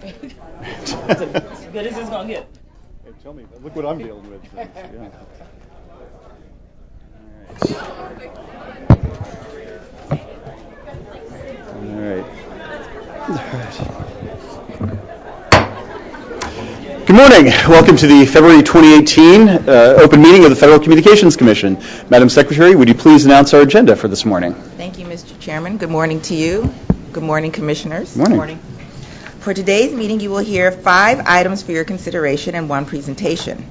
As good as it's going to get. Hey, tell me, look what I'm dealing with. Yeah. All right. Good morning. Welcome to the February 2018 open meeting of the Federal Communications Commission. Madam Secretary, would you please announce our agenda for this morning? Thank you, Mr. Chairman. Good morning to you. Good morning, Commissioners. Good morning. For today's meeting, you will hear 5 items for your consideration and 1 presentation.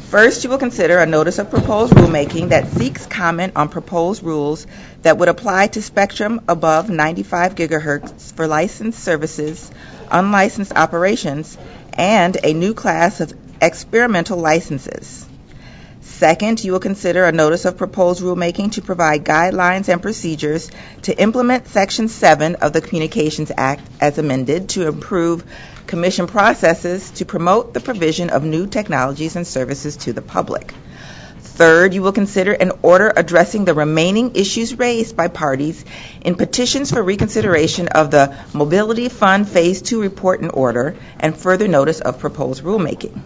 First, you will consider a notice of proposed rulemaking that seeks comment on proposed rules that would apply to spectrum above 95 gigahertz for licensed services, unlicensed operations, and a new class of experimental licenses. Second, you will consider a notice of proposed rulemaking to provide guidelines and procedures to implement Section 7 of the Communications Act as amended to improve Commission processes to promote the provision of new technologies and services to the public. Third, you will consider an order addressing the remaining issues raised by parties in petitions for reconsideration of the Mobility Fund Phase 2 report and order and further notice of proposed rulemaking.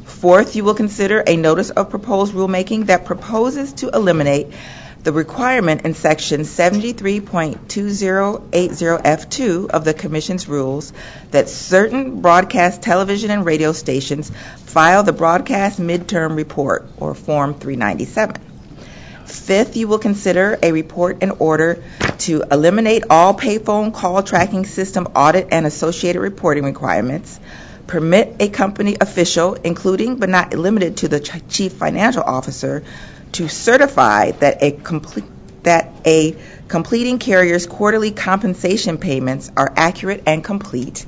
Fourth, you will consider a notice of proposed rulemaking that proposes to eliminate the requirement in Section 73.2080F2 of the Commission's rules that certain broadcast television and radio stations file the Broadcast Midterm Report, or Form 397. Fifth, you will consider a report in order to eliminate all payphone call tracking system audit and associated reporting requirements, permit a company official, including but not limited to the chief financial officer, to certify that a completing carrier's quarterly compensation payments are accurate and complete,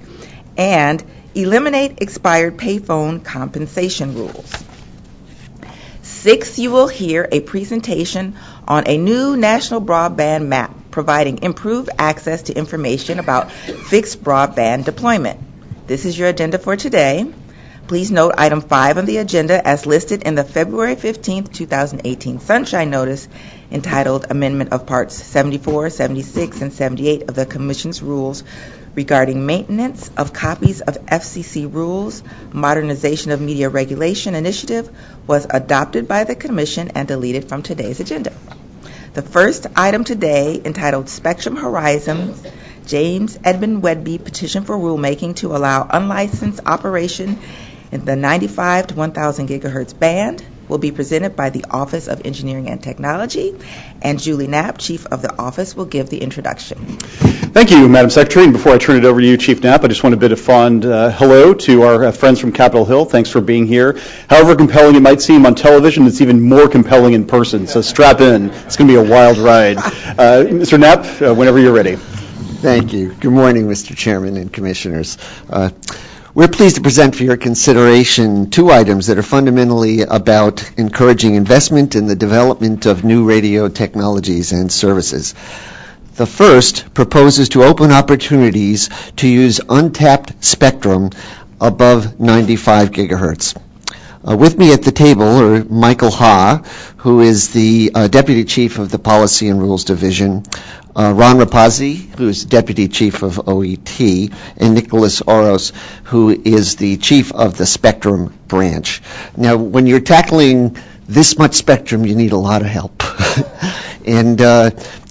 and eliminate expired payphone compensation rules. Sixth, you will hear a presentation on a new national broadband map providing improved access to information about fixed broadband deployment. This is your agenda for today. Please note item 5 on the agenda as listed in the February 15, 2018 Sunshine Notice entitled Amendment of Parts 74, 76, and 78 of the Commission's Rules regarding maintenance of copies of FCC rules, modernization of media regulation initiative was adopted by the Commission and deleted from today's agenda. The first item today, entitled Spectrum Horizons, James Edmund Wedby petition for rulemaking to allow unlicensed operation in the 95 to 1,000 gigahertz band, will be presented by the Office of Engineering and Technology, and Julie Knapp, Chief of the Office, will give the introduction. Thank you, Madam Secretary. And before I turn it over to you, Chief Knapp, I just want to bid a fond hello to our friends from Capitol Hill. Thanks for being here. However compelling it might seem on television, it's even more compelling in person, so strap in. It's going to be a wild ride. Mr. Knapp, whenever you're ready. Thank you. Good morning, Mr. Chairman and Commissioners. We're pleased to present for your consideration 2 items that are fundamentally about encouraging investment in the development of new radio technologies and services. The first proposes to open opportunities to use untapped spectrum above 95 gigahertz. With me at the table are Michael Ha, who is the Deputy Chief of the Policy and Rules Division, Ron Rapazzi, who is Deputy Chief of OET, and Nicholas Oros, who is the Chief of the Spectrum Branch. Now, when you're tackling this much spectrum, you need a lot of help. And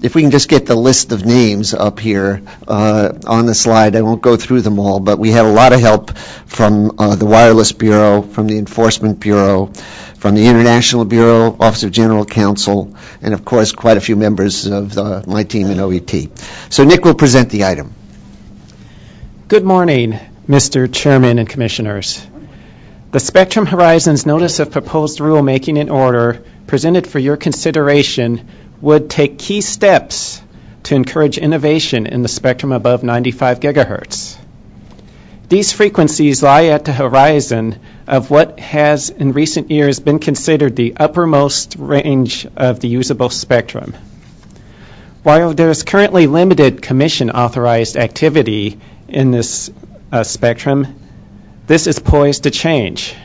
if we can just get the list of names up here on the slide, I won't go through them all, but we had a lot of help from the Wireless Bureau, from the Enforcement Bureau, from the International Bureau, Office of General Counsel, and of course quite a few members of my team in OET. So Nick will present the item. Good morning, Mr. Chairman and Commissioners. The Spectrum Horizons Notice of Proposed Rulemaking in Order presented for your consideration would take key steps to encourage innovation in the spectrum above 95 gigahertz. These frequencies lie at the horizon of what has in recent years been considered the uppermost range of the usable spectrum. While there is currently limited commission-authorized activity in this spectrum, this is poised to change.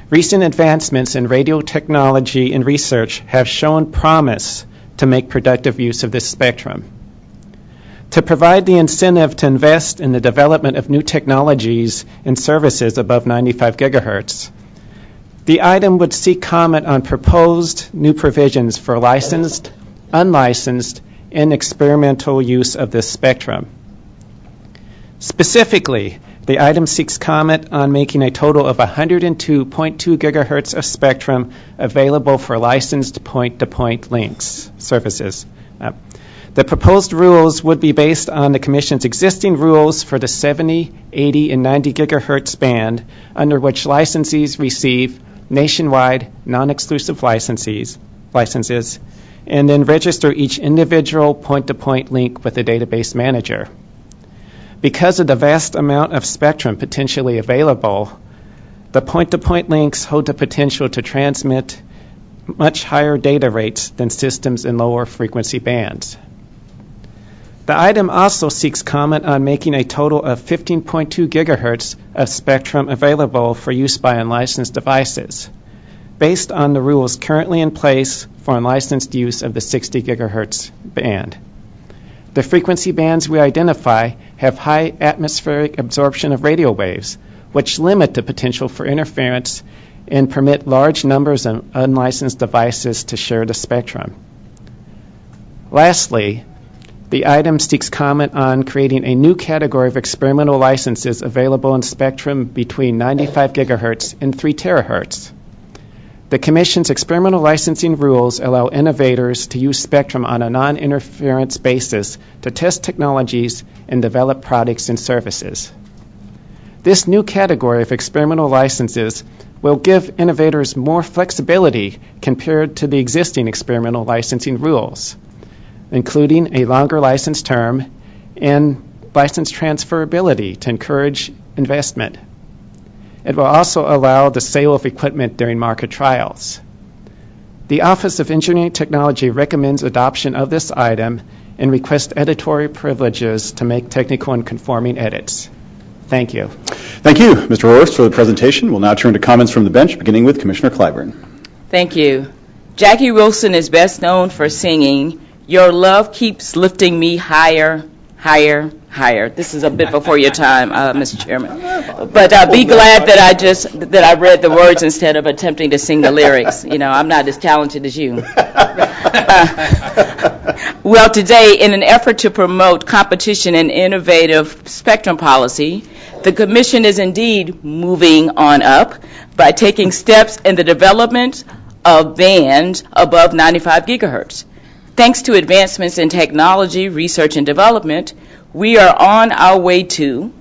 Recent advancements in radio technology and research have shown promise to make productive use of this spectrum. to provide the incentive to invest in the development of new technologies and services above 95 gigahertz. The item would seek comment on proposed new provisions for licensed, unlicensed, and experimental use of this spectrum. Specifically, the item seeks comment on making a total of 102.2 gigahertz of spectrum available for licensed point-to-point links services. The proposed rules would be based on the Commission's existing rules for the 70, 80, and 90 gigahertz band, under which licensees receive nationwide non-exclusive licenses, and then register each individual point-to-point link with the database manager. Because of the vast amount of spectrum potentially available, the point-to-point links hold the potential to transmit much higher data rates than systems in lower frequency bands. The item also seeks comment on making a total of 15.2 gigahertz of spectrum available for use by unlicensed devices, based on the rules currently in place for unlicensed use of the 60 gigahertz band. The frequency bands we identify have high atmospheric absorption of radio waves, which limit the potential for interference and permit large numbers of unlicensed devices to share the spectrum. Lastly, the item seeks comment on creating a new category of experimental licenses available in spectrum between 95 gigahertz and 3 terahertz. The Commission's experimental licensing rules allow innovators to use spectrum on a non-interference basis to test technologies and develop products and services. This new category of experimental licenses will give innovators more flexibility compared to the existing experimental licensing rules, including a longer license term and license transferability to encourage investment. It will also allow the sale of equipment during market trials. The Office of Engineering Technology recommends adoption of this item and requests editorial privileges to make technical and conforming edits. Thank you. Thank you, Mr. Horst, for the presentation. We'll now turn to comments from the bench, beginning with Commissioner Clyburn. Thank you. Jackie Wilson is best known for singing, "Your love keeps lifting me higher, higher, higher." This is a bit before your time, Mr. Chairman. But be glad that I read the words instead of attempting to sing the lyrics. You know, I'm not as talented as you. Well, today, in an effort to promote competition and innovative spectrum policy, the Commission is indeed moving on up by taking steps in the development of bands above 95 gigahertz. Thanks to advancements in technology, research, and development, we are on our way to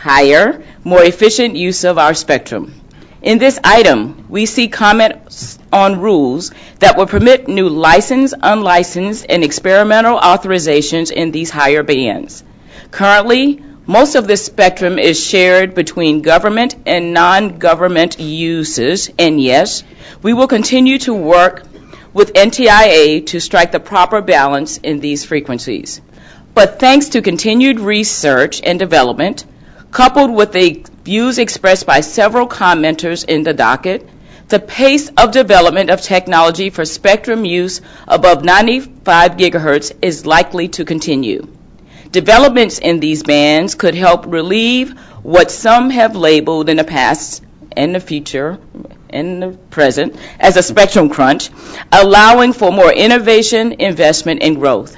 higher, more efficient use of our spectrum. In this item, we see comments on rules that will permit new licensed, unlicensed, and experimental authorizations in these higher bands. Currently, most of this spectrum is shared between government and non-government uses, and yes, we will continue to work with NTIA to strike the proper balance in these frequencies. But thanks to continued research and development, coupled with the views expressed by several commenters in the docket, the pace of development of technology for spectrum use above 95 gigahertz is likely to continue. Developments in these bands could help relieve what some have labeled in the past and the future and the present as a spectrum crunch, allowing for more innovation, investment, and growth.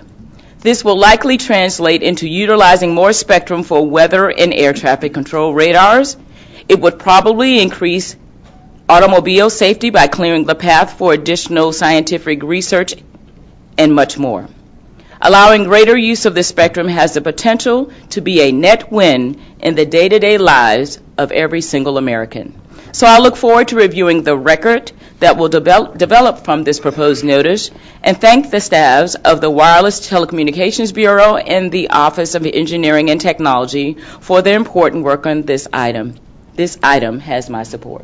This will likely translate into utilizing more spectrum for weather and air traffic control radars. It would probably increase automobile safety by clearing the path for additional scientific research and much more. Allowing greater use of this spectrum has the potential to be a net win in the day-to-day lives of every single American. So I look forward to reviewing the record that will develop from this proposed notice, and thank the staffs of the Wireless Telecommunications Bureau and the Office of Engineering and Technology for their important work on this item. This item has my support.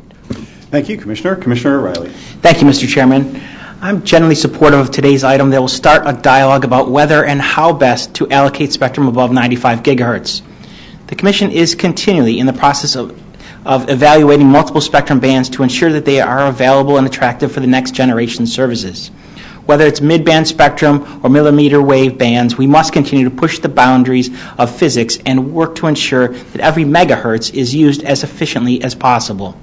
Thank you, Commissioner. Commissioner Riley. Thank you, Mr. Chairman. I'm generally supportive of today's item that will start a dialogue about whether and how best to allocate spectrum above 95 gigahertz. The Commission is continually in the process of evaluating multiple spectrum bands to ensure that they are available and attractive for the next generation services. Whether it's mid-band spectrum or millimeter wave bands, we must continue to push the boundaries of physics and work to ensure that every megahertz is used as efficiently as possible.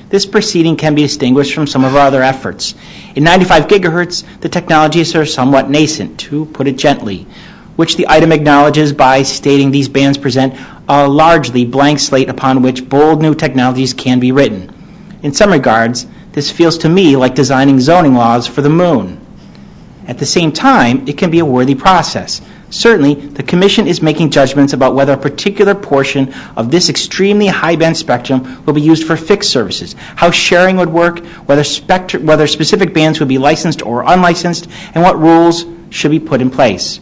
This proceeding can be distinguished from some of our other efforts. In 95 gigahertz, the technologies are somewhat nascent, to put it gently, which the item acknowledges by stating these bands present a largely blank slate upon which bold new technologies can be written. In some regards, this feels to me like designing zoning laws for the moon. At the same time, it can be a worthy process. Certainly, the Commission is making judgments about whether a particular portion of this extremely high-band spectrum will be used for fixed services, how sharing would work, whether specific bands would be licensed or unlicensed, and what rules should be put in place.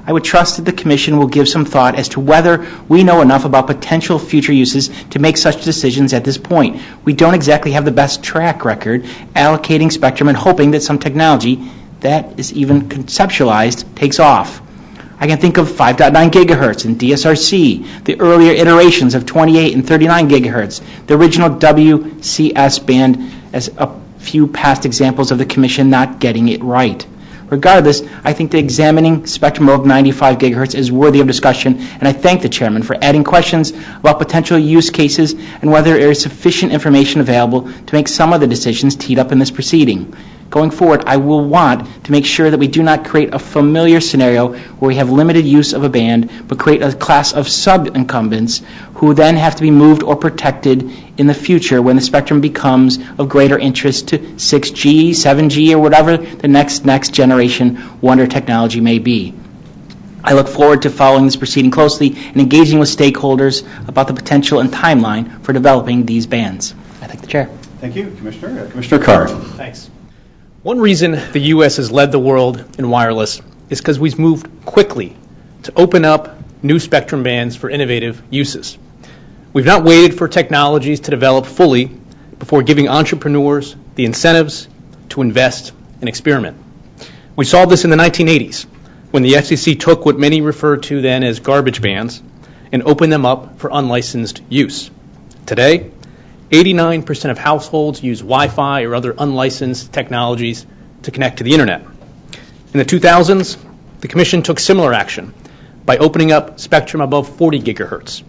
I would trust that the Commission will give some thought as to whether we know enough about potential future uses to make such decisions at this point. We don't exactly have the best track record allocating spectrum and hoping that some technology that is even conceptualized takes off. I can think of 5.9 gigahertz and DSRC, the earlier iterations of 28 and 39 gigahertz, the original WCS band as a few past examples of the Commission not getting it right. Regardless, I think that examining spectrum of 95 gigahertz is worthy of discussion, and I thank the Chairman for adding questions about potential use cases and whether there is sufficient information available to make some of the decisions teed up in this proceeding. Going forward, I will want to make sure that we do not create a familiar scenario where we have limited use of a band, but create a class of sub-incumbents who then have to be moved or protected in the future when the spectrum becomes of greater interest to 6G, 7G, or whatever the next generation wonder technology may be. I look forward to following this proceeding closely and engaging with stakeholders about the potential and timeline for developing these bands. I thank the Chair. Thank you, Commissioner. Commissioner Carr. Thanks. One reason the U.S. has led the world in wireless is because we've moved quickly to open up new spectrum bands for innovative uses. We've not waited for technologies to develop fully before giving entrepreneurs the incentives to invest and experiment. We saw this in the 1980s when the FCC took what many referred to then as garbage bands and opened them up for unlicensed use. Today, 89% of households use Wi-Fi or other unlicensed technologies to connect to the internet. In the 2000s, the Commission took similar action by opening up spectrum above 40 gigahertz.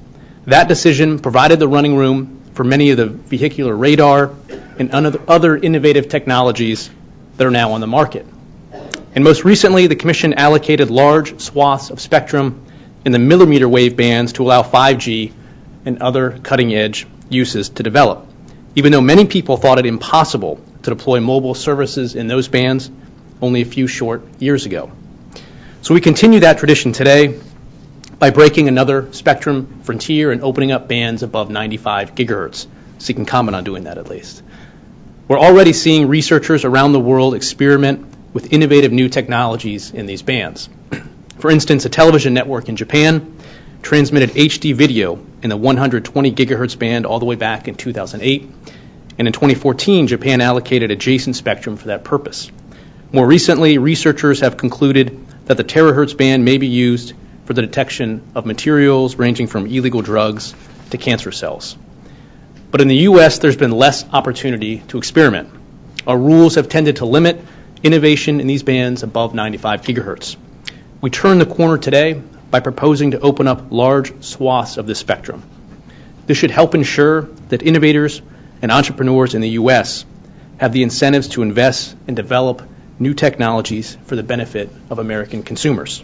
That decision provided the running room for many of the vehicular radar and other innovative technologies that are now on the market. And most recently, the Commission allocated large swaths of spectrum in the millimeter wave bands to allow 5G and other cutting-edge uses to develop, even though many people thought it impossible to deploy mobile services in those bands only a few short years ago. So we continue that tradition today by breaking another spectrum frontier and opening up bands above 95 gigahertz. So you can comment on doing that at least. We're already seeing researchers around the world experiment with innovative new technologies in these bands. For instance, a television network in Japan transmitted HD video in the 120 gigahertz band all the way back in 2008. And in 2014, Japan allocated adjacent spectrum for that purpose. More recently, researchers have concluded that the terahertz band may be used for the detection of materials ranging from illegal drugs to cancer cells. But in the U.S., there's been less opportunity to experiment. Our rules have tended to limit innovation in these bands above 95 gigahertz. We turn the corner today by proposing to open up large swaths of this spectrum. This should help ensure that innovators and entrepreneurs in the U.S. have the incentives to invest and develop new technologies for the benefit of American consumers.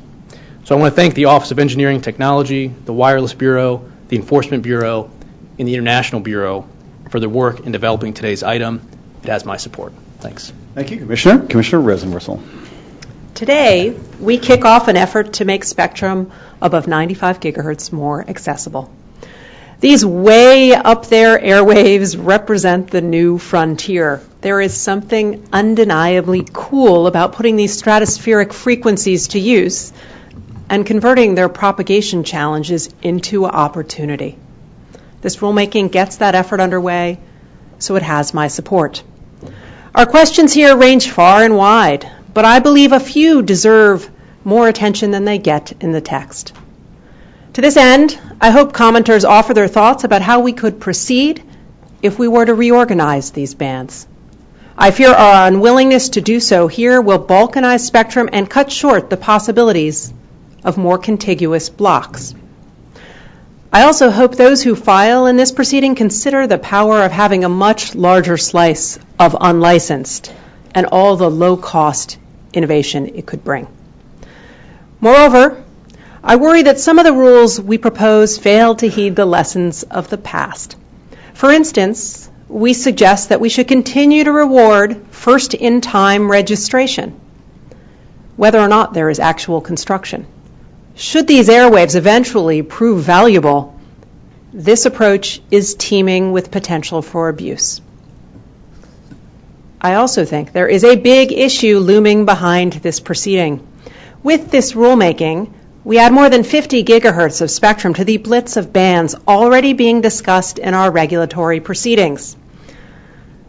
So I want to thank the Office of Engineering Technology, the Wireless Bureau, the Enforcement Bureau, and the International Bureau for their work in developing today's item. It has my support. Thanks. Thank you, Commissioner. Commissioner Rosenworcel. Today, we kick off an effort to make spectrum above 95 gigahertz more accessible. These way up there airwaves represent the new frontier. There is something undeniably cool about putting these stratospheric frequencies to use and converting their propagation challenges into opportunity. This rulemaking gets that effort underway, so it has my support. Our questions here range far and wide, but I believe a few deserve more attention than they get in the text. To this end, I hope commenters offer their thoughts about how we could proceed if we were to reorganize these bands. I fear our unwillingness to do so here will balkanize spectrum and cut short the possibilities of more contiguous blocks. I also hope those who file in this proceeding consider the power of having a much larger slice of unlicensed and all the low-cost innovation it could bring. Moreover, I worry that some of the rules we propose fail to heed the lessons of the past. For instance, we suggest that we should continue to reward first-in-time registration, whether or not there is actual construction. Should these airwaves eventually prove valuable, this approach is teeming with potential for abuse. I also think there is a big issue looming behind this proceeding. With this rulemaking, we add more than 50 gigahertz of spectrum to the blitz of bands already being discussed in our regulatory proceedings.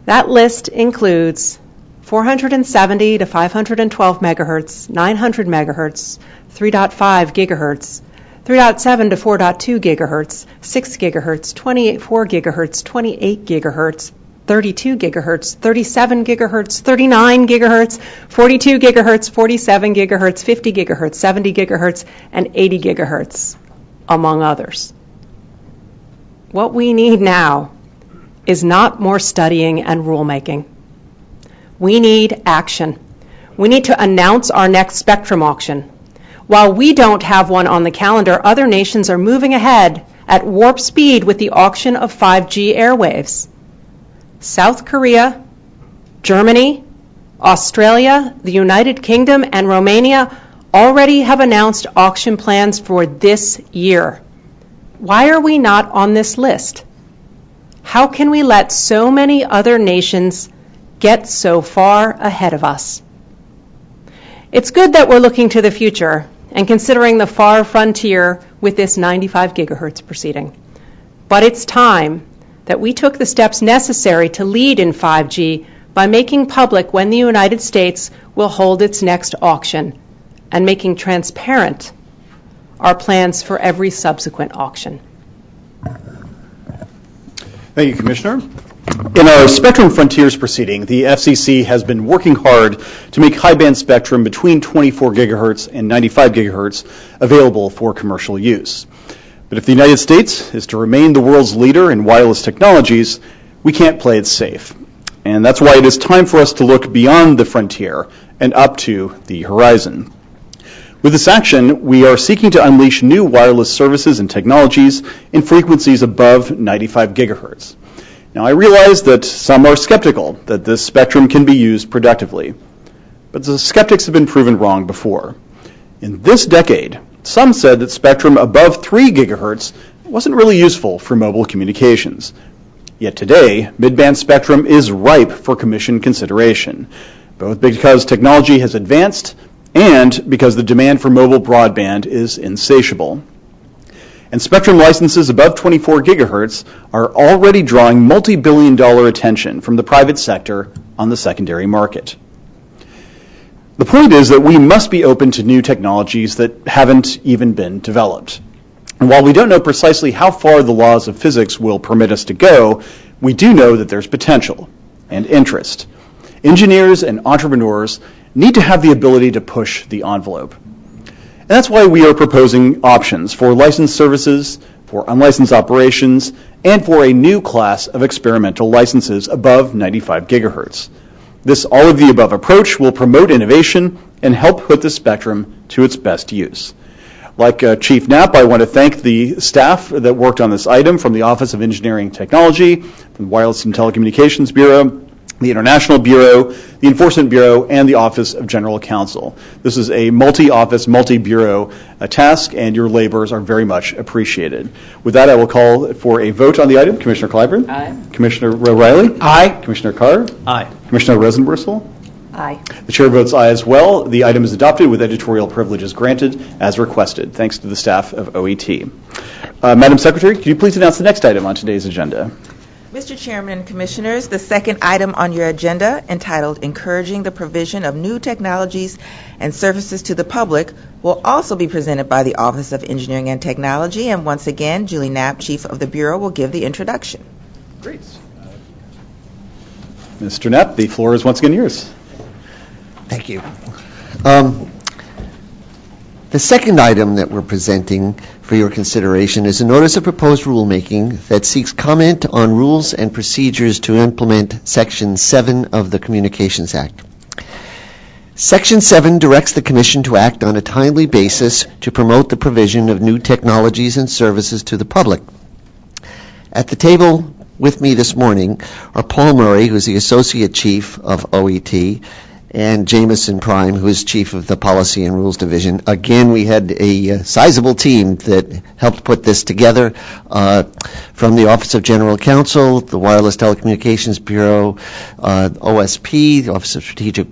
That list includes 470 to 512 megahertz, 900 megahertz, 3.5 gigahertz, 3.7 to 4.2 gigahertz, 6 gigahertz, 4 gigahertz, 28 gigahertz, 32 gigahertz, 37 gigahertz, 39 gigahertz, 42 gigahertz, 47 gigahertz, 50 gigahertz, 70 gigahertz, and 80 gigahertz, among others. What we need now is not more studying and rulemaking. We need action. We need to announce our next spectrum auction. While we don't have one on the calendar, other nations are moving ahead at warp speed with the auction of 5G airwaves. South Korea, Germany, Australia, the United Kingdom, and Romania already have announced auction plans for this year. Why are we not on this list? How can we let so many other nations get so far ahead of us? It's good that we're looking to the future and considering the far frontier with this 95 gigahertz proceeding. But it's time that we took the steps necessary to lead in 5G by making public when the United States will hold its next auction and making transparent our plans for every subsequent auction. Thank you, Commissioner. In our Spectrum Frontiers proceeding, the FCC has been working hard to make high-band spectrum between 24 gigahertz and 95 gigahertz available for commercial use. But if the United States is to remain the world's leader in wireless technologies, we can't play it safe. And that's why it is time for us to look beyond the frontier and up to the horizon. With this action, we are seeking to unleash new wireless services and technologies in frequencies above 95 gigahertz. Now, I realize that some are skeptical that this spectrum can be used productively, but the skeptics have been proven wrong before. In this decade, some said that spectrum above 3 gigahertz wasn't really useful for mobile communications. Yet today, mid-band spectrum is ripe for Commission consideration, both because technology has advanced and because the demand for mobile broadband is insatiable. And spectrum licenses above 24 gigahertz are already drawing multi-billion-dollar attention from the private sector on the secondary market. The point is that we must be open to new technologies that haven't even been developed. And while we don't know precisely how far the laws of physics will permit us to go, we do know that there's potential and interest. Engineers and entrepreneurs need to have the ability to push the envelope. And that's why we are proposing options for licensed services, for unlicensed operations, and for a new class of experimental licenses above 95 gigahertz. This all-of-the-above approach will promote innovation and help put the spectrum to its best use. Like Chief Knapp, I want to thank the staff that worked on this item from the Office of Engineering Technology, from the Wireless and Telecommunications Bureau, the International Bureau, the Enforcement Bureau, and the Office of General Counsel. This is a multi-office, multi-bureau task, and your labors are very much appreciated. With that, I will call for a vote on the item. Commissioner Clyburn? Aye. Commissioner O'Reilly? Aye. Commissioner Carr? Aye. Commissioner Rosenbristle? Aye. The chair votes aye as well. The item is adopted with editorial privileges granted as requested. Thanks to the staff of OET. Madam Secretary, could you please announce the next item on today's agenda? Mr. Chairman and Commissioners, the second item on your agenda, entitled Encouraging the Provision of New Technologies and Services to the Public, will also be presented by the Office of Engineering and Technology. And once again, Julie Knapp, Chief of the Bureau, will give the introduction. Great. Mr. Knapp, the floor is once again yours. Thank you. The second item that we're presenting for your consideration is a notice of proposed rulemaking that seeks comment on rules and procedures to implement Section 7 of the Communications Act. Section 7 directs the Commission to act on a timely basis to promote the provision of new technologies and services to the public. At the table with me this morning are Paul Murray, who's the Associate Chief of OET, and Jameson Prime, who is Chief of the Policy and Rules Division. Again, we had a sizable team that helped put this together from the Office of General Counsel, the Wireless Telecommunications Bureau, OSP, the Office of Strategic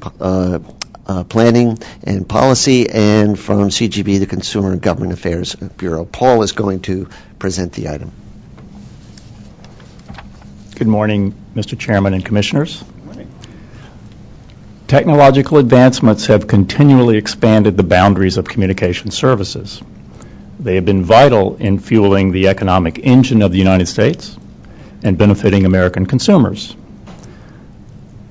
Planning and Policy, and from CGB, the Consumer and Government Affairs Bureau. Paul is going to present the item. Good morning, Mr. Chairman and Commissioners. Technological advancements have continually expanded the boundaries of communication services. They have been vital in fueling the economic engine of the United States and benefiting American consumers.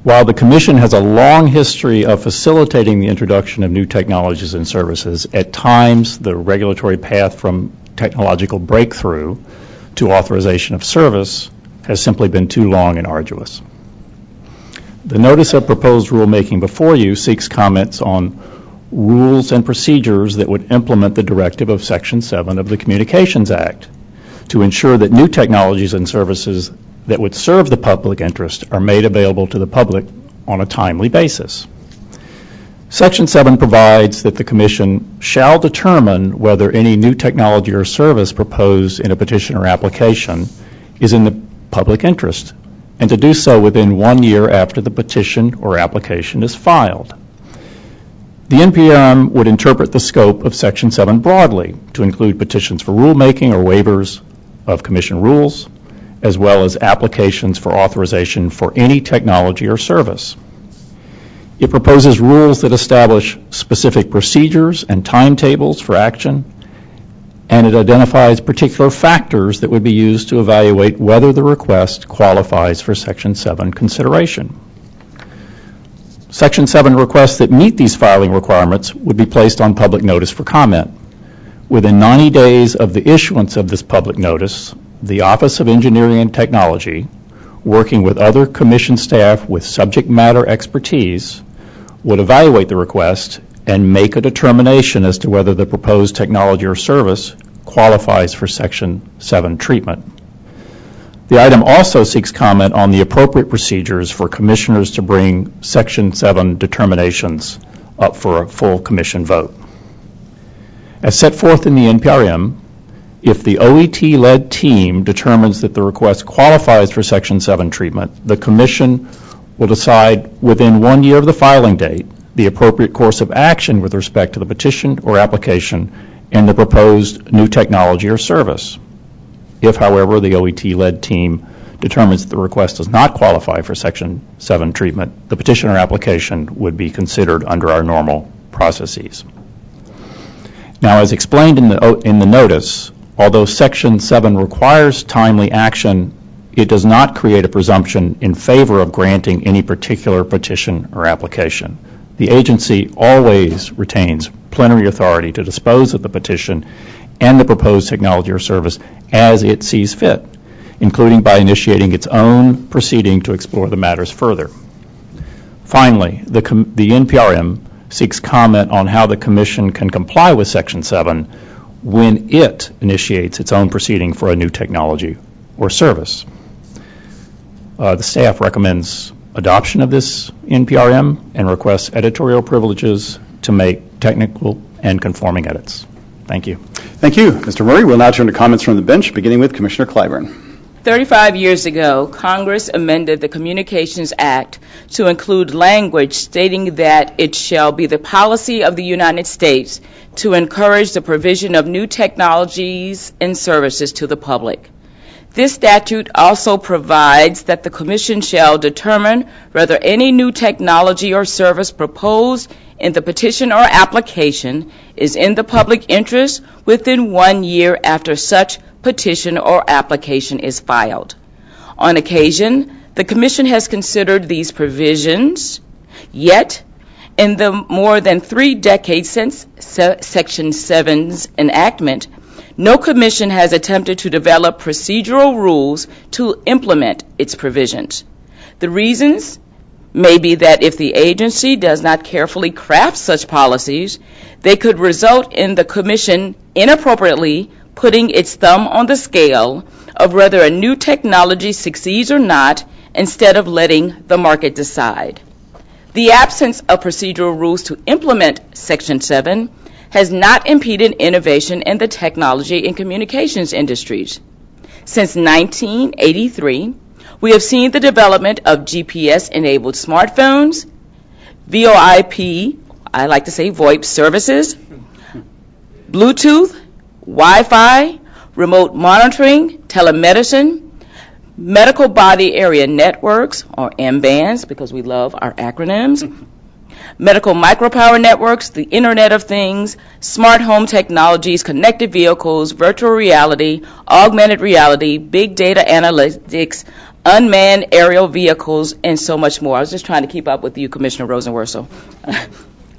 While the Commission has a long history of facilitating the introduction of new technologies and services, at times the regulatory path from technological breakthrough to authorization of service has simply been too long and arduous. The notice of proposed rulemaking before you seeks comments on rules and procedures that would implement the directive of Section 7 of the Communications Act to ensure that new technologies and services that would serve the public interest are made available to the public on a timely basis. Section 7 provides that the Commission shall determine whether any new technology or service proposed in a petition or application is in the public interest, and to do so within 1 year after the petition or application is filed. The NPRM would interpret the scope of Section 7 broadly to include petitions for rulemaking or waivers of Commission rules, as well as applications for authorization for any technology or service. It proposes rules that establish specific procedures and timetables for action, and it identifies particular factors that would be used to evaluate whether the request qualifies for Section 7 consideration. Section 7 requests that meet these filing requirements would be placed on public notice for comment. Within 90 days of the issuance of this public notice, the Office of Engineering and Technology, working with other Commission staff with subject matter expertise, would evaluate the request and make a determination as to whether the proposed technology or service qualifies for Section 7 treatment. The item also seeks comment on the appropriate procedures for commissioners to bring Section 7 determinations up for a full Commission vote. As set forth in the NPRM, if the OET-led team determines that the request qualifies for Section 7 treatment, the Commission will decide within 1 year of the filing date the appropriate course of action with respect to the petition or application and the proposed new technology or service. If, however, the OET-led team determines that the request does not qualify for Section 7 treatment, the petition or application would be considered under our normal processes. Now, as explained in the notice, although Section 7 requires timely action, it does not create a presumption in favor of granting any particular petition or application. The agency always retains plenary authority to dispose of the petition and the proposed technology or service as it sees fit, including by initiating its own proceeding to explore the matters further. Finally, the NPRM seeks comment on how the Commission can comply with Section 7 when it initiates its own proceeding for a new technology or service. The staff recommends adoption of this NPRM and requests editorial privileges to make technical and conforming edits. Thank you. Thank you, Mr. Murray. We'll now turn to comments from the bench, beginning with Commissioner Clyburn. 35 years ago, Congress amended the Communications Act to include language stating that it shall be the policy of the United States to encourage the provision of new technologies and services to the public. This statute also provides that the Commission shall determine whether any new technology or service proposed in the petition or application is in the public interest within 1 year after such petition or application is filed. On occasion, The Commission has considered these provisions, yet in the more than 3 decades since Section 7's enactment, no commission has attempted to develop procedural rules to implement its provisions. The reasons may be that if the agency does not carefully craft such policies, they could result in the commission inappropriately putting its thumb on the scale of whether a new technology succeeds or not, instead of letting the market decide. The absence of procedural rules to implement Section 7 has not impeded innovation in the technology and communications industries. Since 1983, we have seen the development of GPS-enabled smartphones, VoIP, I like to say VoIP services, Bluetooth, Wi-Fi, remote monitoring, telemedicine, medical body area networks, or M-bands, because we love our acronyms, medical micropower networks, the Internet of Things, smart home technologies, connected vehicles, virtual reality, augmented reality, big data analytics, unmanned aerial vehicles, and so much more. I was just trying to keep up with you, Commissioner Rosenworcel.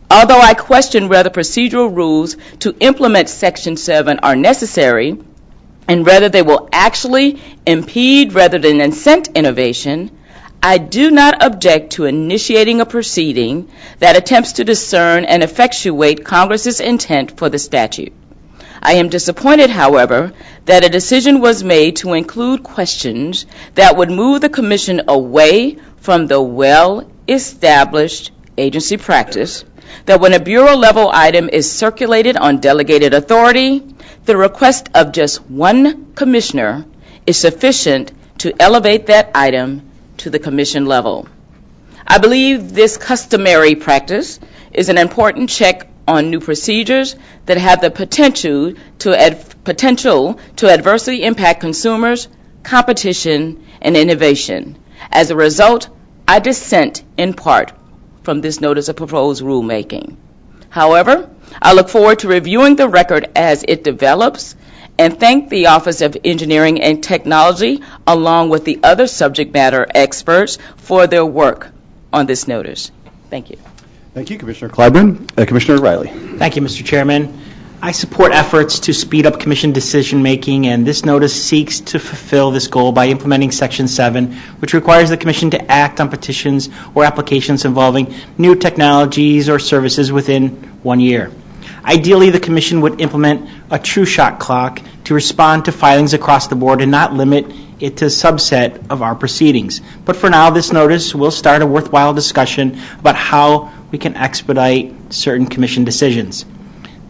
Although I question whether procedural rules to implement Section 7 are necessary, and whether they will actually impede rather than incent innovation, I do not object to initiating a proceeding that attempts to discern and effectuate Congress's intent for the statute. I am disappointed, however, that a decision was made to include questions that would move the Commission away from the well-established agency practice that when a Bureau-level item is circulated on delegated authority, the request of just one commissioner is sufficient to elevate that item to the Commission level. I believe this customary practice is an important check on new procedures that have the potential to adversely impact consumers, competition, and innovation. As a result, I dissent in part from this notice of proposed rulemaking. However, I look forward to reviewing the record as it develops and thank the Office of Engineering and Technology along with the other subject matter experts for their work on this notice. Thank you. Thank you, Commissioner Clyburn. Commissioner Riley. Thank you, Mr. Chairman. I support efforts to speed up Commission decision-making, and this notice seeks to fulfill this goal by implementing Section 7, which requires the Commission to act on petitions or applications involving new technologies or services within 1 year. Ideally, the Commission would implement a true shot clock to respond to filings across the board and not limit it to a subset of our proceedings. But for now, this notice will start a worthwhile discussion about how we can expedite certain Commission decisions.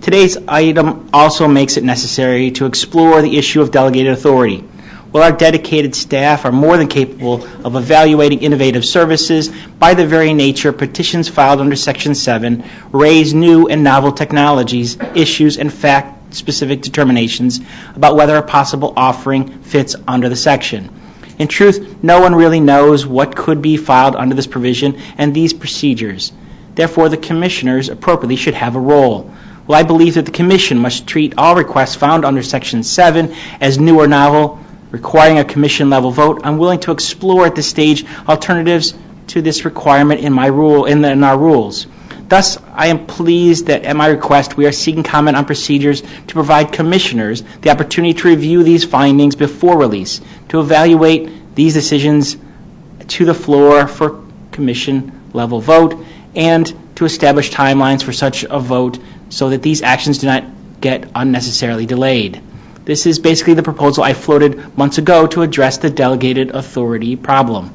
Today's item also makes it necessary to explore the issue of delegated authority. While our dedicated staff are more than capable of evaluating innovative services, by their very nature, petitions filed under Section 7 raise new and novel technologies, issues, and fact-specific determinations about whether a possible offering fits under the section. In truth, no one really knows what could be filed under this provision and these procedures. Therefore, the commissioners appropriately should have a role. Well, I believe that the Commission must treat all requests found under Section 7 as new or novel, requiring a Commission-level vote. I'm willing to explore at this stage alternatives to this requirement in our rules. Thus, I am pleased that at my request we are seeking comment on procedures to provide commissioners the opportunity to review these findings before release, to evaluate these decisions to the floor for Commission-level vote, and to establish timelines for such a vote so that these actions do not get unnecessarily delayed. This is basically the proposal I floated months ago to address the delegated authority problem.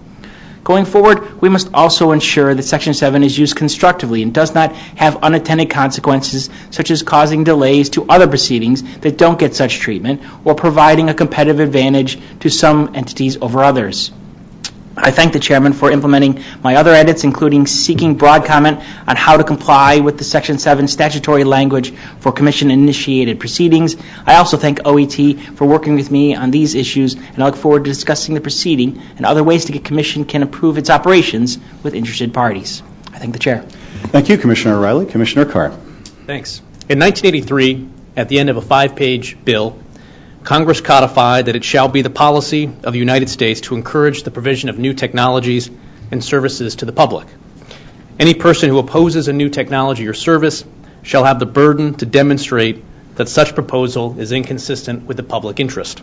Going forward, we must also ensure that Section 7 is used constructively and does not have unintended consequences such as causing delays to other proceedings that don't get such treatment or providing a competitive advantage to some entities over others. I thank the Chairman for implementing my other edits, including seeking broad comment on how to comply with the Section 7 statutory language for Commission-initiated proceedings. I also thank OET for working with me on these issues, and I look forward to discussing the proceeding and other ways the Commission can improve its operations with interested parties. I thank the Chair. Thank you, Commissioner Riley. Commissioner Carr. Thanks. In 1983, at the end of a 5-page bill, Congress codified that it shall be the policy of the United States to encourage the provision of new technologies and services to the public. Any person who opposes a new technology or service shall have the burden to demonstrate that such proposal is inconsistent with the public interest.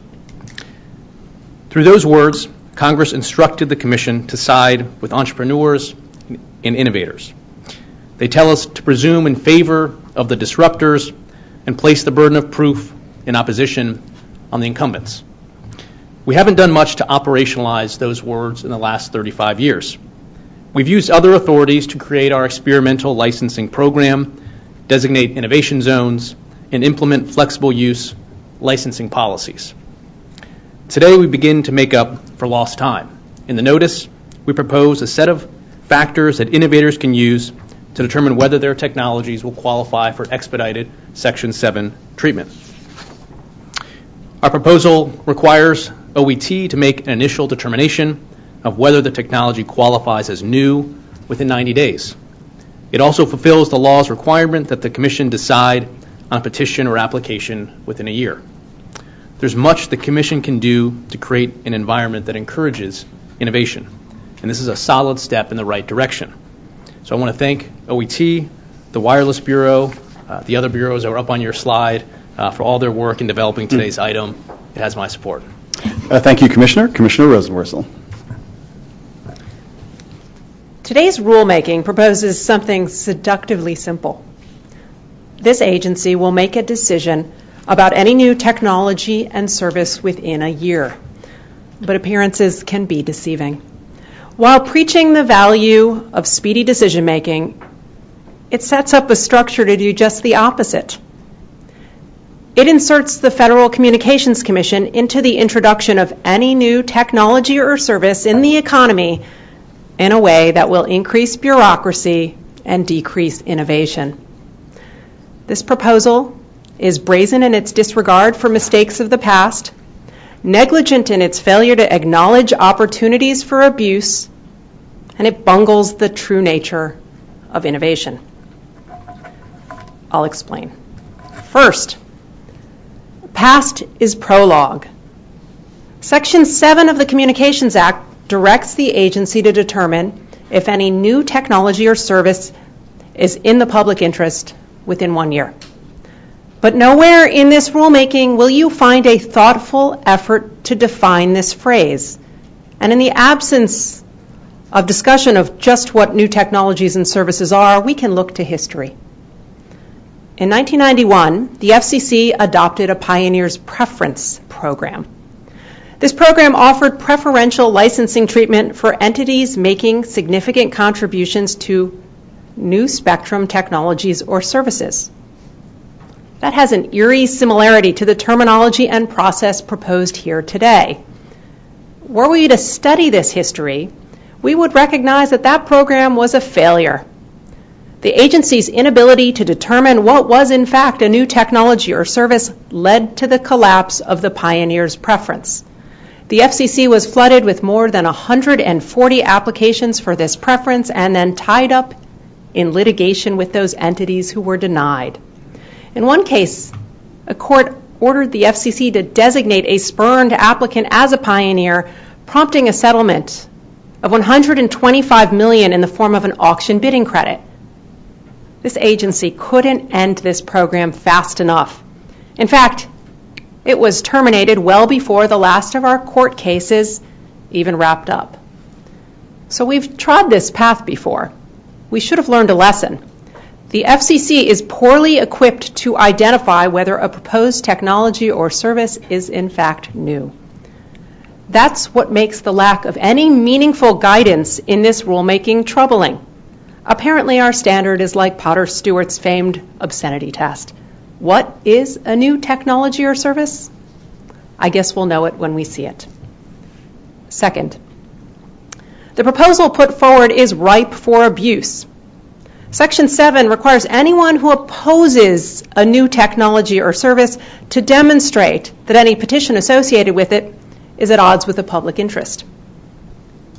Through those words, Congress instructed the Commission to side with entrepreneurs and innovators. They tell us to presume in favor of the disruptors and place the burden of proof in opposition on the incumbents. We haven't done much to operationalize those words in the last 35 years. We've used other authorities to create our experimental licensing program, designate innovation zones, and implement flexible use licensing policies. Today, we begin to make up for lost time. In the notice, we propose a set of factors that innovators can use to determine whether their technologies will qualify for expedited Section 7 treatment. Our proposal requires OET to make an initial determination of whether the technology qualifies as new within 90 days. It also fulfills the law's requirement that the Commission decide on a petition or application within a year. There's much the Commission can do to create an environment that encourages innovation, and this is a solid step in the right direction. So I want to thank OET, the Wireless Bureau, the other bureaus that are up on your slide for all their work in developing today's item. It has my support. Thank you, Commissioner. Commissioner Rosenworcel. Today's rulemaking proposes something seductively simple. This agency will make a decision about any new technology and service within a year. But appearances can be deceiving. While preaching the value of speedy decision-making, it sets up a structure to do just the opposite. It inserts the Federal Communications Commission into the introduction of any new technology or service in the economy in a way that will increase bureaucracy and decrease innovation. This proposal is brazen in its disregard for mistakes of the past, negligent in its failure to acknowledge opportunities for abuse, and it bungles the true nature of innovation. I'll explain. First, past is prologue. Section 7 of the Communications Act directs the agency to determine if any new technology or service is in the public interest within 1 year. But nowhere in this rulemaking will you find a thoughtful effort to define this phrase. And in the absence of discussion of just what new technologies and services are, we can look to history. In 1991, the FCC adopted a Pioneer's Preference program. This program offered preferential licensing treatment for entities making significant contributions to new spectrum technologies or services. That has an eerie similarity to the terminology and process proposed here today. Were we to study this history, we would recognize that that program was a failure. The agency's inability to determine what was in fact a new technology or service led to the collapse of the Pioneer's Preference. The FCC was flooded with more than 140 applications for this preference and then tied up in litigation with those entities who were denied. In one case, a court ordered the FCC to designate a spurned applicant as a pioneer, prompting a settlement of $125 million in the form of an auction bidding credit. This agency couldn't end this program fast enough. In fact, it was terminated well before the last of our court cases even wrapped up. So we've trod this path before. We should have learned a lesson. The FCC is poorly equipped to identify whether a proposed technology or service is in fact new. That's what makes the lack of any meaningful guidance in this rulemaking troubling. Apparently our standard is like Potter Stewart's famed obscenity test. What is a new technology or service? I guess we'll know it when we see it. Second, the proposal put forward is ripe for abuse. Section 7 requires anyone who opposes a new technology or service to demonstrate that any petition associated with it is at odds with the public interest.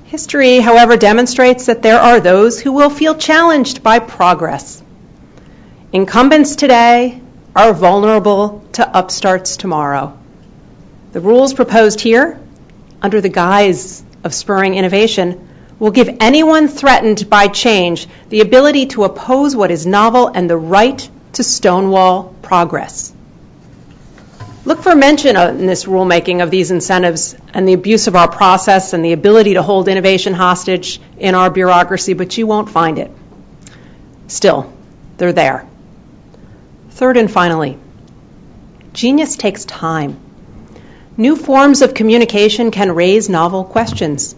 History, however, demonstrates that there are those who will feel challenged by progress. Incumbents today are vulnerable to upstarts tomorrow. The rules proposed here, under the guise of spurring innovation, will give anyone threatened by change the ability to oppose what is novel and the right to stonewall progress. Look for mention in this rulemaking of these incentives and the abuse of our process and the ability to hold innovation hostage in our bureaucracy, but you won't find it. Still, they're there. Third and finally, genius takes time. New forms of communication can raise novel questions.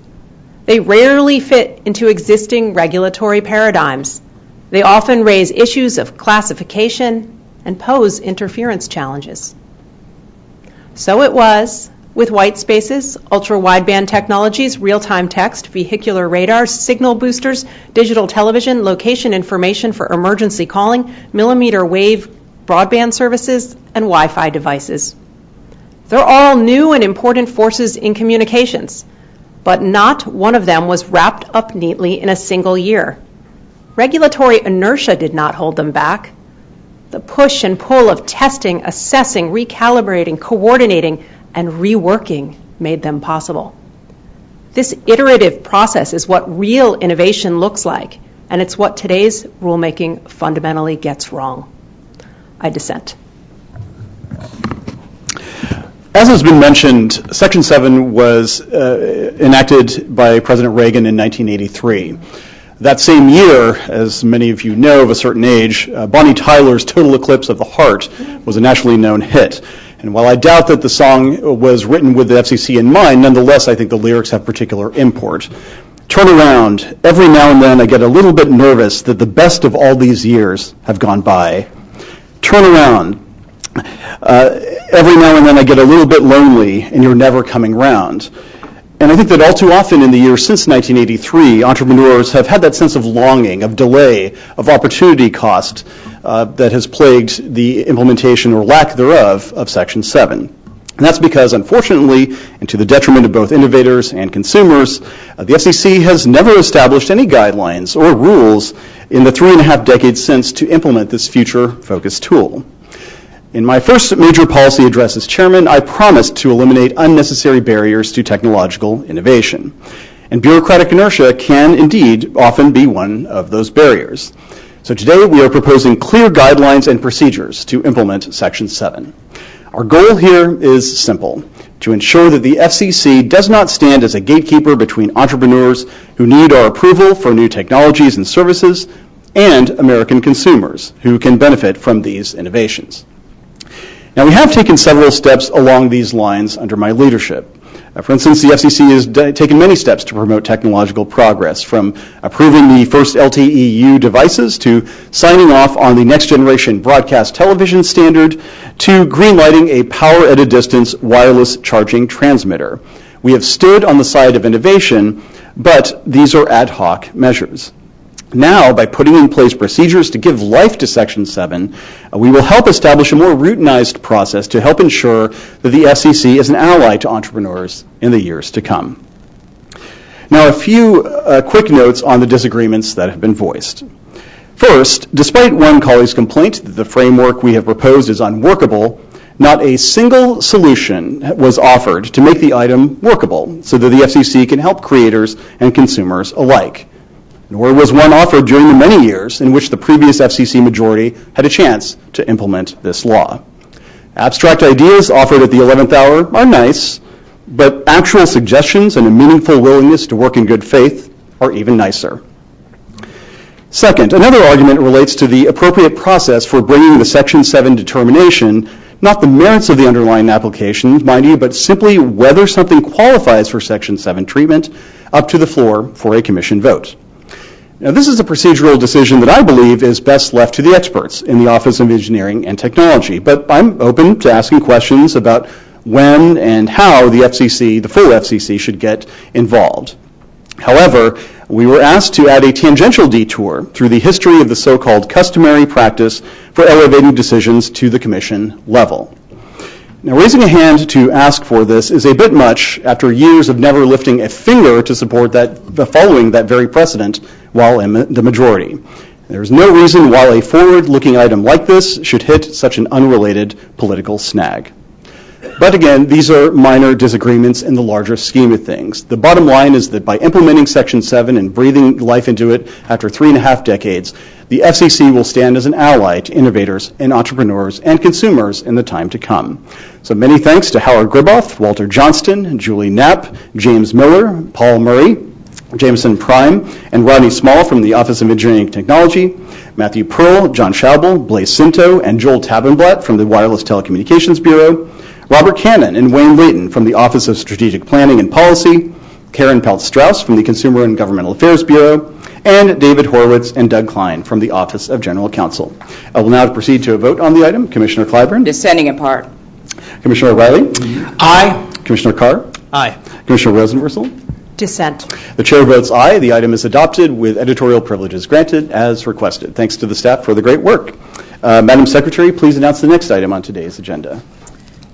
They rarely fit into existing regulatory paradigms. They often raise issues of classification and pose interference challenges. So it was with white spaces, ultra-wideband technologies, real-time text, vehicular radars, signal boosters, digital television, location information for emergency calling, millimeter wave broadband services, and Wi-Fi devices. They're all new and important forces in communications, but not one of them was wrapped up neatly in a single year. Regulatory inertia did not hold them back. The push and pull of testing, assessing, recalibrating, coordinating, and reworking made them possible. This iterative process is what real innovation looks like, and it's what today's rulemaking fundamentally gets wrong. I dissent. As has been mentioned, Section 7 was enacted by President Reagan in 1983. That same year, as many of you know of a certain age, Bonnie Tyler's Total Eclipse of the Heart was a nationally known hit. And while I doubt that the song was written with the FCC in mind, nonetheless, I think the lyrics have particular import. Turn around. Every now and then I get a little bit nervous that the best of all these years have gone by. Turn around. Every now and then I get a little bit lonely and you're never coming round. And I think that all too often in the years since 1983, entrepreneurs have had that sense of longing, of delay, of opportunity cost that has plagued the implementation or lack thereof of Section 7. And that's because, unfortunately, and to the detriment of both innovators and consumers, the FCC has never established any guidelines or rules in the 3.5 decades since to implement this future-focused tool. In my first major policy address as chairman, I promised to eliminate unnecessary barriers to technological innovation. And bureaucratic inertia can indeed often be one of those barriers. So today we are proposing clear guidelines and procedures to implement Section 7. Our goal here is simple: to ensure that the FCC does not stand as a gatekeeper between entrepreneurs who need our approval for new technologies and services and American consumers who can benefit from these innovations. Now, we have taken several steps along these lines under my leadership. For instance, the FCC has taken many steps to promote technological progress, from approving the first LTE-U devices to signing off on the next generation broadcast television standard to greenlighting a power at a distance wireless charging transmitter. We have stood on the side of innovation, but these are ad hoc measures. Now, by putting in place procedures to give life to Section 7, we will help establish a more routinized process to help ensure that the FCC is an ally to entrepreneurs in the years to come. Now, a few quick notes on the disagreements that have been voiced. First, despite one colleague's complaint that the framework we have proposed is unworkable, not a single solution was offered to make the item workable so that the FCC can help creators and consumers alike. Nor was one offered during the many years in which the previous FCC majority had a chance to implement this law. Abstract ideas offered at the 11th hour are nice, but actual suggestions and a meaningful willingness to work in good faith are even nicer. Second, another argument relates to the appropriate process for bringing the Section 7 determination, not the merits of the underlying application, mind you, but simply whether something qualifies for Section 7 treatment, up to the floor for a commission vote. Now, this is a procedural decision that I believe is best left to the experts in the Office of Engineering and Technology, but I'm open to asking questions about when and how the FCC, the full FCC, should get involved. However, we were asked to add a tangential detour through the history of the so-called customary practice for elevating decisions to the commission level. Now, raising a hand to ask for this is a bit much after years of never lifting a finger to support following that very precedent while in the majority. There's no reason why a forward-looking item like this should hit such an unrelated political snag. But again, these are minor disagreements in the larger scheme of things. The bottom line is that by implementing Section 7 and breathing life into it after 3.5 decades, the FCC will stand as an ally to innovators and entrepreneurs and consumers in the time to come. So many thanks to Howard Griboff, Walter Johnston, Julie Knapp, James Miller, Paul Murray, Jameson Prime, and Rodney Small from the Office of Engineering and Technology, Matthew Pearl, John Schaubel, Blaise Cinto, and Joel Tabenblatt from the Wireless Telecommunications Bureau, Robert Cannon and Wayne Layton from the Office of Strategic Planning and Policy, Karen Peltz-Strauss from the Consumer and Governmental Affairs Bureau, and David Horowitz and Doug Klein from the Office of General Counsel. I will now proceed to a vote on the item. Commissioner Clyburn? Dissenting in part. Commissioner O'Reilly? Aye. Commissioner Carr? Aye. Commissioner Rosenworcel? Dissent. The chair votes aye. The item is adopted with editorial privileges granted as requested. Thanks to the staff for the great work. Madam Secretary, please announce the next item on today's agenda.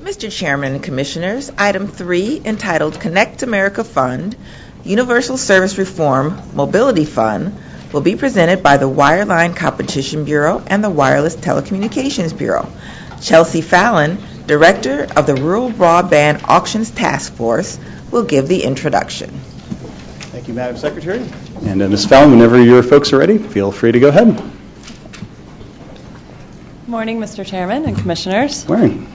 Mr. Chairman and Commissioners, item 3, entitled Connect America Fund, Universal Service Reform Mobility Fund, will be presented by the Wireline Competition Bureau and the Wireless Telecommunications Bureau. Chelsea Fallon, Director of the Rural Broadband Auctions Task Force, will give the introduction. Thank you, Madam Secretary. And Ms. Fallon, whenever your folks are ready, feel free to go ahead. Good morning, Mr. Chairman and Commissioners. Morning.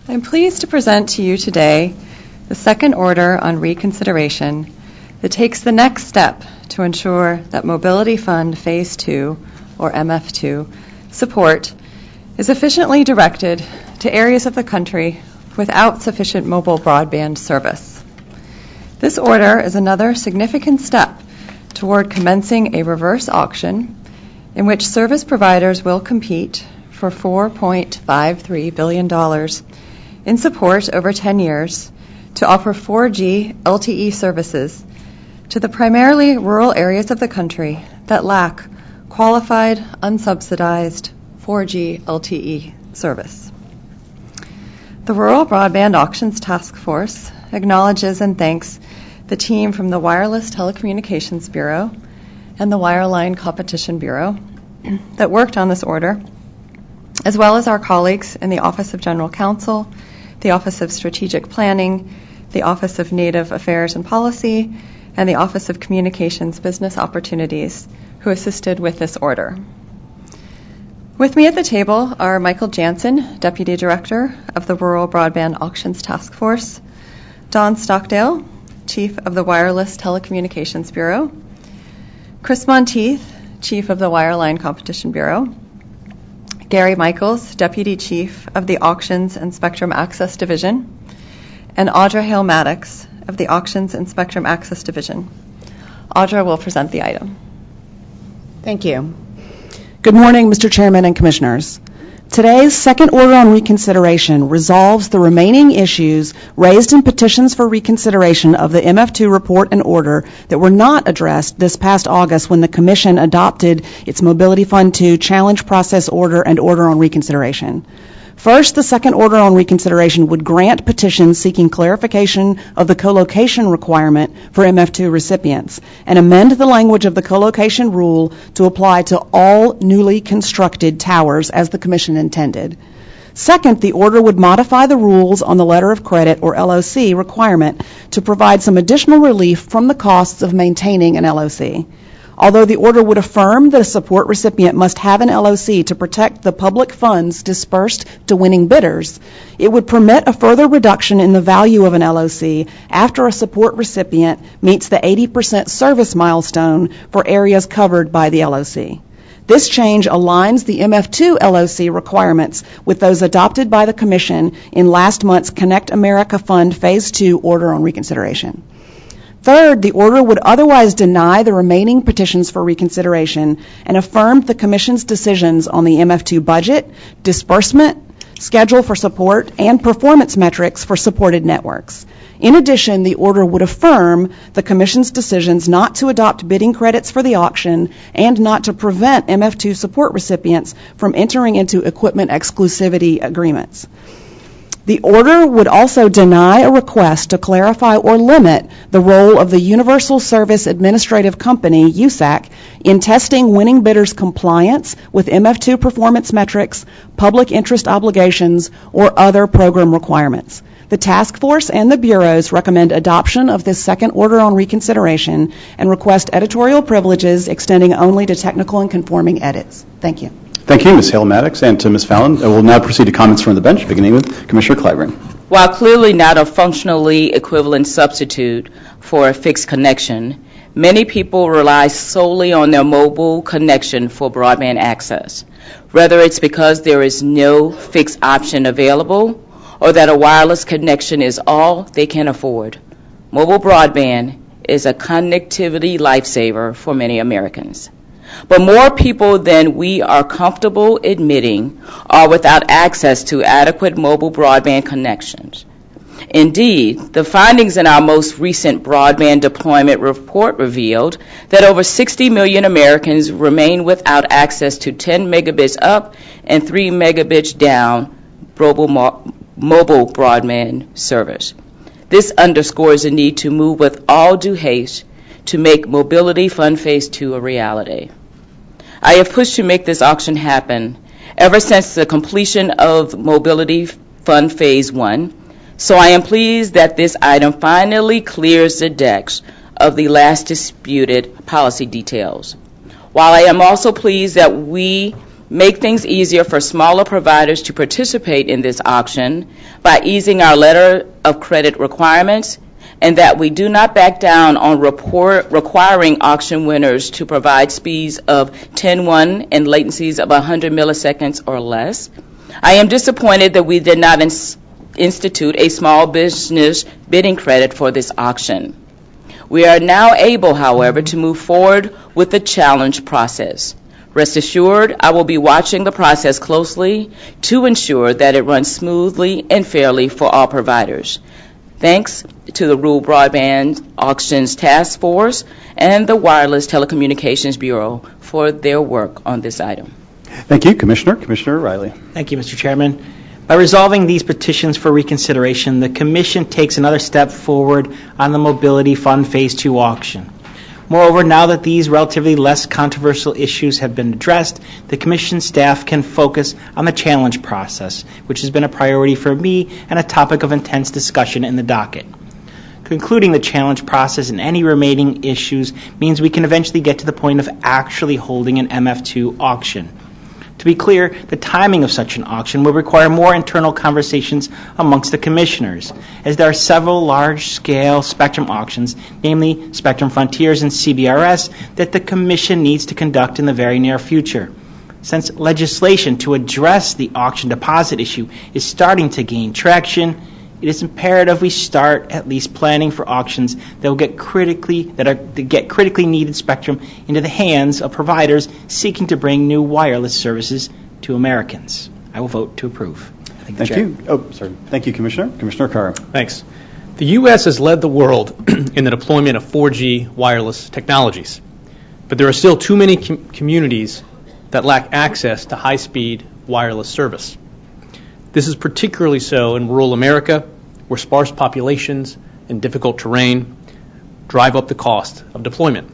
I'm pleased to present to you today the second order on reconsideration that takes the next step to ensure that Mobility Fund Phase 2, or MF2, support is efficiently directed to areas of the country without sufficient mobile broadband service. This order is another significant step toward commencing a reverse auction in which service providers will compete for $4.53 billion in support over 10 years to offer 4G LTE services to the primarily rural areas of the country that lack qualified, unsubsidized 4G LTE service. The Rural Broadband Auctions Task Force acknowledges and thanks the team from the Wireless Telecommunications Bureau and the Wireline Competition Bureau that worked on this order, as well as our colleagues in the Office of General Counsel, the Office of Strategic Planning, the Office of Native Affairs and Policy, and the Office of Communications Business Opportunities, who assisted with this order. With me at the table are Michael Jansen, Deputy Director of the Rural Broadband Auctions Task Force, Don Stockdale, Chief of the Wireless Telecommunications Bureau, Chris Monteith, Chief of the Wireline Competition Bureau, Gary Michaels, Deputy Chief of the Auctions and Spectrum Access Division, and Audra Hale-Maddox of the Auctions and Spectrum Access Division. Audra will present the item. Thank you. Good morning, Mr. Chairman and Commissioners. Today's second order on reconsideration resolves the remaining issues raised in petitions for reconsideration of the MF2 report and order that were not addressed this past August when the Commission adopted its Mobility Fund 2 challenge process order and order on reconsideration. First, the second order on reconsideration would grant petitions seeking clarification of the co-location requirement for MF2 recipients and amend the language of the co-location rule to apply to all newly constructed towers as the Commission intended. Second, the order would modify the rules on the letter of credit, or LOC, requirement to provide some additional relief from the costs of maintaining an LOC. Although the order would affirm that a support recipient must have an LOC to protect the public funds dispersed to winning bidders, it would permit a further reduction in the value of an LOC after a support recipient meets the 80% service milestone for areas covered by the LOC. This change aligns the MF2 LOC requirements with those adopted by the Commission in last month's Connect America Fund Phase 2 order on reconsideration. Third, the order would otherwise deny the remaining petitions for reconsideration and affirmed the Commission's decisions on the MF2 budget, disbursement, schedule for support, and performance metrics for supported networks. In addition, the order would affirm the Commission's decisions not to adopt bidding credits for the auction and not to prevent MF2 support recipients from entering into equipment exclusivity agreements. The order would also deny a request to clarify or limit the role of the Universal Service Administrative Company, USAC, in testing winning bidders' compliance with MF2 performance metrics, public interest obligations, or other program requirements. The task force and the bureaus recommend adoption of this second order on reconsideration and request editorial privileges extending only to technical and conforming edits. Thank you. Thank you, Ms. Hale-Maddox, and to Ms. Fallon. We'll now proceed to comments from the bench, beginning with Commissioner Clyburn. While clearly not a functionally equivalent substitute for a fixed connection, many people rely solely on their mobile connection for broadband access, whether it's because there is no fixed option available or that a wireless connection is all they can afford. Mobile broadband is a connectivity lifesaver for many Americans. But more people than we are comfortable admitting are without access to adequate mobile broadband connections. Indeed, the findings in our most recent broadband deployment report revealed that over 60 million Americans remain without access to 10 megabits up and 3 megabits down mobile broadband service. This underscores the need to move with all due haste to make Mobility Fund Phase 2 a reality. I have pushed to make this auction happen ever since the completion of Mobility Fund Phase 1, so I am pleased that this item finally clears the decks of the last disputed policy details. While I am also pleased that we make things easier for smaller providers to participate in this auction by easing our letter of credit requirements, and that we do not back down on requiring auction winners to provide speeds of 10.1 and latencies of 100 milliseconds or less, I am disappointed that we did not institute a small business bidding credit for this auction. We are now able, however, to move forward with the challenge process. Rest assured, I will be watching the process closely to ensure that it runs smoothly and fairly for all providers. Thanks to the Rural Broadband Auctions Task Force and the Wireless Telecommunications Bureau for their work on this item. Thank you, Commissioner. Commissioner Riley. Thank you, Mr. Chairman. By resolving these petitions for reconsideration, the Commission takes another step forward on the Mobility Fund Phase 2 auction. Moreover, now that these relatively less controversial issues have been addressed, the Commission staff can focus on the challenge process, which has been a priority for me and a topic of intense discussion in the docket. Concluding the challenge process and any remaining issues means we can eventually get to the point of actually holding an MF2 auction. To be clear, the timing of such an auction will require more internal conversations amongst the commissioners, as there are several large-scale spectrum auctions, namely Spectrum Frontiers and CBRS, that the Commission needs to conduct in the very near future. Since legislation to address the auction deposit issue is starting to gain traction, it is imperative we start at least planning for auctions that will get critically needed spectrum into the hands of providers seeking to bring new wireless services to Americans. I will vote to approve. Thank you. Thank you, Commissioner. Commissioner Carr. Thanks. The U.S. has led the world in the deployment of 4G wireless technologies, but there are still too many communities that lack access to high-speed wireless service. This is particularly so in rural America, where sparse populations and difficult terrain drive up the cost of deployment.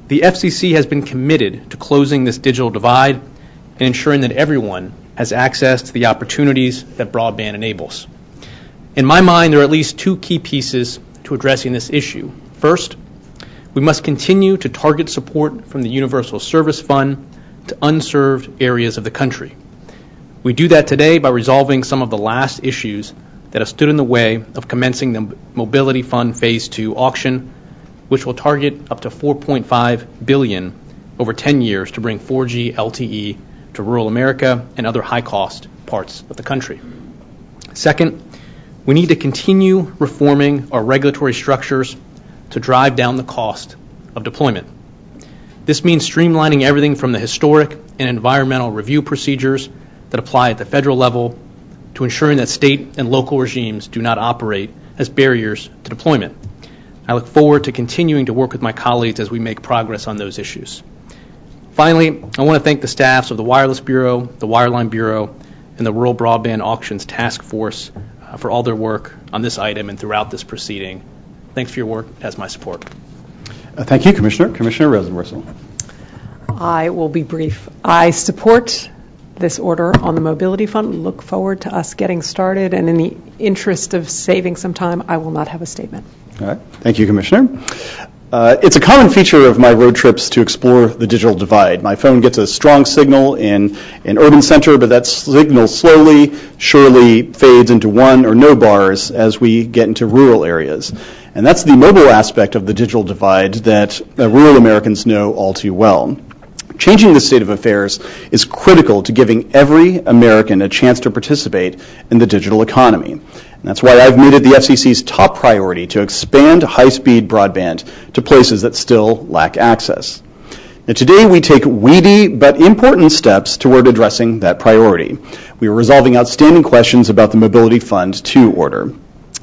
The FCC has been committed to closing this digital divide and ensuring that everyone has access to the opportunities that broadband enables. In my mind, there are at least two key pieces to addressing this issue. First, we must continue to target support from the Universal Service Fund to unserved areas of the country. We do that today by resolving some of the last issues that have stood in the way of commencing the Mobility Fund Phase 2 auction, which will target up to $4.5 billion over 10 years to bring 4G LTE to rural America and other high-cost parts of the country. Second, we need to continue reforming our regulatory structures to drive down the cost of deployment. This means streamlining everything from the historic and environmental review procedures that apply at the federal level to ensuring that state and local regimes do not operate as barriers to deployment. I look forward to continuing to work with my colleagues as we make progress on those issues. Finally, I want to thank the staffs of the Wireless Bureau, the Wireline Bureau, and the Rural Broadband Auctions Task Force for all their work on this item and throughout this proceeding. Thanks for your work. It has my support. Thank you, Commissioner. Commissioner Rosenworcel. I will be brief. I support this order on the Mobility Fund. Look forward to us getting started, and in the interest of saving some time, I will not have a statement. All right. Thank you, Commissioner. It's a common feature of my road trips to explore the digital divide. My phone gets a strong signal in an urban center, but that signal slowly, surely fades into one or no bars as we get into rural areas. And that's the mobile aspect of the digital divide that rural Americans know all too well. Changing the state of affairs is critical to giving every American a chance to participate in the digital economy. And that's why I've made it the FCC's top priority to expand high-speed broadband to places that still lack access. Now, today we take weedy but important steps toward addressing that priority. We are resolving outstanding questions about the Mobility Fund 2 order.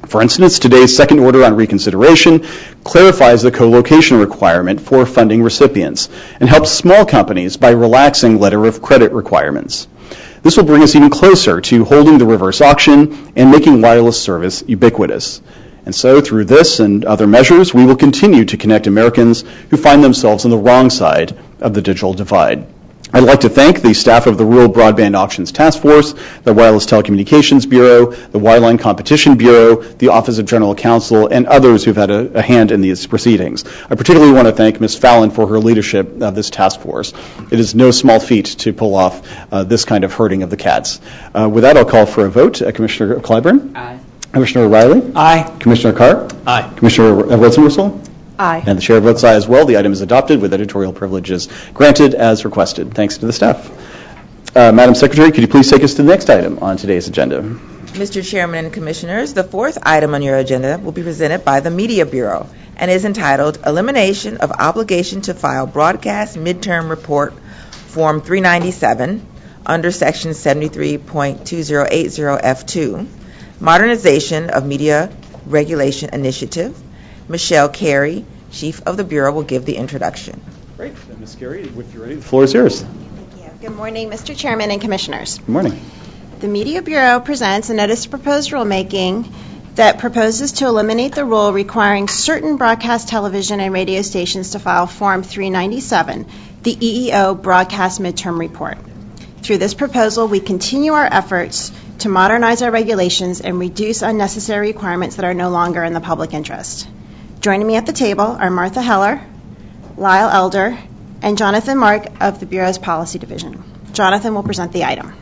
For instance, today's second order on reconsideration clarifies the co-location requirement for funding recipients and helps small companies by relaxing letter of credit requirements. This will bring us even closer to holding the reverse auction and making wireless service ubiquitous. And so, through this and other measures, we will continue to connect Americans who find themselves on the wrong side of the digital divide. I'd like to thank the staff of the Rural Broadband Auctions Task Force, the Wireless Telecommunications Bureau, the Wireline Competition Bureau, the Office of General Counsel, and others who've had a hand in these proceedings. I particularly want to thank Ms. Fallon for her leadership of this task force. It is no small feat to pull off this kind of herding of the cats. With that, I'll call for a vote. Commissioner Clyburn? Aye. Commissioner O'Reilly? Aye. Commissioner Carr? Aye. Commissioner Rosenworcel? Aye. And the chair votes aye as well. The item is adopted with editorial privileges granted as requested. Thanks to the staff. Madam Secretary, could you please take us to the next item on today's agenda? Mr. Chairman and Commissioners, the fourth item on your agenda will be presented by the Media Bureau and is entitled Elimination of Obligation to File Broadcast Midterm Report Form 397 under Section 73.2080F2, Modernization of Media Regulation Initiative. Michelle Carey, Chief of the Bureau, will give the introduction. Great. Ms. Carey, if you're ready, the floor is yours. Thank you. Good morning, Mr. Chairman and Commissioners. Good morning. The Media Bureau presents a notice of proposed rulemaking that proposes to eliminate the rule requiring certain broadcast television and radio stations to file Form 397, the EEO Broadcast Midterm Report. Through this proposal, we continue our efforts to modernize our regulations and reduce unnecessary requirements that are no longer in the public interest. Joining me at the table are Martha Heller, Lyle Elder, and Jonathan Mark of the Bureau's Policy Division. Jonathan will present the item.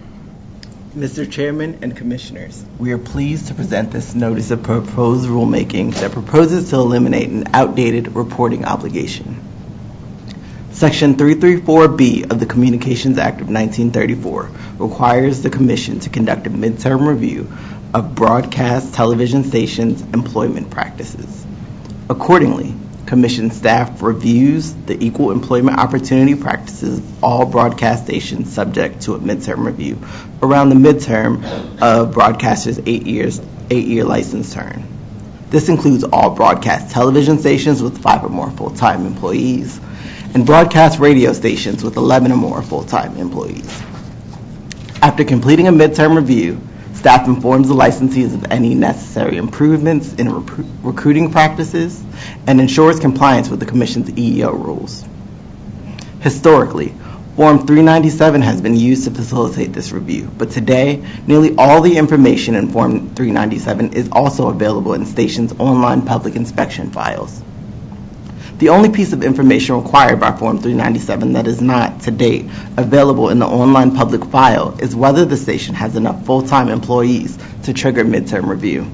Mr. Chairman and Commissioners, we are pleased to present this notice of proposed rulemaking that proposes to eliminate an outdated reporting obligation. Section 334B of the Communications Act of 1934 requires the Commission to conduct a midterm review of broadcast television stations' employment practices. Accordingly, Commission staff reviews the equal employment opportunity practices of all broadcast stations subject to a midterm review around the midterm of broadcasters' 8-year license term. This includes all broadcast television stations with 5 or more full-time employees and broadcast radio stations with 11 or more full-time employees. After completing a midterm review, staff informs the licensees of any necessary improvements in recruiting practices and ensures compliance with the Commission's EEO rules. Historically, Form 397 has been used to facilitate this review, but today, nearly all the information in Form 397 is also available in stations' online public inspection files. The only piece of information required by Form 397 that is not, to date, available in the online public file is whether the station has enough full-time employees to trigger midterm review.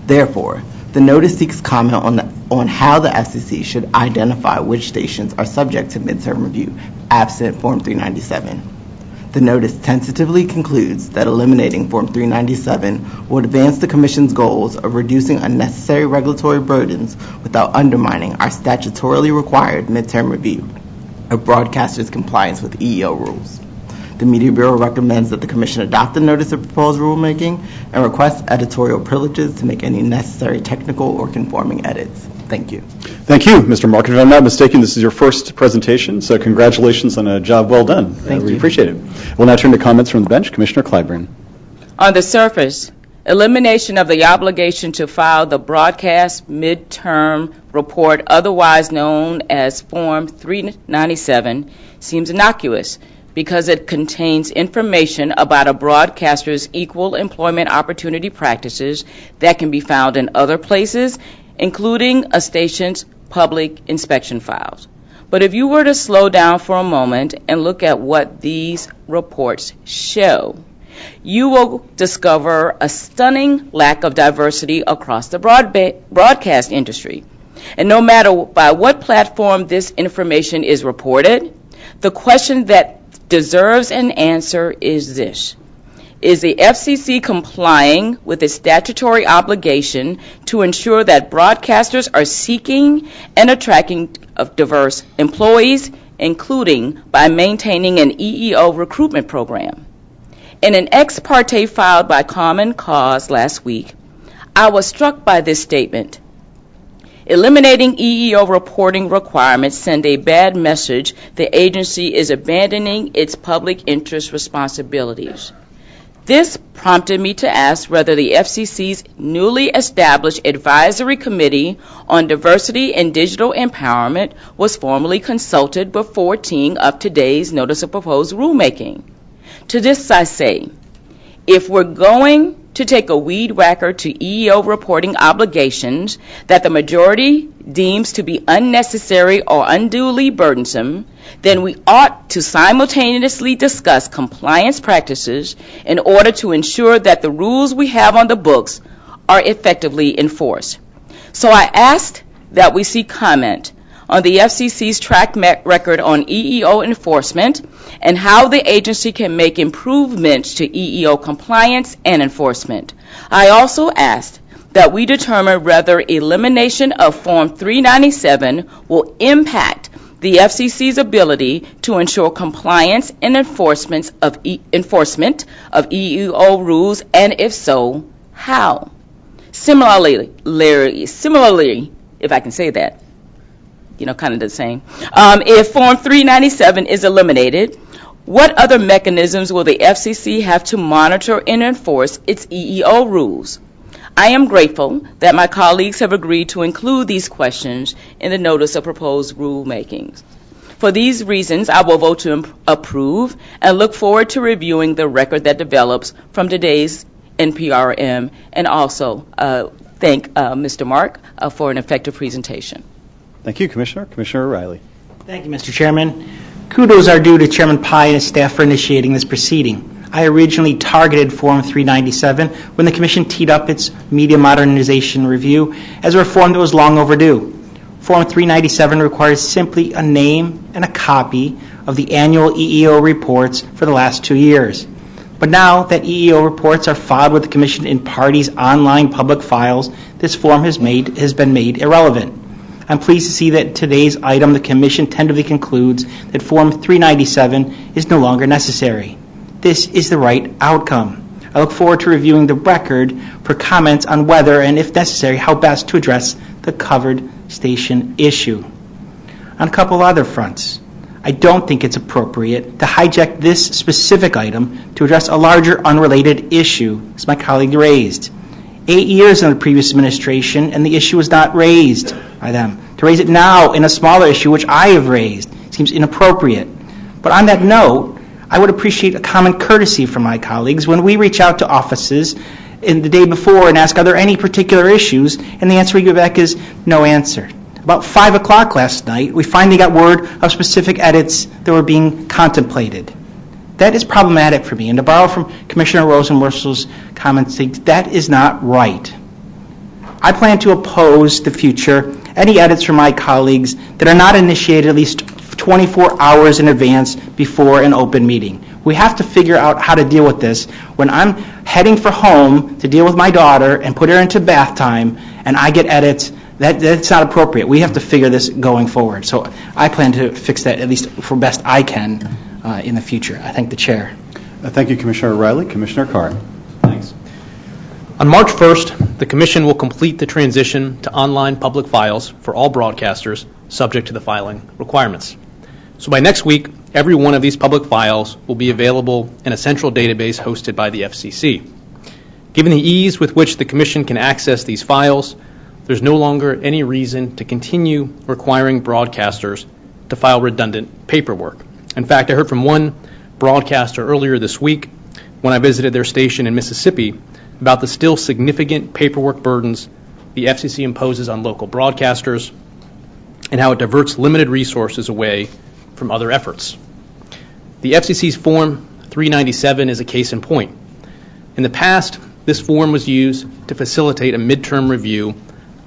Therefore, the notice seeks comment on how the FCC should identify which stations are subject to midterm review, absent Form 397. The notice tentatively concludes that eliminating Form 397 will advance the Commission's goals of reducing unnecessary regulatory burdens without undermining our statutorily required midterm review of broadcasters' compliance with EEO rules. The Media Bureau recommends that the Commission adopt the notice of proposed rulemaking and requests editorial privileges to make any necessary technical or conforming edits. Thank you. Thank you, Mr. Mark. If I'm not mistaken, this is your first presentation, so congratulations on a job well done. We appreciate it. We'll now turn to comments from the bench. Commissioner Clyburn. On the surface, elimination of the obligation to file the broadcast midterm report, otherwise known as Form 397, seems innocuous because it contains information about a broadcaster's equal employment opportunity practices that can be found in other places, including a station's public inspection files. But if you were to slow down for a moment and look at what these reports show, you will discover a stunning lack of diversity across the broadcast industry. And no matter by what platform this information is reported, the question that deserves an answer is this: is the FCC complying with its statutory obligation to ensure that broadcasters are seeking and attracting diverse employees, including by maintaining an EEO recruitment program? In an ex parte filed by Common Cause last week, I was struck by this statement. Eliminating EEO reporting requirements send a bad message the agency is abandoning its public interest responsibilities. This prompted me to ask whether the FCC's newly established Advisory Committee on Diversity and Digital Empowerment was formally consulted before teeing up today's Notice of Proposed Rulemaking. To this I say, if we're going to take a weed whacker to EEO reporting obligations that the majority deems to be unnecessary or unduly burdensome, then we ought to simultaneously discuss compliance practices in order to ensure that the rules we have on the books are effectively enforced. So I asked that we see comment on the FCC's track record on EEO enforcement and how the agency can make improvements to EEO compliance and enforcement. I also asked that we determine whether elimination of Form 397 will impact the FCC's ability to ensure compliance and enforcement of EEO rules, and if so, how? Similarly, if I can say that, kind of the same. If Form 397 is eliminated, what other mechanisms will the FCC have to monitor and enforce its EEO rules? I am grateful that my colleagues have agreed to include these questions in the Notice of Proposed Rulemakings. For these reasons, I will vote to approve and look forward to reviewing the record that develops from today's NPRM, and also thank Mr. Mark for an effective presentation. Thank you, Commissioner. Commissioner O'Reilly. Thank you, Mr. Chairman. Kudos are due to Chairman Pai and his staff for initiating this proceeding. I originally targeted Form 397 when the Commission teed up its media modernization review as a reform that was long overdue. Form 397 requires simply a name and a copy of the annual EEO reports for the last 2 years. But now that EEO reports are filed with the Commission in parties' online public files, this form has been made irrelevant. I'm pleased to see that today's item, the Commission tentatively concludes that Form 397 is no longer necessary. This is the right outcome. I look forward to reviewing the record for comments on whether and if necessary how best to address the covered station issue. On a couple other fronts, I don't think it's appropriate to hijack this specific item to address a larger unrelated issue, as my colleague raised. 8 years in the previous administration, and the issue was not raised by them. To raise it now in a smaller issue, which I have raised, seems inappropriate. But on that note, I would appreciate a common courtesy from my colleagues when we reach out to offices in the day before and ask, are there any particular issues? And the answer we get back is no answer. About 5 o'clock last night, we finally got word of specific edits that were being contemplated. That is problematic for me. And to borrow from Commissioner Rosenworcel's comments, that is not right. I plan to oppose the future any edits from my colleagues that are not initiated at least 24 hours in advance before an open meeting. We have to figure out how to deal with this when I'm heading for home to deal with my daughter and put her into bath time and I get edits. That's not appropriate. We have to figure this going forward. So I plan to fix that at least for best I can in the future. I thank the chair. Thank you, Commissioner O'Reilly. Commissioner Carr. Thanks. On March 1st, the Commission will complete the transition to online public files for all broadcasters subject to the filing requirements. So by next week, every one of these public files will be available in a central database hosted by the FCC. Given the ease with which the Commission can access these files, there's no longer any reason to continue requiring broadcasters to file redundant paperwork. In fact, I heard from one broadcaster earlier this week when I visited their station in Mississippi about the still significant paperwork burdens the FCC imposes on local broadcasters and how it diverts limited resources away from other efforts. The FCC's Form 397 is a case in point. In the past, this form was used to facilitate a midterm review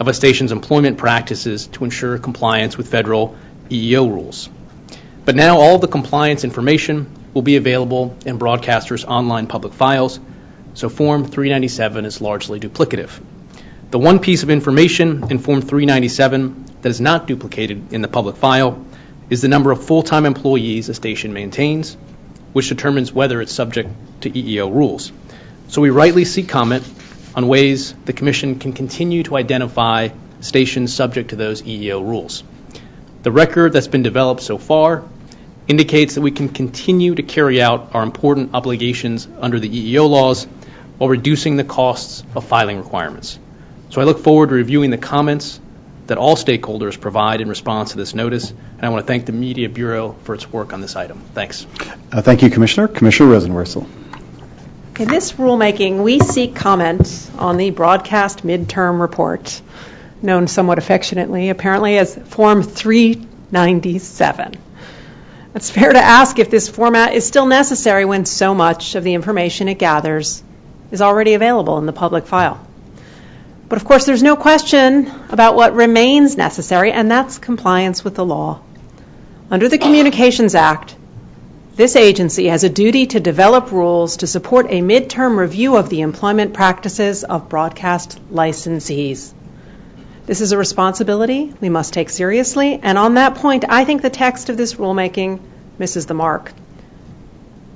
of a station's employment practices to ensure compliance with federal EEO rules. But now all the compliance information will be available in broadcasters' online public files, so Form 397 is largely duplicative. The one piece of information in Form 397 that is not duplicated in the public file is the number of full-time employees a station maintains, which determines whether it's subject to EEO rules. So we rightly seek comment on ways the Commission can continue to identify stations subject to those EEO rules. The record that's been developed so far indicates that we can continue to carry out our important obligations under the EEO laws while reducing the costs of filing requirements. So I look forward to reviewing the comments that all stakeholders provide in response to this notice, and I want to thank the Media Bureau for its work on this item. Thanks. Thank you, Commissioner. Commissioner Rosenworcel. In this rulemaking, we seek comment on the broadcast midterm report, known somewhat affectionately, apparently, as Form 397. It's fair to ask if this format is still necessary when so much of the information it gathers is already available in the public file. But of course, there's no question about what remains necessary, and that's compliance with the law. Under the Communications Act, this agency has a duty to develop rules to support a midterm review of the employment practices of broadcast licensees. This is a responsibility we must take seriously, and on that point, I think the text of this rulemaking misses the mark.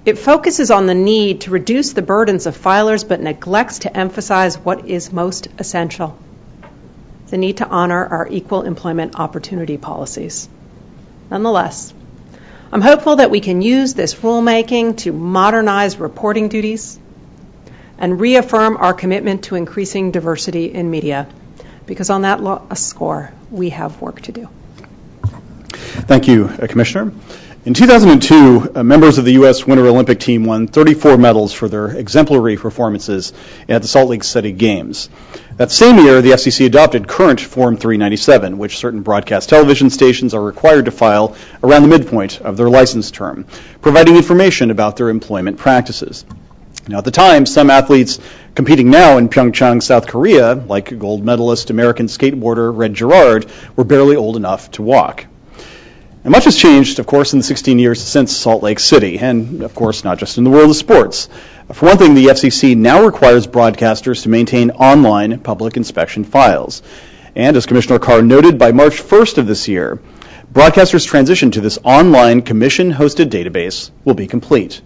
It focuses on the need to reduce the burdens of filers, but neglects to emphasize what is most essential: the need to honor our equal employment opportunity policies. Nonetheless, I'm hopeful that we can use this rulemaking to modernize reporting duties and reaffirm our commitment to increasing diversity in media, because on that score, we have work to do. Thank you, Commissioner. In 2002, members of the U.S. Winter Olympic team won 34 medals for their exemplary performances at the Salt Lake City Games. That same year, the FCC adopted current Form 397, which certain broadcast television stations are required to file around the midpoint of their license term, providing information about their employment practices. Now, at the time, some athletes competing now in Pyeongchang, South Korea, like gold medalist American skateboarder Red Gerard, were barely old enough to walk. And much has changed, of course, in the 16 years since Salt Lake City, and, of course, not just in the world of sports. For one thing, the FCC now requires broadcasters to maintain online public inspection files. And, as Commissioner Carr noted, by March 1st of this year, broadcasters' transition to this online commission-hosted database will be complete.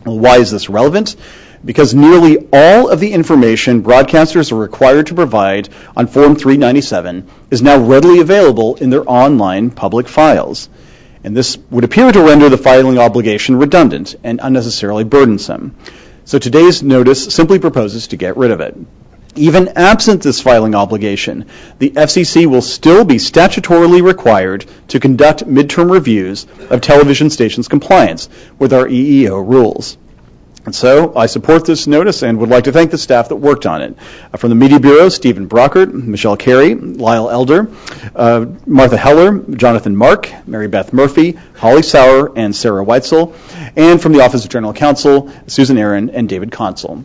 Well, why is this relevant? Because nearly all of the information broadcasters are required to provide on Form 397 is now readily available in their online public files. And this would appear to render the filing obligation redundant and unnecessarily burdensome. So today's notice simply proposes to get rid of it. Even absent this filing obligation, the FCC will still be statutorily required to conduct midterm reviews of television stations' compliance with our EEO rules. And so I support this notice and would like to thank the staff that worked on it. From the Media Bureau, Stephen Brockert, Michelle Carey, Lyle Elder, Martha Heller, Jonathan Mark, Mary Beth Murphy, Holly Sauer, and Sarah Weitzel, and from the Office of General Counsel, Susan Aaron and David Consul.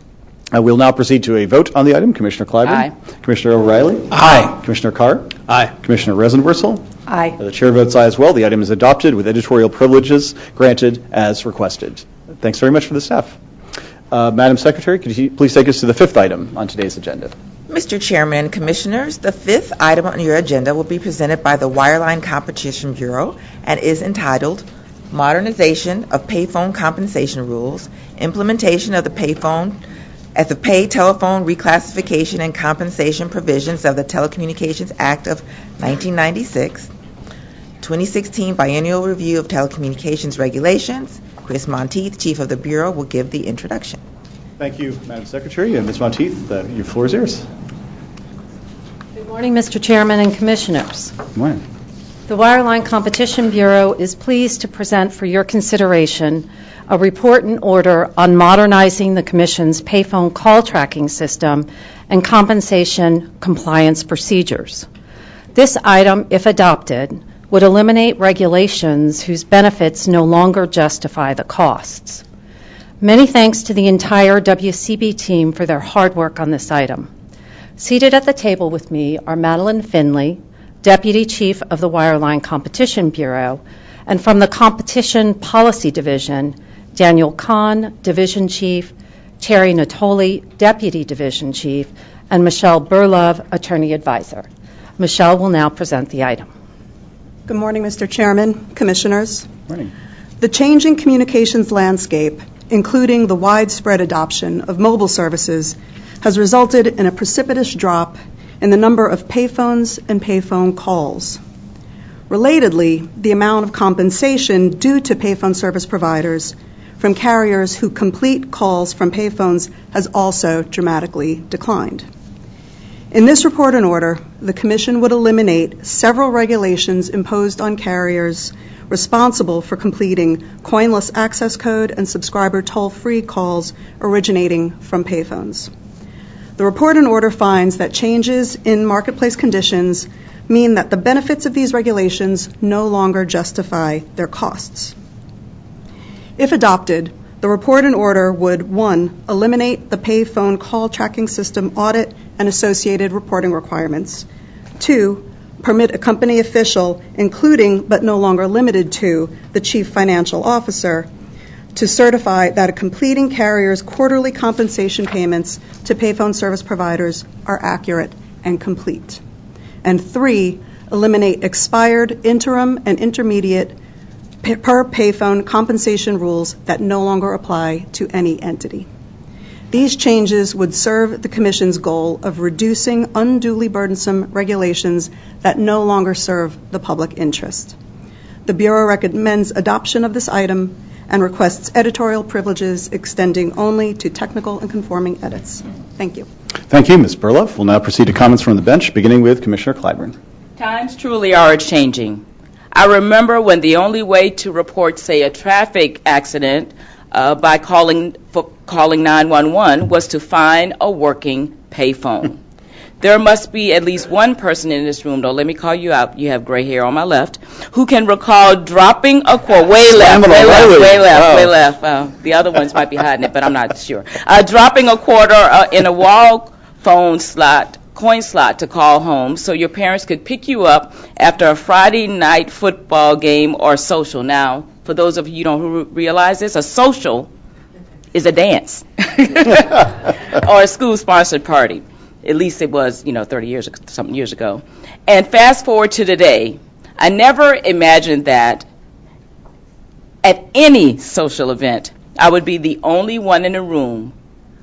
We'll now proceed to a vote on the item. Commissioner Clyburn? Aye. Commissioner O'Reilly? Aye. Commissioner Carr? Aye. Commissioner Rosenworcel? Aye. The chair votes aye as well. The item is adopted with editorial privileges granted as requested. Thanks very much for the staff. Madam Secretary, could you please take us to the fifth item on today's agenda? Mr. Chairman and Commissioners, the fifth item on your agenda will be presented by the Wireline Competition Bureau and is entitled modernization of payphone compensation rules, implementation of the pay telephone reclassification and compensation provisions of the Telecommunications Act of 1996, 2016 biennial review of telecommunications regulations. Chris Monteith, Chief of the Bureau, will give the introduction. Thank you, Madam Secretary. And Ms. Monteith, your floor is yours. Good morning, Mr. Chairman and Commissioners. Good morning. The Wireline Competition Bureau is pleased to present for your consideration a report and order on modernizing the Commission's payphone call tracking system and compensation compliance procedures. This item, if adopted, would eliminate regulations whose benefits no longer justify the costs. Many thanks to the entire WCB team for their hard work on this item. Seated at the table with me are Madeline Finley, Deputy Chief of the Wireline Competition Bureau, and from the Competition Policy Division, Daniel Kahn, Division Chief, Terry Natoli, Deputy Division Chief, and Michelle Burlove, Attorney Advisor. Michelle will now present the item. Good morning, Mr. Chairman, Commissioners. Morning. The changing communications landscape, including the widespread adoption of mobile services, has resulted in a precipitous drop in the number of payphones and payphone calls. Relatedly, the amount of compensation due to payphone service providers from carriers who complete calls from payphones has also dramatically declined. In this report and order, the Commission would eliminate several regulations imposed on carriers responsible for completing coinless access code and subscriber toll-free calls originating from payphones. The report and order finds that changes in marketplace conditions mean that the benefits of these regulations no longer justify their costs. If adopted, the report and order would, 1, eliminate the payphone call tracking system audit and associated reporting requirements, 2, permit a company official, including but no longer limited to the Chief Financial Officer, to certify that a completing carrier's quarterly compensation payments to payphone service providers are accurate and complete, and 3, eliminate expired interim and intermediate per payphone compensation rules that no longer apply to any entity. These changes would serve the Commission's goal of reducing unduly burdensome regulations that no longer serve the public interest. The Bureau recommends adoption of this item and requests editorial privileges extending only to technical and conforming edits. Thank you. Thank you, Ms. Burlove. We'll now proceed to comments from the bench, beginning with Commissioner Clyburn. Times truly are changing. I remember when the only way to report, say, a traffic accident by calling 911 was to find a working payphone. There must be at least one person in this room, though, let me call you out, you have gray hair on my left, who can recall dropping a quote, way left. The other ones might be hiding it, but I'm not sure. Dropping a quarter in a wall phone slot, coin slot to call home so your parents could pick you up after a Friday night football game or social. Now, for those of you who don't realize this, a social is a dance or a school-sponsored party. At least it was, 30 years ago. And fast forward to today, I never imagined that at any social event, I would be the only one in the room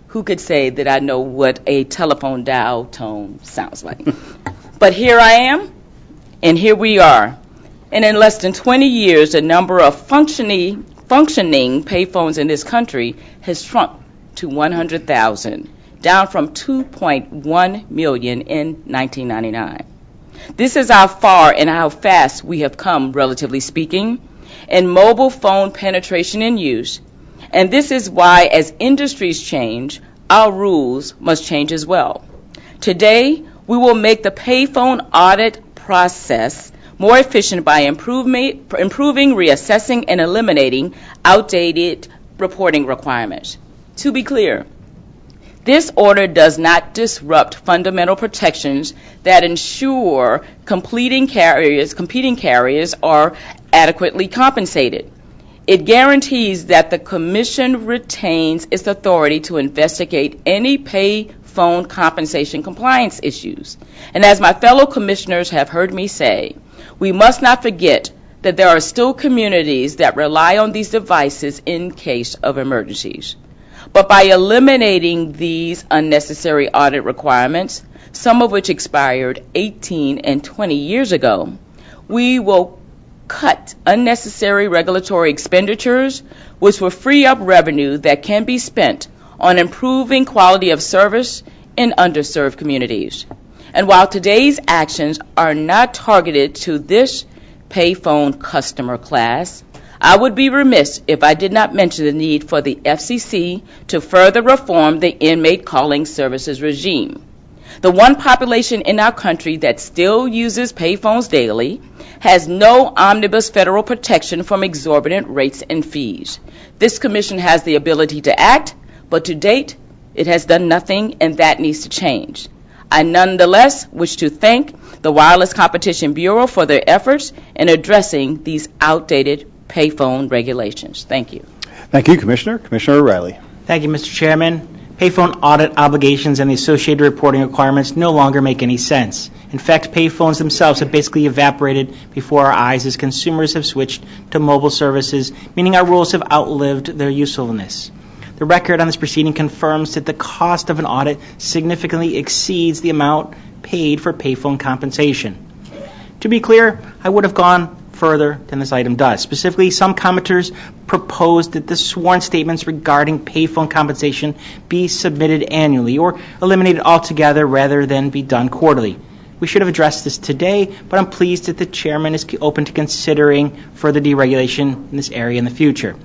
who could say that I know what a telephone dial tone sounds like. But here I am, and here we are. And in less than 20 years, the number of functioning payphones in this country has shrunk to 100,000, down from 2.1 million in 1999. This is how far and how fast we have come, relatively speaking, in mobile phone penetration and use. And this is why, as industries change, our rules must change as well. Today, we will make the payphone audit process more efficient by improving, reassessing, and eliminating outdated reporting requirements. To be clear, this order does not disrupt fundamental protections that ensure competing carriers are adequately compensated. It guarantees that the Commission retains its authority to investigate any pay phone compensation compliance issues. And as my fellow commissioners have heard me say, we must not forget that there are still communities that rely on these devices in case of emergencies. But by eliminating these unnecessary audit requirements, some of which expired 18 and 20 years ago, we will cut unnecessary regulatory expenditures, which will free up revenue that can be spent on improving quality of service in underserved communities. And while today's actions are not targeted to this payphone customer class, I would be remiss if I did not mention the need for the FCC to further reform the inmate calling services regime. The one population in our country that still uses payphones daily has no omnibus federal protection from exorbitant rates and fees. This commission has the ability to act, but to date, it has done nothing, and that needs to change. I nonetheless wish to thank the Wireless Competition Bureau for their efforts in addressing these outdated payphone regulations. Thank you. Thank you, Commissioner. Commissioner O'Reilly. Thank you, Mr. Chairman. Payphone audit obligations and the associated reporting requirements no longer make any sense. In fact, payphones themselves have basically evaporated before our eyes as consumers have switched to mobile services, meaning our rules have outlived their usefulness. The record on this proceeding confirms that the cost of an audit significantly exceeds the amount paid for payphone compensation. To be clear, I would have gone further than this item does. Specifically, some commenters proposed that the sworn statements regarding payphone compensation be submitted annually or eliminated altogether rather than be done quarterly. We should have addressed this today, but I'm pleased that the chairman is open to considering further deregulation in this area in the future.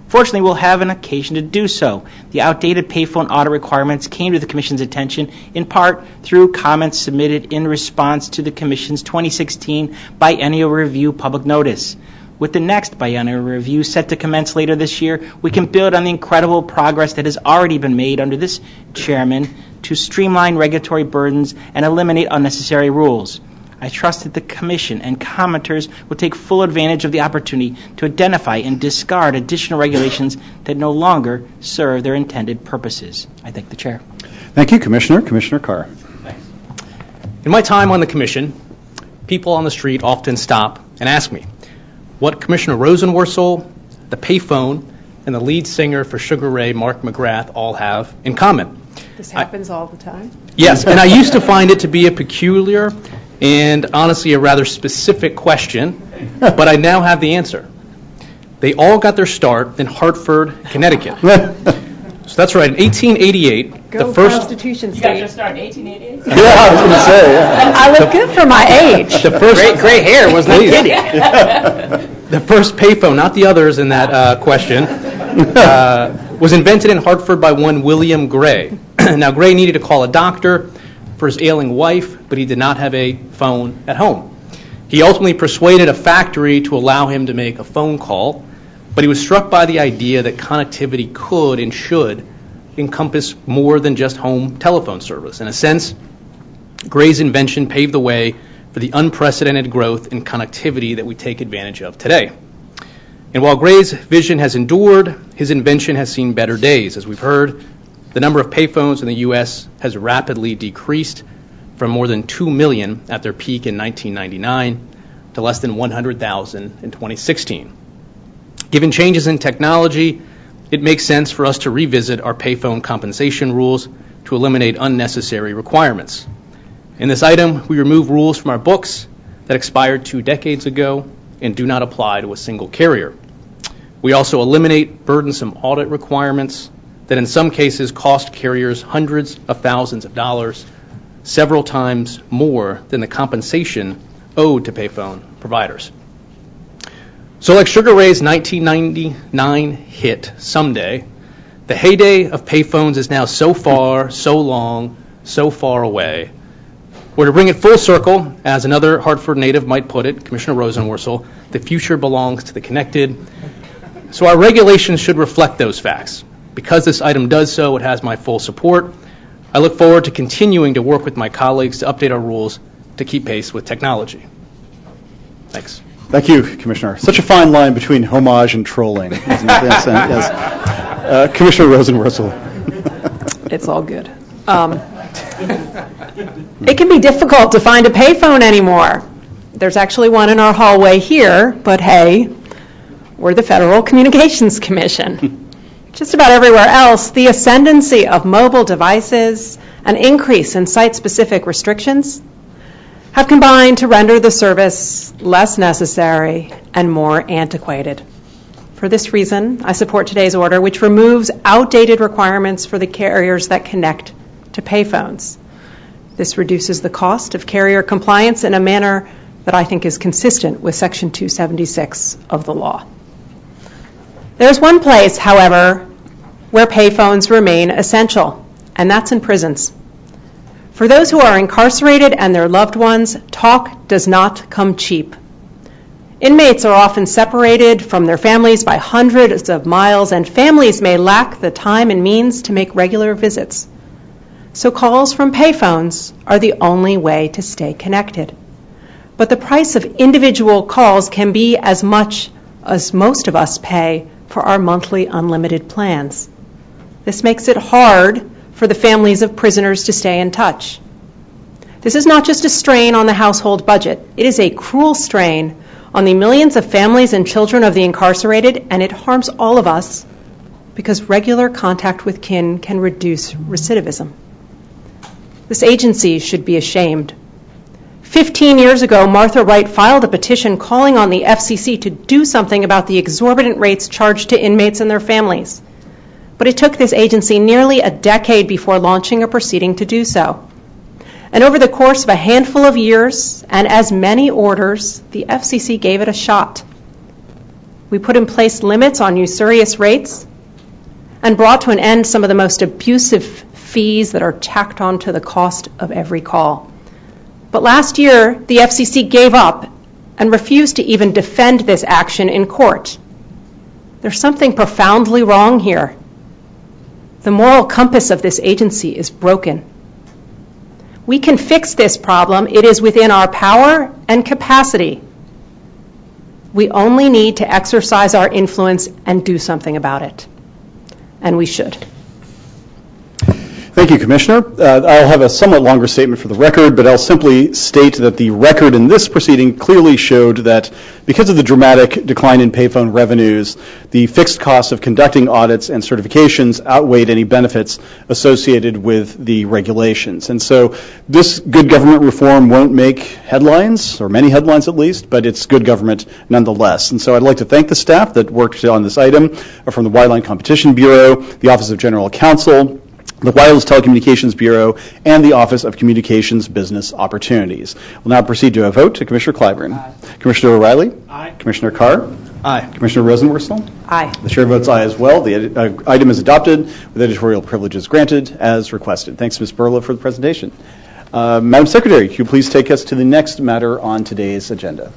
Fortunately, we'll have an occasion to do so. The outdated payphone audit requirements came to the Commission's attention in part through comments submitted in response to the Commission's 2016 Biennial Review public notice. With the next Biennial Review set to commence later this year, we can build on the incredible progress that has already been made under this chairman to streamline regulatory burdens and eliminate unnecessary rules. I trust that the Commission and commenters will take full advantage of the opportunity to identify and discard additional regulations that no longer serve their intended purposes. I thank the Chair. Thank you, Commissioner. Commissioner Carr. Thanks. In my time on the Commission, people on the street often stop and ask me what Commissioner Rosenworcel, the payphone, and the lead singer for Sugar Ray, Mark McGrath, all have in common. This happens all the time? Yes, and I used to find it to be a peculiar and honestly a rather specific question, but I now have the answer. They all got their start in Hartford, Connecticut. So that's right, in 1888, Go the first... Constitution You got State. your start in 1888? Yeah, I was going to say, yeah. I look good for my age. The first Gray hair was not kidding. The first payphone, not the others in that question, was invented in Hartford by one William Gray. Now, Gray needed to call a doctor for his ailing wife, but he did not have a phone at home. He ultimately persuaded a factory to allow him to make a phone call, but he was struck by the idea that connectivity could and should encompass more than just home telephone service. In a sense, Gray's invention paved the way for the unprecedented growth in connectivity that we take advantage of today. And while Gray's vision has endured, his invention has seen better days. As we've heard, the number of payphones in the U.S. has rapidly decreased from more than 2 million at their peak in 1999 to less than 100,000 in 2016. Given changes in technology, it makes sense for us to revisit our payphone compensation rules to eliminate unnecessary requirements. In this item, we remove rules from our books that expired 2 decades ago and do not apply to a single carrier. We also eliminate burdensome audit requirements that in some cases cost carriers hundreds of thousands of dollars, several times more than the compensation owed to payphone providers. So like Sugar Ray's 1999 hit, Someday, the heyday of payphones is now so far, so long, so far away. Or to bring it full circle, as another Hartford native might put it, Commissioner Rosenworcel, the future belongs to the connected. So our regulations should reflect those facts. Because this item does so, it has my full support. I look forward to continuing to work with my colleagues to update our rules to keep pace with technology. Thanks. Thank you, Commissioner. Such a fine line between homage and trolling, isn't it? Yes. Commissioner Rosenworcel. It's all good. It can be difficult to find a payphone anymore. There's actually one in our hallway here, but hey, we're the Federal Communications Commission. Just about everywhere else, the ascendancy of mobile devices, an increase in site-specific restrictions, have combined to render the service less necessary and more antiquated. For this reason, I support today's order, which removes outdated requirements for the carriers that connect to payphones. This reduces the cost of carrier compliance in a manner that I think is consistent with Section 276 of the law. There's one place, however, where payphones remain essential, and that's in prisons. For those who are incarcerated and their loved ones, talk does not come cheap. Inmates are often separated from their families by hundreds of miles, and families may lack the time and means to make regular visits. So calls from payphones are the only way to stay connected. But the price of individual calls can be as much as most of us pay for our monthly unlimited plans. This makes it hard for the families of prisoners to stay in touch. This is not just a strain on the household budget. It is a cruel strain on the millions of families and children of the incarcerated, and it harms all of us because regular contact with kin can reduce recidivism. This agency should be ashamed. 15 years ago, Martha Wright filed a petition calling on the FCC to do something about the exorbitant rates charged to inmates and their families. But it took this agency nearly a decade before launching a proceeding to do so. And over the course of a handful of years and as many orders, the FCC gave it a shot. We put in place limits on usurious rates and brought to an end some of the most abusive fees that are tacked onto the cost of every call. But last year, the FCC gave up and refused to even defend this action in court. There's something profoundly wrong here. The moral compass of this agency is broken. We can fix this problem. It is within our power and capacity. We only need to exercise our influence and do something about it. And we should. Thank you, Commissioner. I'll have a somewhat longer statement for the record, but I'll simply state that the record in this proceeding clearly showed that because of the dramatic decline in payphone revenues, the fixed costs of conducting audits and certifications outweighed any benefits associated with the regulations. And so this good government reform won't make headlines, or many headlines at least, but it's good government nonetheless. And so I'd like to thank the staff that worked on this item from the Wireline Competition Bureau, the Office of General Counsel, the Wireless Telecommunications Bureau, and the Office of Communications Business Opportunities. We'll now proceed to a vote. To Commissioner Clyburn. Aye. Commissioner O'Reilly. Aye. Commissioner Carr. Aye. Commissioner Rosenworcel. Aye. The chair votes aye as well. The item is adopted with editorial privileges granted as requested. Thanks, Ms. Berla, for the presentation. Madam Secretary, could you please take us to the next matter on today's agenda?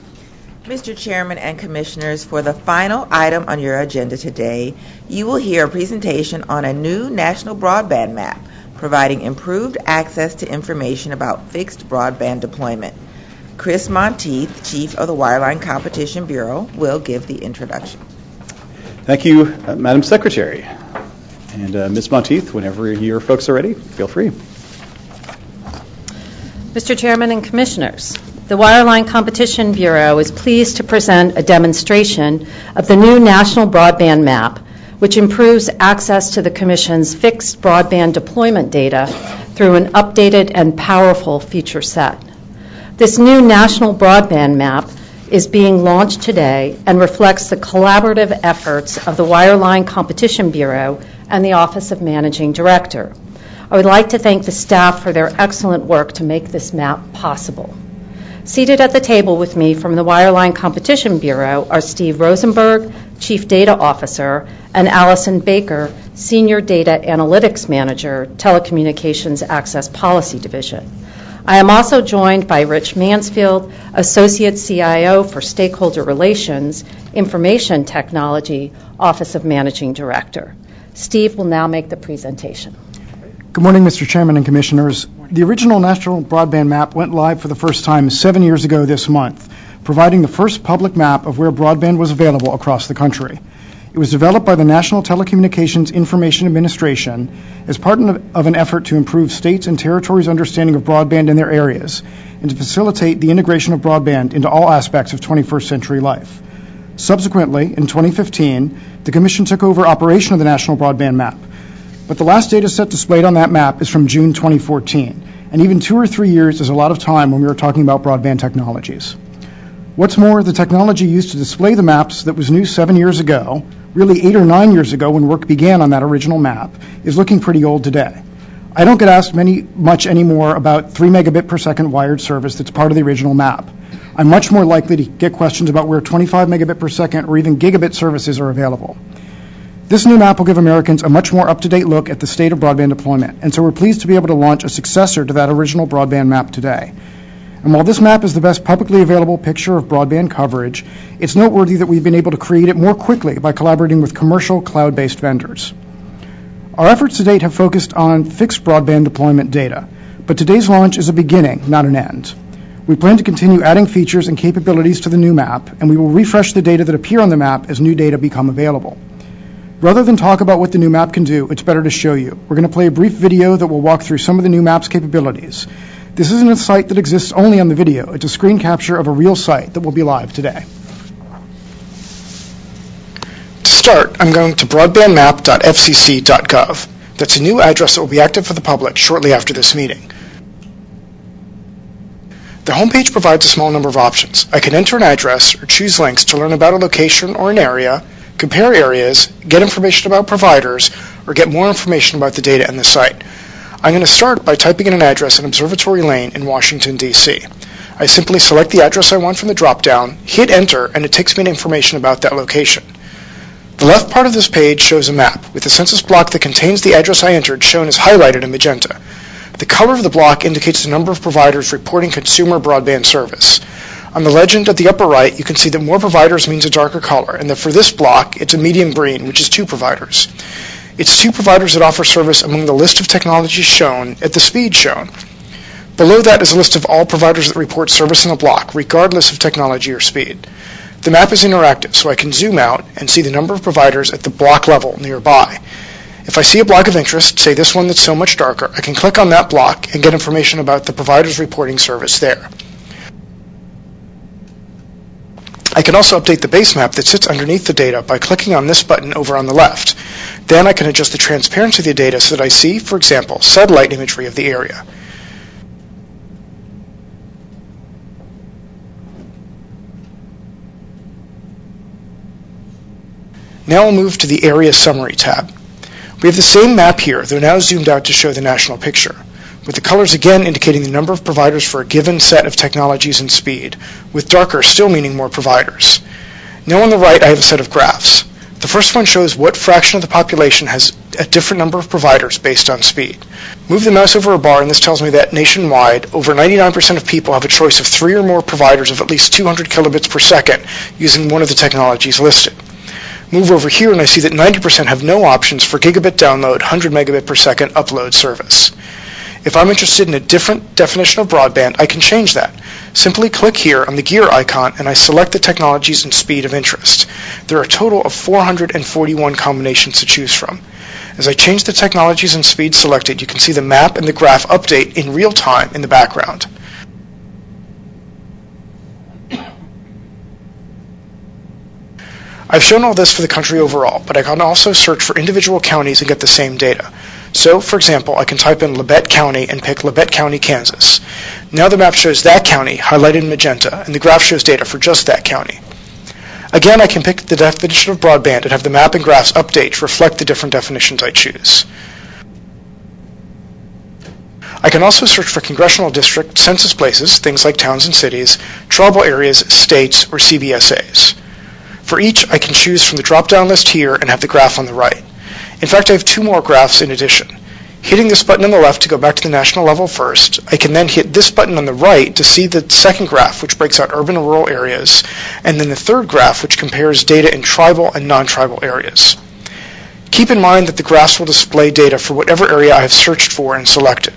Mr. Chairman and Commissioners, for the final item on your agenda today, you will hear a presentation on a new national broadband map, providing improved access to information about fixed broadband deployment. Chris Monteith, Chief of the Wireline Competition Bureau, will give the introduction. Thank you, Madam Secretary. And Ms. Monteith, whenever your folks are ready, feel free. Mr. Chairman and Commissioners, the Wireline Competition Bureau is pleased to present a demonstration of the new National Broadband Map, which improves access to the Commission's fixed broadband deployment data through an updated and powerful feature set. This new National Broadband Map is being launched today and reflects the collaborative efforts of the Wireline Competition Bureau and the Office of Managing Director. I would like to thank the staff for their excellent work to make this map possible. Seated at the table with me from the Wireline Competition Bureau are Steve Rosenberg, Chief Data Officer, and Allison Baker, Senior Data Analytics Manager, Telecommunications Access Policy Division. I am also joined by Rich Mansfield, Associate CIO for Stakeholder Relations, Information Technology, Office of Managing Director. Steve will now make the presentation. Good morning, Mr. Chairman and Commissioners. The original National Broadband Map went live for the first time 7 years ago this month, providing the first public map of where broadband was available across the country. It was developed by the National Telecommunications Information Administration as part of an effort to improve states and territories' understanding of broadband in their areas and to facilitate the integration of broadband into all aspects of 21st century life. Subsequently, in 2015, the Commission took over operation of the National Broadband Map. But the last data set displayed on that map is from June 2014, and even 2 or 3 years is a lot of time when we are talking about broadband technologies. What's more, the technology used to display the maps that was new 7 years ago, really 8 or 9 years ago when work began on that original map, is looking pretty old today. I don't get asked much anymore about 3 megabit per second wired service that's part of the original map. I'm much more likely to get questions about where 25 megabit per second or even gigabit services are available. This new map will give Americans a much more up-to-date look at the state of broadband deployment, and so we're pleased to be able to launch a successor to that original broadband map today. And while this map is the best publicly available picture of broadband coverage, it's noteworthy that we've been able to create it more quickly by collaborating with commercial cloud-based vendors. Our efforts to date have focused on fixed broadband deployment data, but today's launch is a beginning, not an end. We plan to continue adding features and capabilities to the new map, and we will refresh the data that appear on the map as new data become available. Rather than talk about what the new map can do, it's better to show you. We're going to play a brief video that will walk through some of the new map's capabilities. This isn't a site that exists only on the video. It's a screen capture of a real site that will be live today. To start, I'm going to broadbandmap.fcc.gov. That's a new address that will be active for the public shortly after this meeting. The homepage provides a small number of options. I can enter an address or choose links to learn about a location or an area, compare areas, get information about providers, or get more information about the data in the site. I'm going to start by typing in an address in Observatory Lane in Washington, D.C. I simply select the address I want from the drop-down, hit enter, and it takes me to information about that location. The left part of this page shows a map, with the census block that contains the address I entered shown as highlighted in magenta. The color of the block indicates the number of providers reporting consumer broadband service. On the legend at the upper right, you can see that more providers means a darker color, and that for this block, it's a medium green, which is 2 providers. It's 2 providers that offer service among the list of technologies shown at the speed shown. Below that is a list of all providers that report service in the block, regardless of technology or speed. The map is interactive, so I can zoom out and see the number of providers at the block level nearby. If I see a block of interest, say this one that's so much darker, I can click on that block and get information about the providers reporting service there. I can also update the base map that sits underneath the data by clicking on this button over on the left. Then I can adjust the transparency of the data so that I see, for example, satellite imagery of the area. Now we'll move to the Area Summary tab. We have the same map here, though now zoomed out to show the national picture, with the colors again indicating the number of providers for a given set of technologies and speed, with darker still meaning more providers. Now on the right I have a set of graphs. The first one shows what fraction of the population has a different number of providers based on speed. Move the mouse over a bar and this tells me that nationwide, over 99% of people have a choice of 3 or more providers of at least 200 kilobits per second using one of the technologies listed. Move over here and I see that 90% have no options for gigabit download, 100 megabit per second upload service. If I'm interested in a different definition of broadband, I can change that. Simply click here on the gear icon and I select the technologies and speed of interest. There are a total of 441 combinations to choose from. As I change the technologies and speed selected, you can see the map and the graph update in real time in the background. I've shown all this for the country overall, but I can also search for individual counties and get the same data. So, for example, I can type in Labette County and pick Labette County, Kansas. Now the map shows that county, highlighted in magenta, and the graph shows data for just that county. Again, I can pick the definition of broadband and have the map and graphs update to reflect the different definitions I choose. I can also search for congressional district census places, things like towns and cities, tribal areas, states, or CBSAs. For each, I can choose from the drop-down list here and have the graph on the right. In fact, I have 2 more graphs in addition. Hitting this button on the left to go back to the national level first, I can then hit this button on the right to see the second graph, which breaks out urban and rural areas, and then the third graph, which compares data in tribal and non-tribal areas. Keep in mind that the graphs will display data for whatever area I have searched for and selected.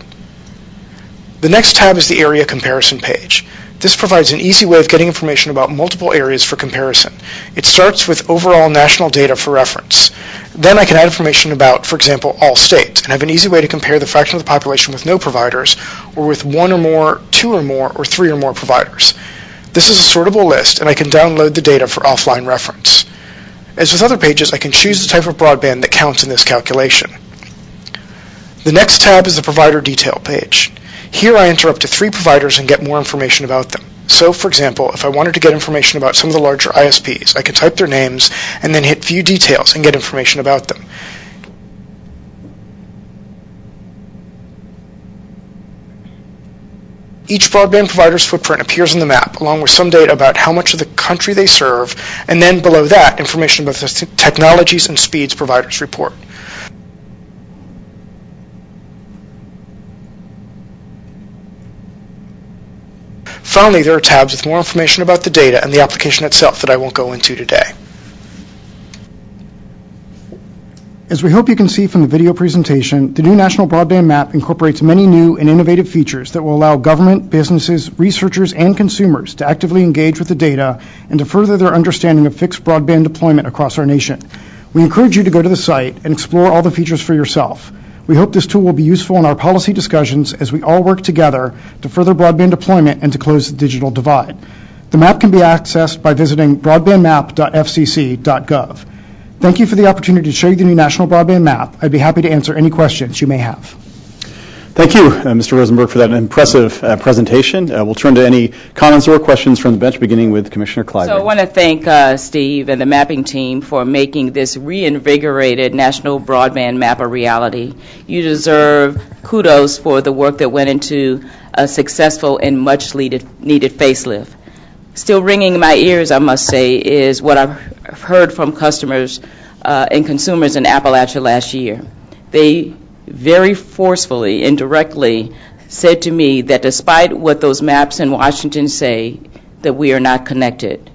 The next tab is the area comparison page. This provides an easy way of getting information about multiple areas for comparison. It starts with overall national data for reference. Then I can add information about, for example, all states, and have an easy way to compare the fraction of the population with no providers, or with one or more, two or more, or three or more providers. This is a sortable list, and I can download the data for offline reference. As with other pages, I can choose the type of broadband that counts in this calculation. The next tab is the provider detail page. Here I enter up to 3 providers and get more information about them. So, for example, if I wanted to get information about some of the larger ISPs, I can type their names and then hit View Details and get information about them. Each broadband provider's footprint appears on the map, along with some data about how much of the country they serve, and then below that, information about the technologies and speeds providers report. Finally, there are tabs with more information about the data and the application itself that I won't go into today. As we hope you can see from the video presentation, the new National Broadband Map incorporates many new and innovative features that will allow government, businesses, researchers, and consumers to actively engage with the data and to further their understanding of fixed broadband deployment across our nation. We encourage you to go to the site and explore all the features for yourself. We hope this tool will be useful in our policy discussions as we all work together to further broadband deployment and to close the digital divide. The map can be accessed by visiting broadbandmap.fcc.gov. Thank you for the opportunity to show you the new National Broadband Map. I'd be happy to answer any questions you may have. Thank you, Mr. Rosenberg, for that impressive presentation. We'll turn to any comments or questions from the bench, beginning with Commissioner Clyburn. So I want to thank Steve and the mapping team for making this reinvigorated National Broadband Map a reality. You deserve kudos for the work that went into a successful and much needed facelift. Still ringing in my ears, I must say, is what I've heard from customers and consumers in Appalachia last year. They very forcefully and directly said to me that despite what those maps in Washington say, that we are not connected.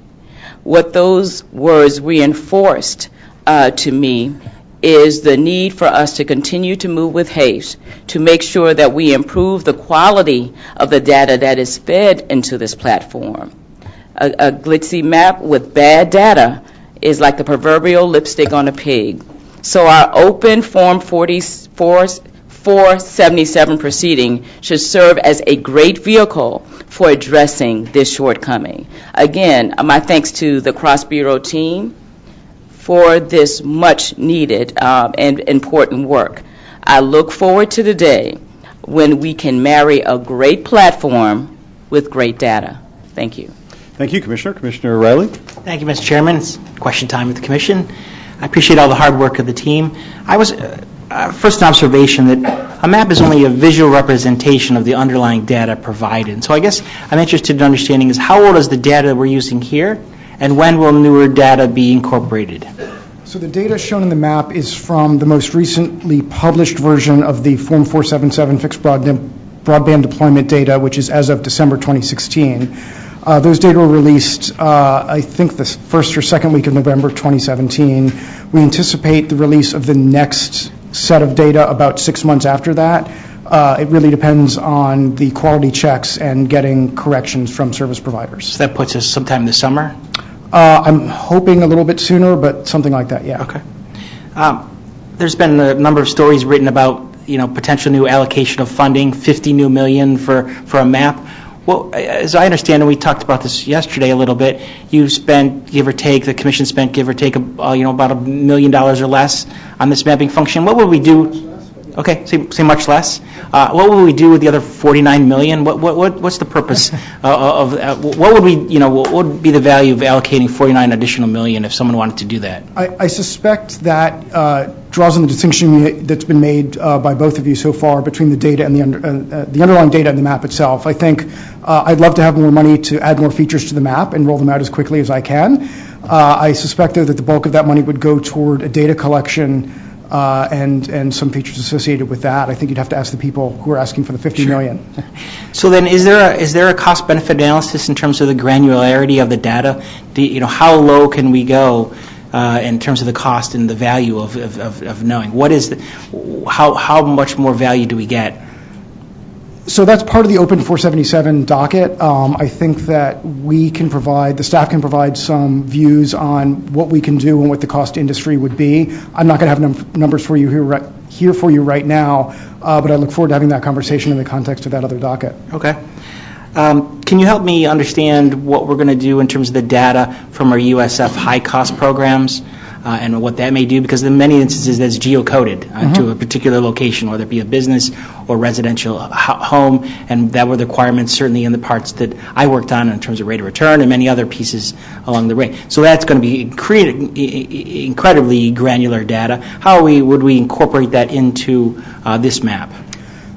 What those words reinforced to me is the need for us to continue to move with haste to make sure that we improve the quality of the data that is fed into this platform. A glitzy map with bad data is like the proverbial lipstick on a pig. So our open Form 477 proceeding should serve as a great vehicle for addressing this shortcoming. Again, my thanks to the cross-bureau team for this much needed and important work. I look forward to the day when we can marry a great platform with great data. Thank you. Thank you, Commissioner. Commissioner Riley. Thank you, Mr. Chairman. It's question time with the Commission. I appreciate all the hard work of the team. First, an observation that a map is only a visual representation of the underlying data provided. So I guess I'm interested in understanding is how old is the data we're using here, and when will newer data be incorporated? So the data shown in the map is from the most recently published version of the Form 477 fixed broadband deployment data, which is as of December 2016. Those data were released, I think, the first or second week of November 2017. We anticipate the release of the next set of data about 6 months after that. It really depends on the quality checks and getting corrections from service providers. So that puts us sometime this summer? I'm hoping a little bit sooner, but something like that, yeah. Okay. There's been a number of stories written about, potential new allocation of funding, $50 million for a map. Well, as I understand, and we talked about this yesterday a little bit, you spent, give or take, the Commission spent, give or take, about $1 million or less on this mapping function. What would we do? Okay, say much less. What would we do with the other $49 million? What's the purpose of what would we, what would be the value of allocating $49 additional million if someone wanted to do that? I suspect that draws on the distinction that's been made by both of you so far between the data and the underlying data and the map itself. I think I'd love to have more money to add more features to the map and roll them out as quickly as I can. I suspect, though, that the bulk of that money would go toward a data collection and some features associated with that. I think you'd have to ask the people who are asking for the $50 million. So then, is there a cost-benefit analysis in terms of the granularity of the data? How low can we go in terms of the cost and the value of knowing what is how much more value do we get? So that's part of the Open 477 docket. I think that the staff can provide some views on what we can do and what the cost to industry would be. I'm not going to have numbers for you here for you right now, but I look forward to having that conversation in the context of that other docket. Okay. Can you help me understand what we're going to do in terms of the data from our USF high-cost programs and what that may do? Because in many instances, that's geocoded to a particular location, whether it be a business or residential home, and that were the requirements certainly in the parts that I worked on in terms of rate of return and many other pieces along the way. So that's going to be incredibly granular data. How would we incorporate that into this map?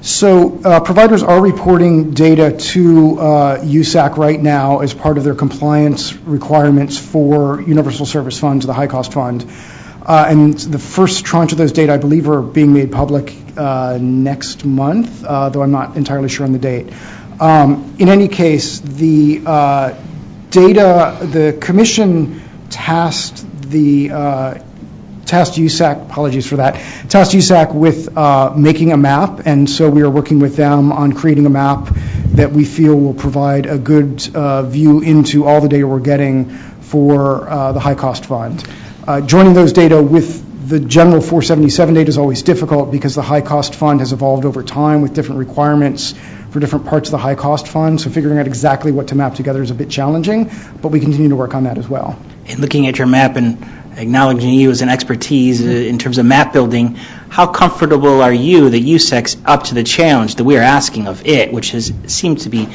So providers are reporting data to USAC right now as part of their compliance requirements for Universal Service Fund, the High Cost Fund. And the first tranche of those data, I believe, are being made public next month, though I'm not entirely sure on the date. In any case, the Commission tasked USAC, apologies for that, tasked USAC with making a map, and so we are working with them on creating a map that we feel will provide a good view into all the data we're getting for the High Cost Fund. Joining those data with the general 477 data is always difficult because the High Cost Fund has evolved over time with different requirements for different parts of the High Cost Fund, so figuring out exactly what to map together is a bit challenging, but we continue to work on that as well. In looking at your map and acknowledging you as an expertise in terms of map building, how comfortable are you that USAC's up to the challenge that we are asking of it, which seems to be,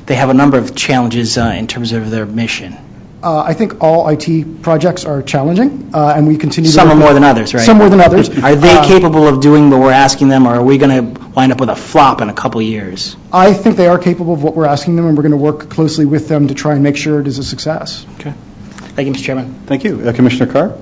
they have a number of challenges in terms of their mission? I think all IT projects are challenging, and we continue to... Some are more than others, right? Some more than others. Are they capable of doing what we're asking them, or are we going to wind up with a flop in a couple years? I think they are capable of what we're asking them, and we're going to work closely with them to try and make sure it is a success. Okay. Thank you, Mr. Chairman. Thank you. Commissioner Carr?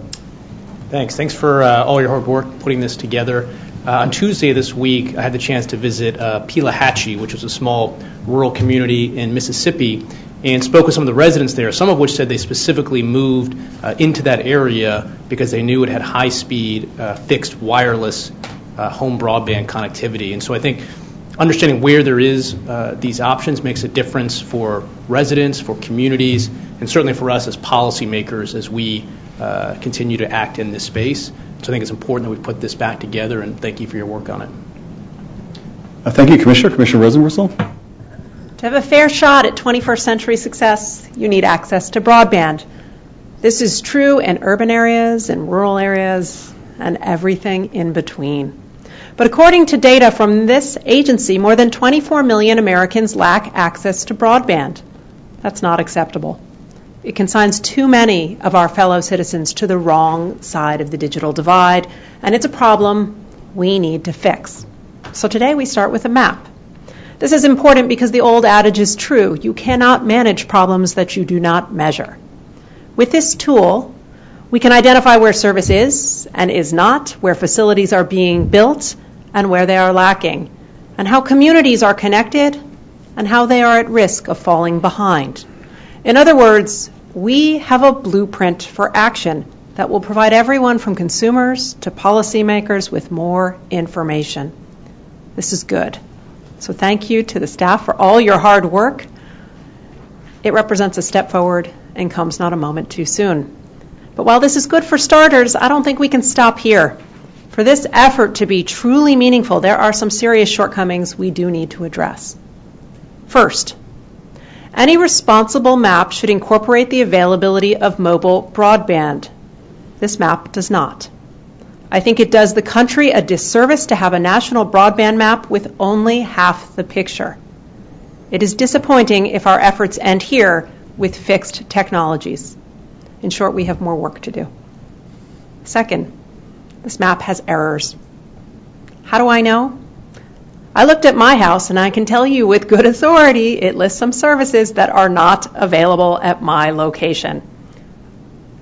Thanks. Thanks for all your hard work putting this together. On Tuesday this week, I had the chance to visit Pelahatchie, which is a small rural community in Mississippi, and spoke with some of the residents there, some of which said they specifically moved into that area because they knew it had high-speed, fixed wireless home broadband connectivity. And so I think understanding where there is these options makes a difference for residents, for communities, and certainly for us as policymakers as we continue to act in this space. So I think it's important that we put this back together, and thank you for your work on it. Thank you, Commissioner. Commissioner Rosenworcel? To have a fair shot at 21st century success, you need access to broadband. This is true in urban areas and rural areas and everything in between. But according to data from this agency, more than 24 million Americans lack access to broadband. That's not acceptable. It consigns too many of our fellow citizens to the wrong side of the digital divide, and it's a problem we need to fix. So today we start with a map. This is important because the old adage is true. You cannot manage problems that you do not measure. With this tool, we can identify where service is and is not, where facilities are being built and where they are lacking, and how communities are connected and how they are at risk of falling behind. In other words, we have a blueprint for action that will provide everyone from consumers to policymakers with more information. This is good. So thank you to the staff for all your hard work. It represents a step forward and comes not a moment too soon. But while this is good for starters, I don't think we can stop here. For this effort to be truly meaningful, there are some serious shortcomings we do need to address. First, any responsible map should incorporate the availability of mobile broadband. This map does not. I think it does the country a disservice to have a national broadband map with only half the picture. It is disappointing if our efforts end here with fixed technologies. In short, we have more work to do. Second, this map has errors. How do I know? I looked at my house, and I can tell you with good authority, it lists some services that are not available at my location.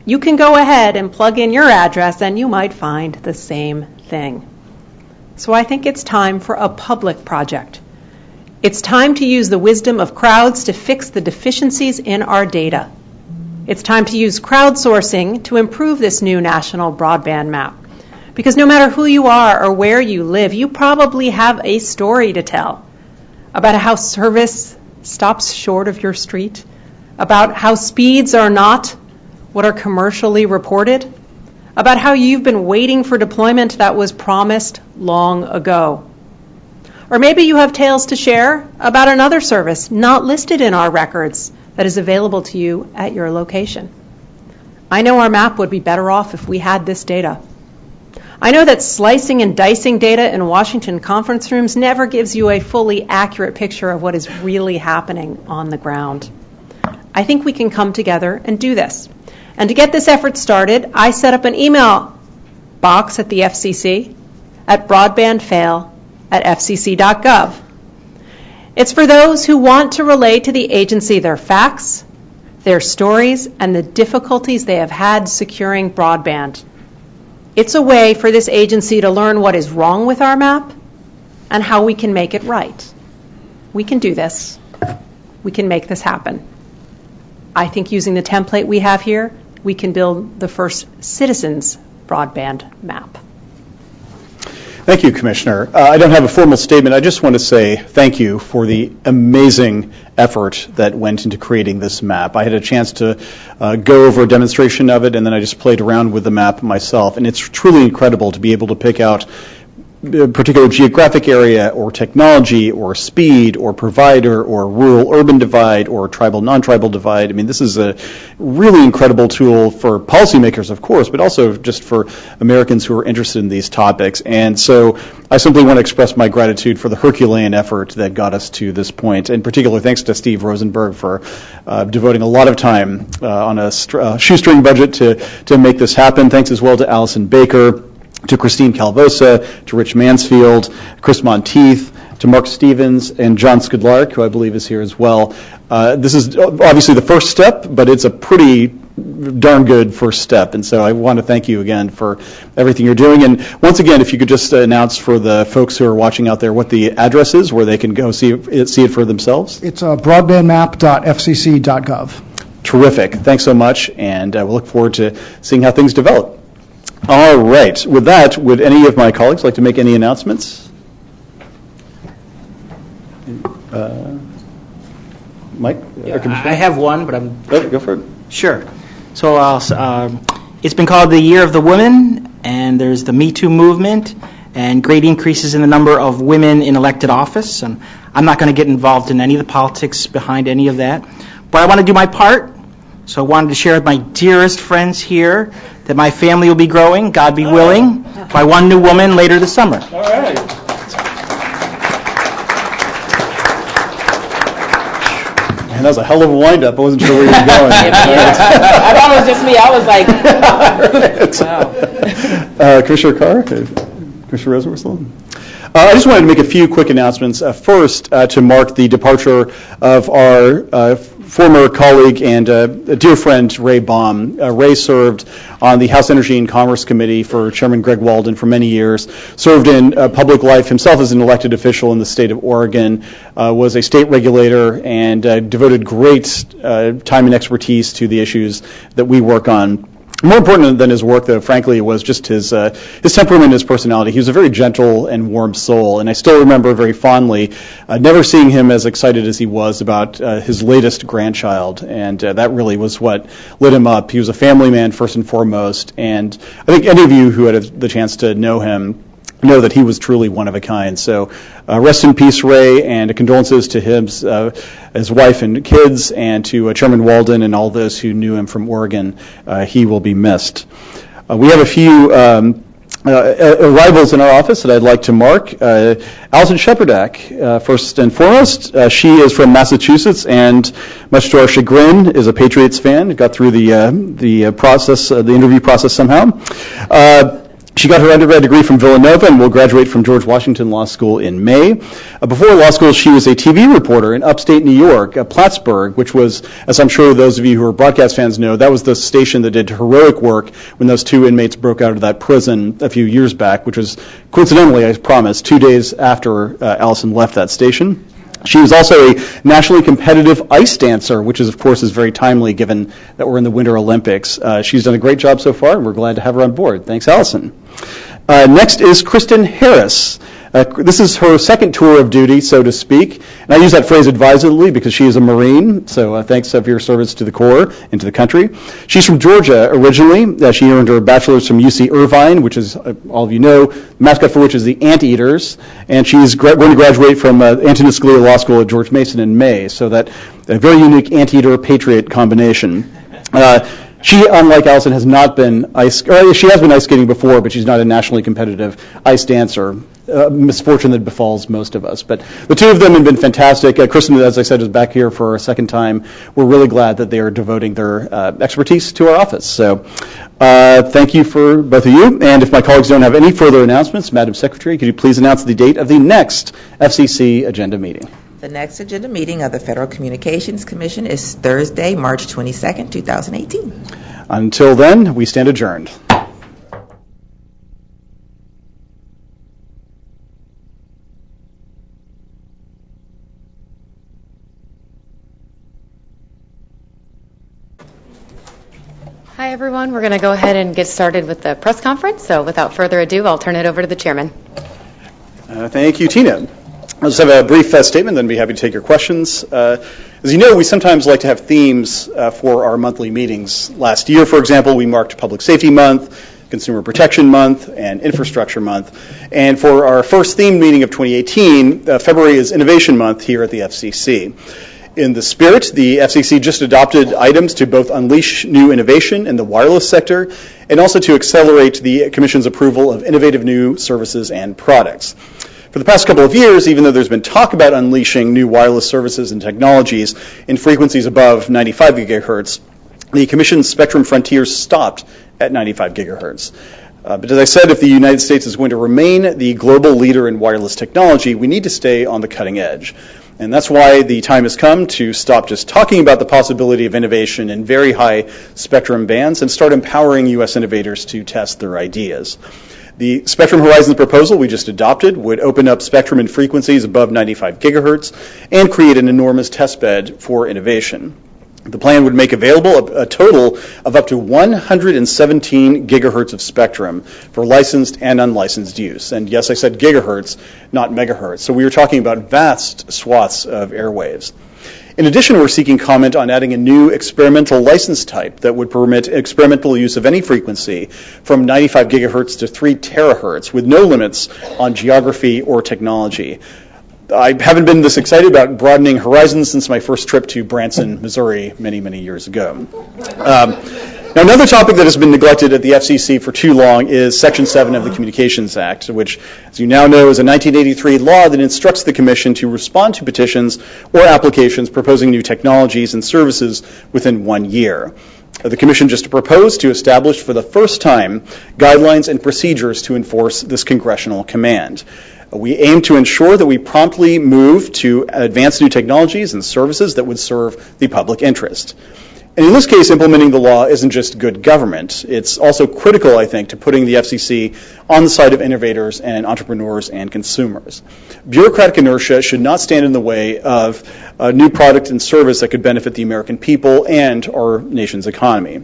You can go ahead and plug in your address, and you might find the same thing. So I think it's time for a public project. It's time to use the wisdom of crowds to fix the deficiencies in our data. It's time to use crowdsourcing to improve this new national broadband map. Because no matter who you are or where you live, you probably have a story to tell. about how service stops short of your street, about how speeds are not what are commercially reported, about how you've been waiting for deployment that was promised long ago. Or maybe you have tales to share about another service not listed in our records that is available to you at your location. I know our map would be better off if we had this data. I know that slicing and dicing data in Washington conference rooms never gives you a fully accurate picture of what is really happening on the ground. I think we can come together and do this. And to get this effort started, I set up an email box at the FCC at broadbandfail@fcc.gov. It's for those who want to relay to the agency their facts, their stories, and the difficulties they have had securing broadband. It's a way for this agency to learn what is wrong with our map and how we can make it right. We can do this. We can make this happen. I think using the template we have here, we can build the first citizens' broadband map. Thank you, Commissioner. I don't have a formal statement. I just want to say thank you for the amazing effort that went into creating this map. I had a chance to go over a demonstration of it, and then I just played around with the map myself. And it's truly incredible to be able to pick out a particular geographic area or technology or speed or provider or rural-urban divide or tribal-non-tribal divide. I mean, this is a really incredible tool for policymakers, of course, but also just for Americans who are interested in these topics. And so I simply want to express my gratitude for the Herculean effort that got us to this point. In particular, thanks to Steve Rosenberg for devoting a lot of time on a shoestring budget to make this happen. Thanks as well to Allison Baker, to Christine Calvosa, to Rich Mansfield, Chris Monteith, to Mark Stevens, and John Skidlark, who I believe is here as well. This is obviously the first step, but it's a pretty darn good first step, and so I want to thank you again for everything you're doing. And once again, if you could just announce for the folks who are watching out there what the address is where they can go see it for themselves. It's broadbandmap.fcc.gov. Terrific. Thanks so much, and we'll look forward to seeing how things develop. All right. With that, would any of my colleagues like to make any announcements? Mike? I have one, but I'm... Oh, go for it. Sure. So it's been called the Year of the Women, and there's the Me Too movement, and great increases in the number of women in elected office. And I'm not going to get involved in any of the politics behind any of that, but I want to do my part. So I wanted to share with my dearest friends here that my family will be growing, God be willing, by one new woman later this summer. All right. Man, that was a hell of a wind-up. I wasn't sure where you were going. I thought it was just me. I was like, wow. Commissioner Carr? Commissioner Rosenberg? I just wanted to make a few quick announcements. First, to mark the departure of our former colleague and a dear friend, Ray Baum. Ray served on the House Energy and Commerce Committee for Chairman Greg Walden for many years, served in public life himself as an elected official in the state of Oregon, was a state regulator, and devoted great time and expertise to the issues that we work on. More important than his work, though, frankly, was just his temperament, his personality. He was a very gentle and warm soul, and I still remember very fondly never seeing him as excited as he was about his latest grandchild, and that really was what lit him up. He was a family man first and foremost, and I think any of you who had the chance to know him know that he was truly one of a kind. So rest in peace, Ray, and condolences to him, his wife and kids, and to Chairman Walden and all those who knew him from Oregon. He will be missed. We have a few arrivals in our office that I'd like to mark. Alison Shepardak, first and foremost. She is from Massachusetts, and much to our chagrin, is a Patriots fan. Got through the process, the interview process somehow. She got her undergrad degree from Villanova and will graduate from George Washington Law School in May. Before law school, she was a TV reporter in upstate New York, Plattsburgh, which was, as I'm sure those of you who are broadcast fans know, that was the station that did heroic work when those two inmates broke out of that prison a few years back, which was coincidentally, I promise, 2 days after Allison left that station. She was also a nationally competitive ice dancer, which is, of course, is very timely given that we're in the Winter Olympics. She's done a great job so far, and we're glad to have her on board. Thanks, Allison. Next is Kristen Harris. This is her second tour of duty, so to speak, and I use that phrase advisedly because she is a Marine, so thanks for your service to the Corps and to the country. She's from Georgia originally. She earned her bachelor's from UC Irvine, which is, all of you know, the mascot for which is the Anteaters, and she's going to graduate from Antonin Scalia Law School at George Mason in May, so that a very unique Anteater-Patriot combination. She, unlike Allison, has not been she has been ice skating before, but she's not a nationally competitive ice dancer. Misfortune that befalls most of us. But the two of them have been fantastic. Kristen, as I said, is back here for a second time. We're really glad that they are devoting their expertise to our office. So thank you for both of you. And if my colleagues don't have any further announcements, Madam Secretary, could you please announce the date of the next FCC agenda meeting? The next agenda meeting of the Federal Communications Commission is Thursday, March 22nd, 2018. Until then, we stand adjourned. Hi, everyone. We're going to go ahead and get started with the press conference. So without further ado, I'll turn it over to the chairman. Thank you, Tina. I'll just have a brief statement, then be happy to take your questions. As you know, we sometimes like to have themes for our monthly meetings. Last year, for example, we marked Public Safety Month, Consumer Protection Month, and Infrastructure Month. And for our first themed meeting of 2018, February is Innovation Month here at the FCC. In the spirit, the FCC just adopted items to both unleash new innovation in the wireless sector and also to accelerate the Commission's approval of innovative new services and products. For the past couple of years, even though there's been talk about unleashing new wireless services and technologies in frequencies above 95 gigahertz, the Commission's spectrum frontiers stopped at 95 gigahertz. But as I said, if the United States is going to remain the global leader in wireless technology, we need to stay on the cutting edge. And that's why the time has come to stop just talking about the possibility of innovation in very high spectrum bands and start empowering U.S. innovators to test their ideas. The Spectrum Horizons proposal we just adopted would open up spectrum in frequencies above 95 gigahertz and create an enormous testbed for innovation. The plan would make available a total of up to 117 gigahertz of spectrum for licensed and unlicensed use. And yes, I said gigahertz, not megahertz. So we are talking about vast swaths of airwaves. In addition, we're seeking comment on adding a new experimental license type that would permit experimental use of any frequency from 95 gigahertz to 3 terahertz with no limits on geography or technology. I haven't been this excited about broadening horizons since my first trip to Branson, Missouri, many, many years ago. Now, another topic that has been neglected at the FCC for too long is Section 7 of the Communications Act, which, as you now know, is a 1983 law that instructs the Commission to respond to petitions or applications proposing new technologies and services within 1 year. The Commission just proposed to establish for the first time guidelines and procedures to enforce this congressional command. We aim to ensure that we promptly move to advance new technologies and services that would serve the public interest. And in this case, implementing the law isn't just good government. It's also critical, I think, to putting the FCC on the side of innovators and entrepreneurs and consumers. Bureaucratic inertia should not stand in the way of a new product and service that could benefit the American people and our nation's economy.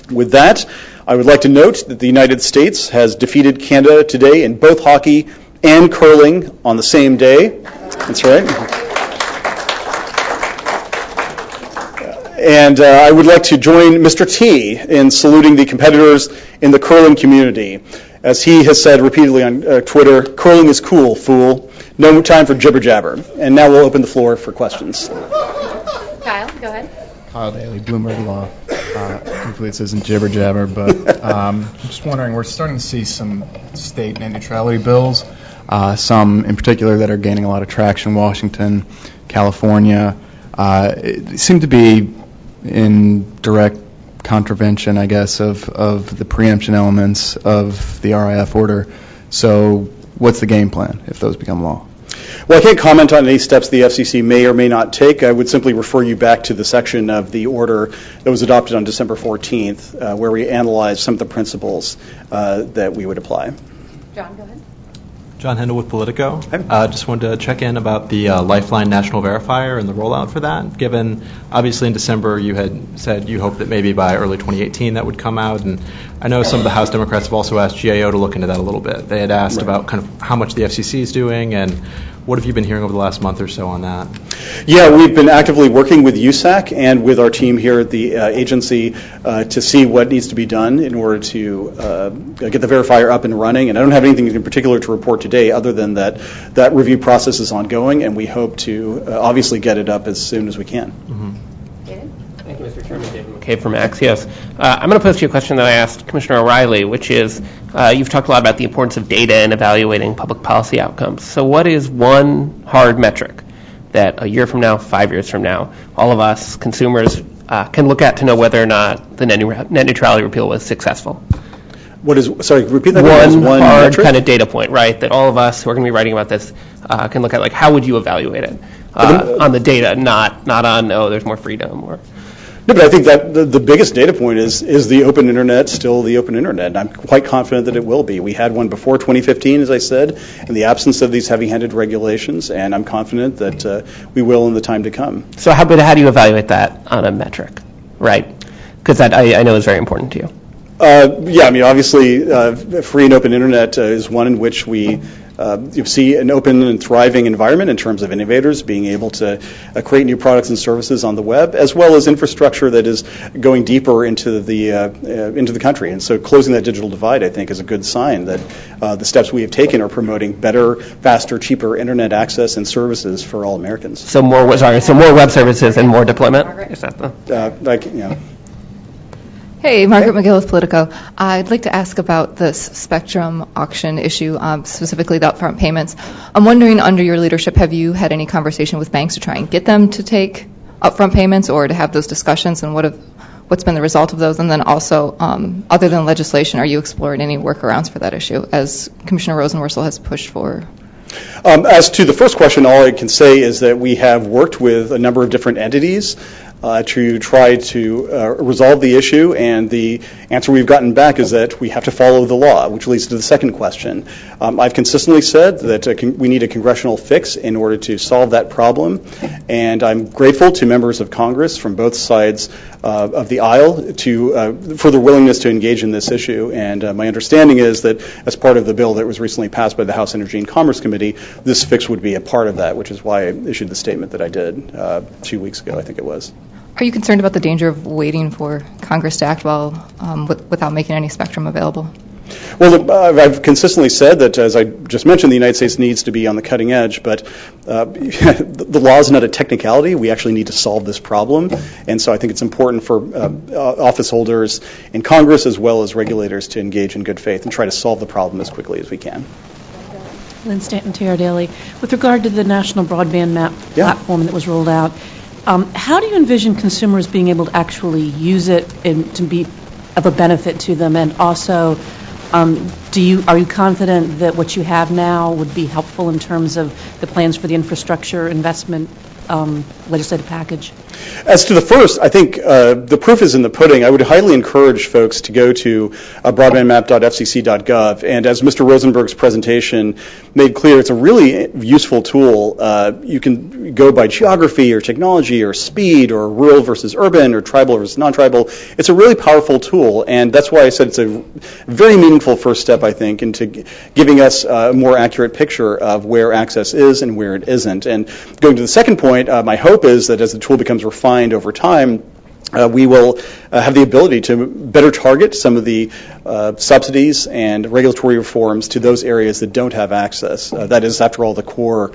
With that, I would like to note that the United States has defeated Canada today in both hockey and curling on the same day. That's right. And I would like to join Mr. T in saluting the competitors in the curling community. As he has said repeatedly on Twitter, curling is cool, fool. No time for jibber jabber. And now we'll open the floor for questions. Kyle, go ahead. Kyle Daly, Bloomberg Law. Hopefully this isn't jibber jabber, but I'm just wondering, we're starting to see some state net neutrality bills, some in particular that are gaining a lot of traction, Washington, California. It seemed to be in direct contravention, I guess, of the preemption elements of the RIF order. So what's the game plan if those become law? Well, I can't comment on any steps the FCC may or may not take. I would simply refer you back to the section of the order that was adopted on December 14th, where we analyzed some of the principles that we would apply. John, go ahead. John Hendel with Politico. Just wanted to check in about the Lifeline National Verifier and the rollout for that, given obviously in December you had said you hoped that maybe by early 2018 that would come out, and I know some of the House Democrats have also asked GAO to look into that a little bit. They had asked about kind of how much the FCC is doing, and what have you been hearing over the last month or so on that? Yeah, we've been actively working with USAC and with our team here at the agency to see what needs to be done in order to get the verifier up and running. And I don't have anything in particular to report today other than that review process is ongoing, and we hope to obviously get it up as soon as we can. Mm-hmm. Thank you, Mr. Chairman. David McCabe from Axios. I'm going to pose to you a question that I asked Commissioner O'Reilly, which is, you've talked a lot about the importance of data in evaluating public policy outcomes. So what is one hard metric that a year from now, 5 years from now, all of us consumers can look at to know whether or not the net neutrality repeal was successful? What is, sorry, repeat that again. One hard metric? kind of data point, right, that all of us who are going to be writing about this can look at, like, how would you evaluate it on the data, not on, oh, there's more freedom or... No, but I think that the biggest data point is the open internet still the open internet? And I'm quite confident that it will be. We had one before 2015, as I said, in the absence of these heavy-handed regulations, and I'm confident that we will in the time to come. So how do you evaluate that on a metric, right? Because that I know is very important to you. Yeah, I mean, obviously, free and open internet is one in which we you see an open and thriving environment in terms of innovators being able to create new products and services on the web, as well as infrastructure that is going deeper into the country. And so closing that digital divide, I think, is a good sign that the steps we have taken are promoting better, faster, cheaper internet access and services for all Americans. So more web services and more deployment? Is that the... Hey, Margaret McGill with Politico. I'd like to ask about this spectrum auction issue, specifically the upfront payments. I'm wondering, under your leadership, have you had any conversation with banks to try and get them to take upfront payments or to have those discussions, and what's been the result of those? And then also, other than legislation, are you exploring any workarounds for that issue, as Commissioner Rosenworcel has pushed for? As to the first question, all I can say is that we have worked with a number of different entities to try to resolve the issue, and the answer we've gotten back is that we have to follow the law, which leads to the second question. I've consistently said that we need a congressional fix in order to solve that problem, and I'm grateful to members of Congress from both sides of the aisle for their willingness to engage in this issue. And my understanding is that as part of the bill that was recently passed by the House Energy and Commerce Committee, this fix would be a part of that, which is why I issued the statement that I did 2 weeks ago, I think it was. Are you concerned about the danger of waiting for Congress to act without making any spectrum available? Well, I've consistently said that, as I just mentioned, the United States needs to be on the cutting edge, but the law is not a technicality. We actually need to solve this problem, and so I think it's important for office holders in Congress as well as regulators to engage in good faith and try to solve the problem as quickly as we can. Lynn Stanton, TR Daily. With regard to the National Broadband Map platform that was rolled out, how do you envision consumers being able to actually use it and to be of a benefit to them? And also, are you confident that what you have now would be helpful in terms of the plans for the infrastructure investment legislative package? As to the first, I think the proof is in the pudding. I would highly encourage folks to go to broadbandmap.fcc.gov, and as Mr. Rosenberg's presentation made clear, it's a really useful tool. You can go by geography or technology or speed or rural versus urban or tribal versus non-tribal. It's a really powerful tool, and that's why I said it's a very meaningful first step, I think, into giving us a more accurate picture of where access is and where it isn't. And going to the second point, my hope is that as the tool becomes refined over time, we will have the ability to better target some of the subsidies and regulatory reforms to those areas that don't have access. That is, after all, the core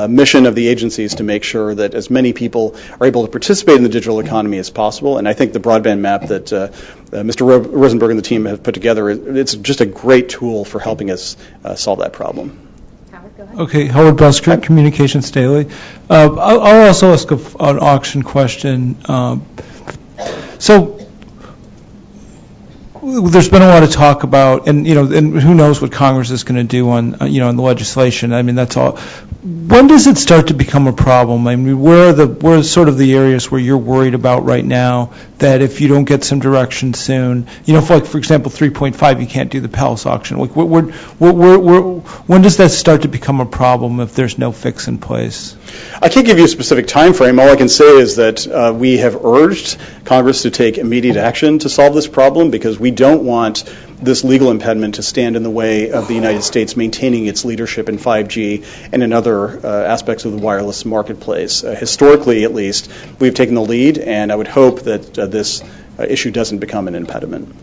mission of the agency is to make sure that as many people are able to participate in the digital economy as possible. And I think the broadband map that Mr. Rosenberg and the team have put together, it's just a great tool for helping us solve that problem. Okay, Howard Busker, Communications Daily. I'll also ask an auction question. So there's been a lot of talk about, and who knows what Congress is going to do on on the legislation. I mean, that's all. When does it start to become a problem? I mean, where are sort of the areas where you're worried about right now that if you don't get some direction soon, for example, 3.5, you can't do the Palace auction. Like, when does that start to become a problem if there's no fix in place? I can't give you a specific time frame. All I can say is that we have urged Congress to take immediate action to solve this problem because we don't want this legal impediment to stand in the way of the United States maintaining its leadership in 5G and in other aspects of the wireless marketplace. Historically, at least, we've taken the lead, and I would hope that this issue doesn't become an impediment.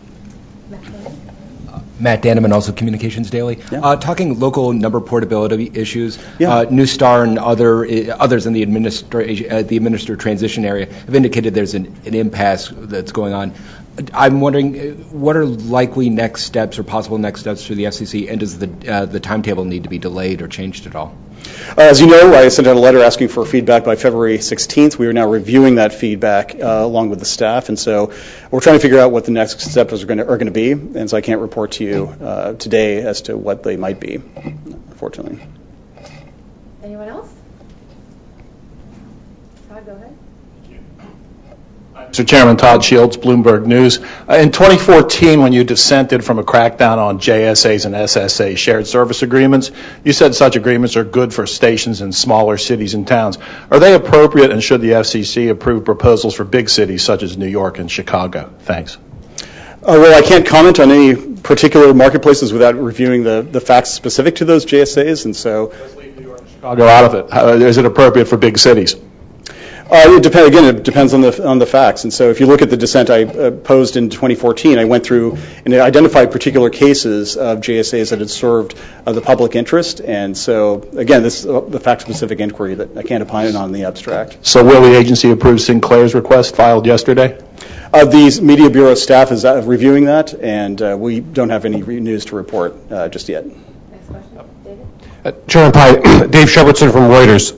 Matt Daneman, also Communications Daily. Yeah. Talking local number portability issues, New Star and others in the administered transition area have indicated there's an impasse that's going on. I'm wondering, what are likely next steps or possible next steps for the FCC, and does the timetable need to be delayed or changed at all? As you know, I sent out a letter asking for feedback by February 16th. We are now reviewing that feedback along with the staff, and so we're trying to figure out what the next steps are going to be, and so I can't report to you today as to what they might be, unfortunately. Anyone else? Todd, go ahead. Mr. Chairman, Todd Shields, Bloomberg News. In 2014, when you dissented from a crackdown on JSAs and SSA shared service agreements, you said such agreements are good for stations in smaller cities and towns. Are they appropriate, and should the FCC approve proposals for big cities such as New York and Chicago? Thanks. Well, I can't comment on any particular marketplaces without reviewing the facts specific to those JSAs, and so Let's leave New York and Chicago out of it. Is it appropriate for big cities? It depends on the facts. And so if you look at the dissent I posed in 2014, I went through and identified particular cases of JSAs that had served the public interest. And so, again, this is the fact-specific inquiry that I can't opine on in the abstract. So will the agency approve Sinclair's request filed yesterday? The Media Bureau staff is reviewing that, and we don't have any news to report just yet. Chairman Pai, Dave Shepardson from Reuters.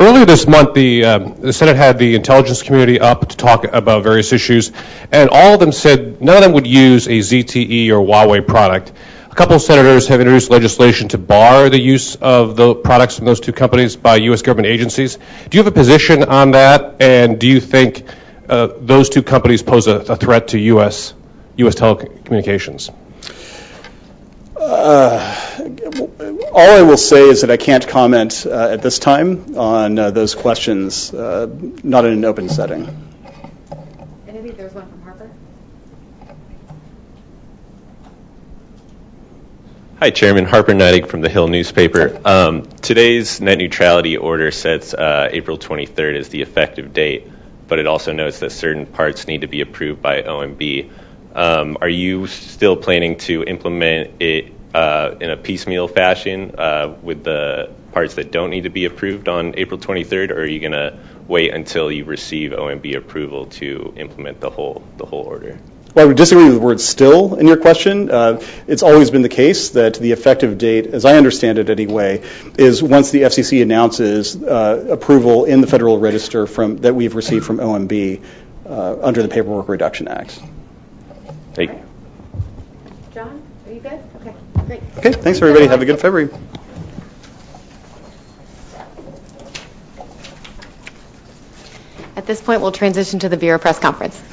Earlier this month, the Senate had the intelligence community up to talk about various issues, and all of them said none of them would use a ZTE or Huawei product. A couple of senators have introduced legislation to bar the use of the products from those two companies by U.S. government agencies. Do you have a position on that, and do you think those two companies pose a threat to U.S. telecommunications? All I will say is that I can't comment at this time on those questions, not in an open setting. And I think there's one from Harper. Hi, Chairman. Harper Neidig from the Hill newspaper. Today's net neutrality order sets April 23rd as the effective date, but it also notes that certain parts need to be approved by OMB. Are you still planning to implement it in a piecemeal fashion with the parts that don't need to be approved on April 23rd, or are you going to wait until you receive OMB approval to implement the whole order? Well, I would disagree with the word "still" in your question. It's always been the case that the effective date, as I understand it anyway, is once the FCC announces approval in the Federal Register that we've received from OMB under the Paperwork Reduction Act. Thank you. John, are you good? Okay, great. Okay, thanks everybody. Have a good February. At this point, we'll transition to the Bureau press conference.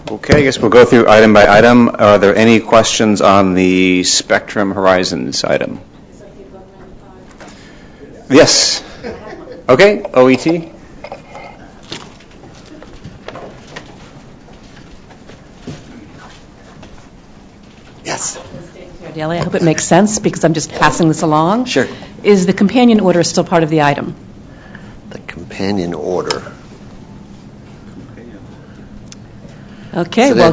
Okay, I guess we'll go through item by item. Are there any questions on the Spectrum Horizons item? Yes. Okay, OET. Yes. Daly, I hope it makes sense because I'm just passing this along. Sure. Is the companion order still part of the item? The companion order. Okay, So well,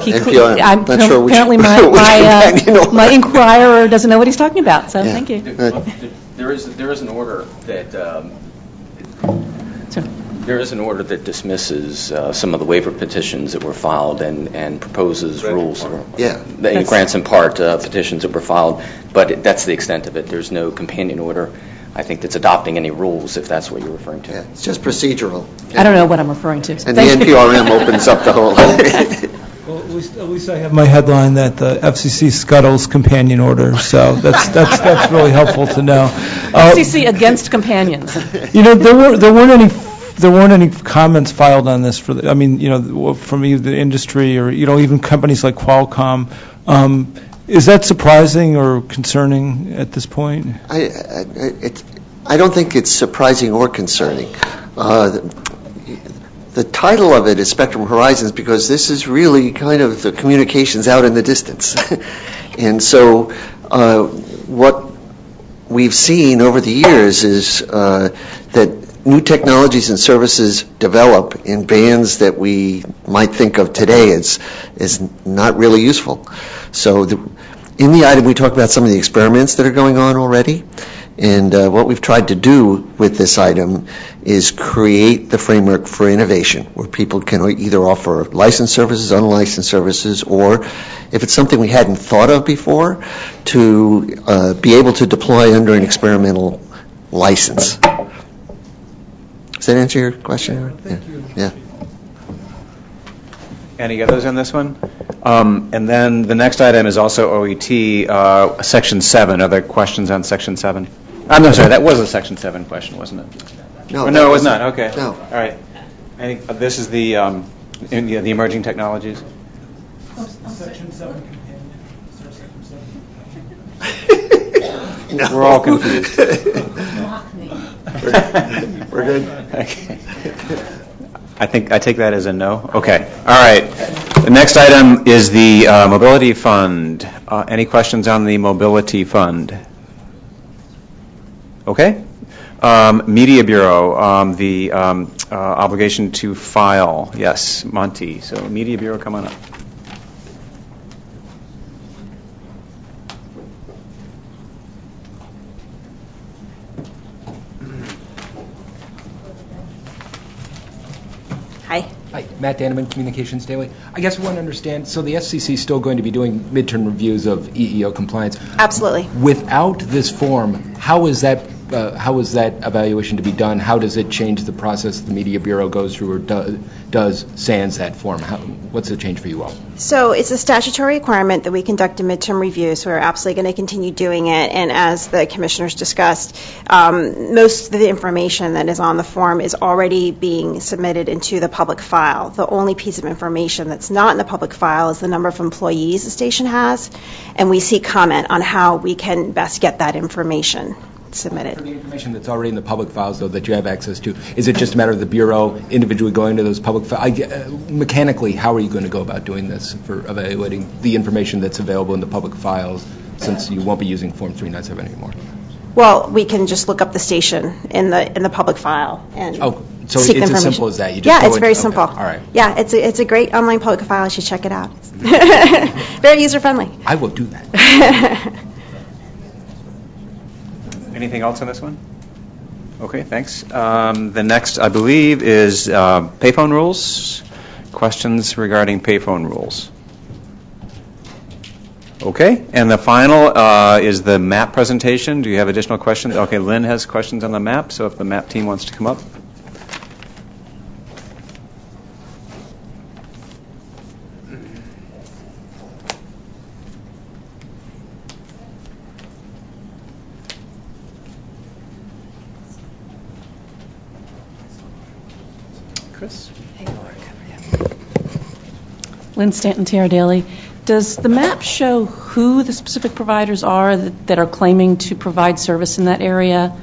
I'm not sure apparently my inquirer doesn't know what he's talking about, so thank you. There is an order that There is an order that dismisses some of the waiver petitions that were filed and proposes rules. Grants and part petitions that were filed, but that's the extent of it. There's no companion order, I think, that's adopting any rules, if that's what you're referring to. It's just procedural. I don't know what I'm referring to. And the NPRM opens up the whole... Well, at least I have my headline that the FCC scuttles companion order, so that's really helpful to know. FCC against companions. There weren't any comments filed on this from either the industry or even companies like Qualcomm. Is that surprising or concerning at this point? I don't think it's surprising or concerning. The title of it is Spectrum Horizons because this is really kind of the communications out in the distance. And so what we've seen over the years is that new technologies and services develop in bands that we might think of today as not really useful. So in the item we talk about some of the experiments that are going on already. And what we've tried to do with this item is create the framework for innovation, where people can either offer licensed services, unlicensed services, or if it's something we hadn't thought of before, to be able to deploy under an experimental license. Does that answer your question? Thank you. Yeah. Any others on this one? And then the next item is also OET, Section 7. Are there questions on Section 7? I'm no, sorry, that was a Section 7 question, wasn't it? No, it was not. Okay. No. All right. This is the emerging technologies. Section 7 companion. No. We're all confused. We're good. Okay. I take that as a no. Okay. All right. The next item is the Mobility Fund. Any questions on the Mobility Fund? Okay. Media Bureau, the obligation to file. Yes, Monty. So Media Bureau, come on up. Hi. Hi, Matt Daneman, Communications Daily. I guess we want to understand, so the FCC is still going to be doing midterm reviews of EEO compliance. Absolutely. Without this form, how is that evaluation to be done? How does it change the process the Media Bureau goes through, or does sans that form? What's the change for you all? So it's a statutory requirement that we conduct a midterm review, so we're absolutely going to continue doing it. And as the commissioners discussed, most of the information that is on the form is already being submitted into the public file. The only piece of information that's not in the public file is the number of employees the station has, and we seek comment on how we can best get that information submitted. For the information that's already in the public files, though, that you have access to, is it just a matter of the Bureau individually going to those public files? Mechanically, how are you going to go about doing this for evaluating the information that's available in the public files, since you won't be using Form 397 anymore? Well, we can just look up the station in the public file and so seek it's information. as simple as that? You just it's very simple. All right. Yeah, it's a great online public file. You should check it out. Very user-friendly. I will do that. Anything else on this one? Okay, thanks. The next, I believe, is payphone rules. Questions regarding payphone rules? Okay, and the final is the map presentation. Do you have additional questions? Okay, Lynn has questions on the map, so if the map team wants to come up. Chris? Lynn Stanton, TR Daily. Does the map show who the specific providers are that are claiming to provide service in that area?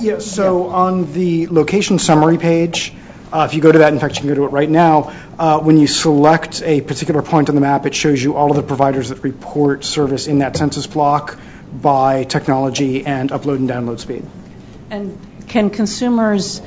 Yes, so on the location summary page, if you go to that, in fact, you can go to it right now, when you select a particular point on the map, it shows you all of the providers that report service in that census block by technology and upload and download speed. And can consumers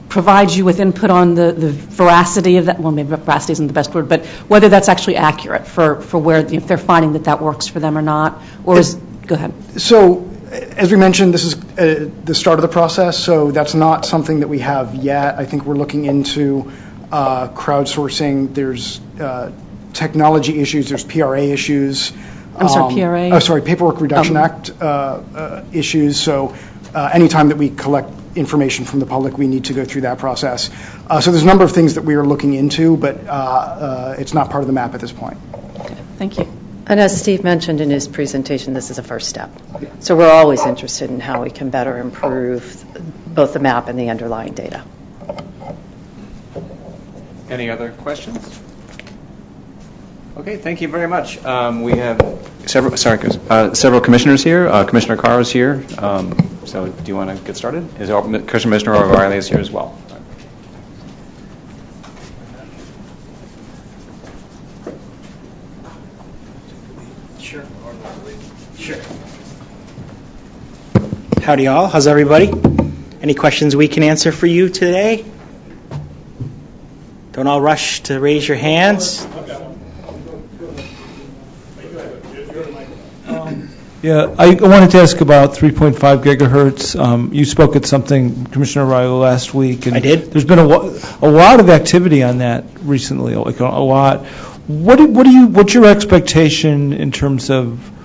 provide you with input on the veracity of that? Well, maybe veracity isn't the best word, but whether that's actually accurate for where, if they're finding that works for them or not, or go ahead. So As we mentioned, this is the start of the process, so that's not something that we have yet. I think we're looking into crowdsourcing. There's technology issues. There's PRA issues. I'm sorry, PRA? Oh, sorry, Paperwork Reduction Act issues. So anytime that we collect information from the public, we need to go through that process. So there's a number of things that we are looking into, but it's not part of the map at this point. Thank you. And as Steve mentioned in his presentation, this is a first step. So we're always interested in how we can better improve both the map and the underlying data. Any other questions? Okay, thank you very much. We have several commissioners here. Commissioner Carr is here. So do you want to get started? Commissioner O'Reilly is here as well. Sure. Howdy all. How's everybody? Any questions we can answer for you today? Don't all rush to raise your hands. Yeah, I wanted to ask about 3.5 gigahertz. You spoke at something, Commissioner O'Reilly, last week. And I did. There's been a lot of activity on that recently, like a lot. What's your expectation in terms of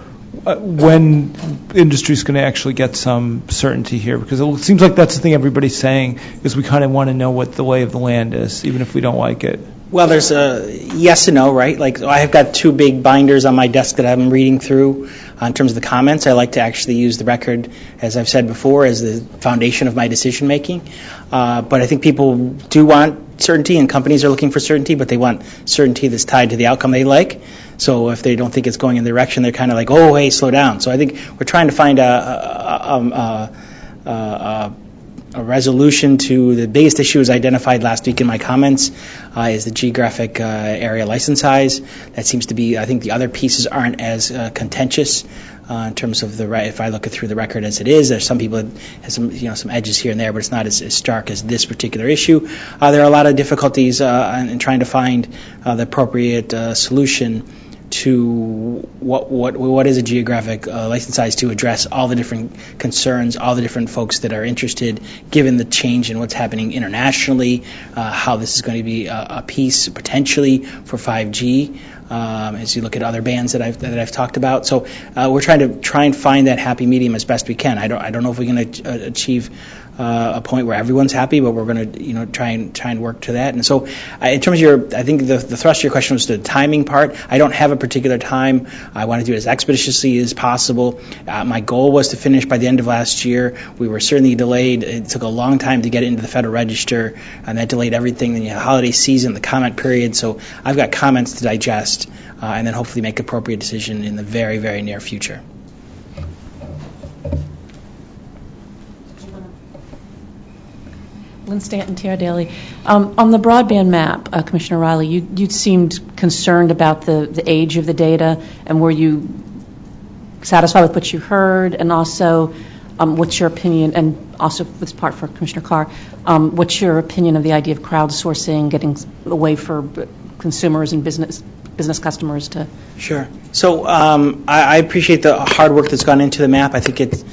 when industry's going to actually get some certainty here? Because it seems like that's the thing everybody's saying, is we kind of want to know what the lay of the land is, even if we don't like it. Well, there's a yes and no, right? Like, I have got two big binders on my desk that I'm reading through in terms of the comments. I like to actually use the record, as I've said before, as the foundation of my decision making. But I think people do want certainty, and companies are looking for certainty, but they want certainty that's tied to the outcome they like. So if they don't think it's going in the direction, they're kind of like, oh, hey, slow down. So I think we're trying to find a resolution to the biggest issues identified last week in my comments is the geographic area license size. That seems to be, I think the other pieces aren't as contentious in terms of if I look through the record as it is. There's some people that have some edges here and there, but it's not as stark as this particular issue. There are a lot of difficulties in trying to find the appropriate solution to what is a geographic license size to address all the different concerns, all the different folks that are interested, given the change in what's happening internationally, how this is going to be a piece potentially for 5G. As you look at other bands that I've talked about, so we're trying to find that happy medium as best we can. I don't know if we're going to achieve a point where everyone's happy, but we're going to try and work to that. And so, in terms of I think the thrust of your question was the timing part. I don't have a particular time. I want to do it as expeditiously as possible. My goal was to finish by the end of last year. We were certainly delayed. It took a long time to get it into the Federal Register, and that delayed everything. Then you had the holiday season, the comment period. So I've got comments to digest, and then hopefully make appropriate decision in the very, very near future. Lynn Stanton, TR Daily. On the broadband map, Commissioner O'Reilly, you seemed concerned about the age of the data, and were you satisfied with what you heard? And also, what's your opinion, and also this part for Commissioner Carr, what's your opinion of the idea of crowdsourcing, getting a way for consumers and business customers to... Sure. So I appreciate the hard work that's gone into the map. I think it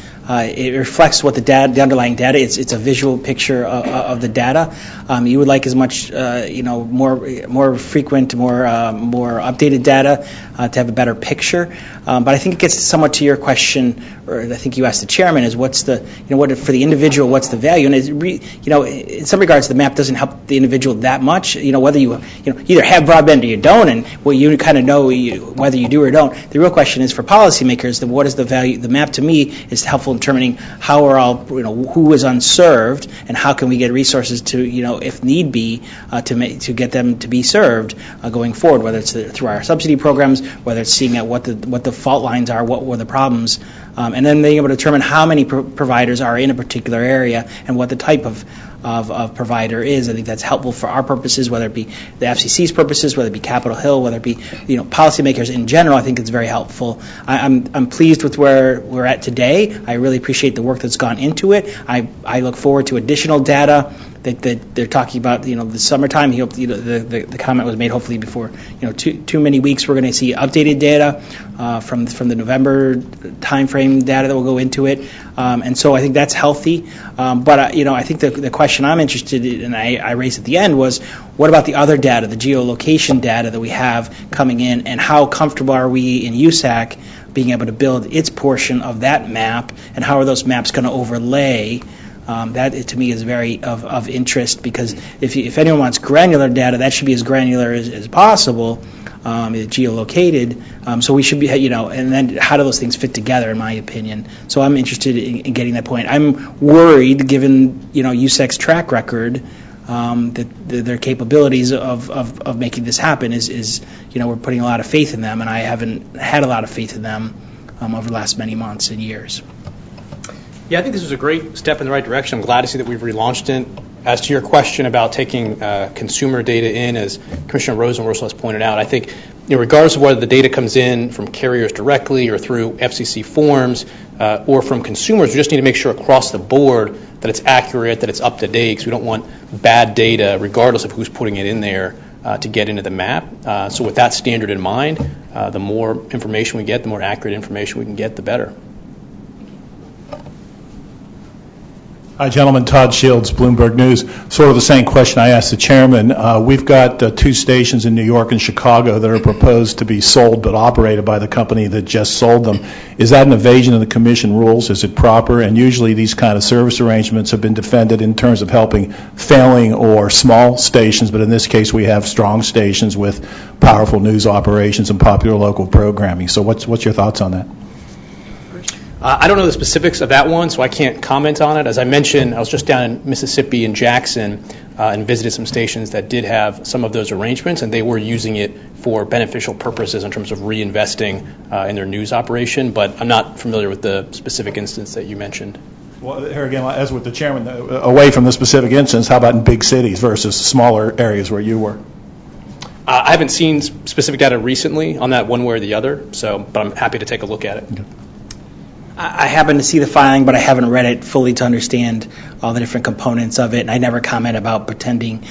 reflects what the underlying data. It's a visual picture of the data. You would like as much, more frequent, more updated data to have a better picture. But I think it gets somewhat to your question, or I think you asked the chairman, is what's the, what for the individual, what's the value? And in some regards, the map doesn't help the individual that much. Whether you either have broadband or you don't, and you kind of know whether you do or don't. The real question is for policymakers, what is the value? The map to me is helpful in determining how are all, who is unserved, and how can we get resources to, if need be, to get them to be served going forward, whether it's through our subsidy programs, whether it's seeing at what the fault lines are, what were the problems, and then being able to determine how many providers are in a particular area and what the type of provider is. I think that's helpful for our purposes, whether it be the FCC's purposes, whether it be Capitol Hill, whether it be policymakers in general. I think it's very helpful. I'm pleased with where we're at today. I really appreciate the work that's gone into it. I look forward to additional data that they're talking about, the summertime. He hoped, the comment was made hopefully before, too many weeks. We're going to see updated data from the November timeframe data that will go into it, and so I think that's healthy. But I think the question I'm interested in, and I raised at the end, was what about the other data, the geolocation data that we have coming in, and how comfortable are we in USAC being able to build its portion of that map, and how are those maps going to overlay? That, to me, is very of interest, because if anyone wants granular data, that should be as granular as possible, geolocated. So we should be, and then how do those things fit together, in my opinion? So I'm interested in getting that point. I'm worried, given USAC's track record, that their capabilities of making this happen is we're putting a lot of faith in them, and I haven't had a lot of faith in them over the last many months and years. Yeah, I think this is a great step in the right direction. I'm glad to see that we've relaunched it. As to your question about taking consumer data in, as Commissioner Rosenworcel has pointed out, I think regardless of whether the data comes in from carriers directly or through FCC forms or from consumers, we just need to make sure across the board that it's accurate, that it's up to date, because we don't want bad data, regardless of who's putting it in there, to get into the map. So with that standard in mind, the more information we get, the more accurate information we can get, the better. Hi, gentlemen. Todd Shields, Bloomberg News. Sort of the same question I asked the chairman. We've got 2 stations in New York and Chicago that are proposed to be sold but operated by the company that just sold them. Is that an evasion of the commission rules? Is it proper? And usually these kind of service arrangements have been defended in terms of helping failing or small stations, but in this case we have strong stations with powerful news operations and popular local programming. So what's your thoughts on that? I don't know the specifics of that one, so I can't comment on it. As I mentioned, I was just down in Mississippi in Jackson and visited some stations that did have some of those arrangements, and they were using it for beneficial purposes in terms of reinvesting in their news operation, but I'm not familiar with the specific instance that you mentioned. Well, here again, as with the chairman, away from the specific instance, how about in big cities versus smaller areas where you were? I haven't seen specific data recently on that one way or the other, but I'm happy to take a look at it. Okay. I happen to see the filing, but I haven't read it fully to understand all the different components of it, and I never comment about pretending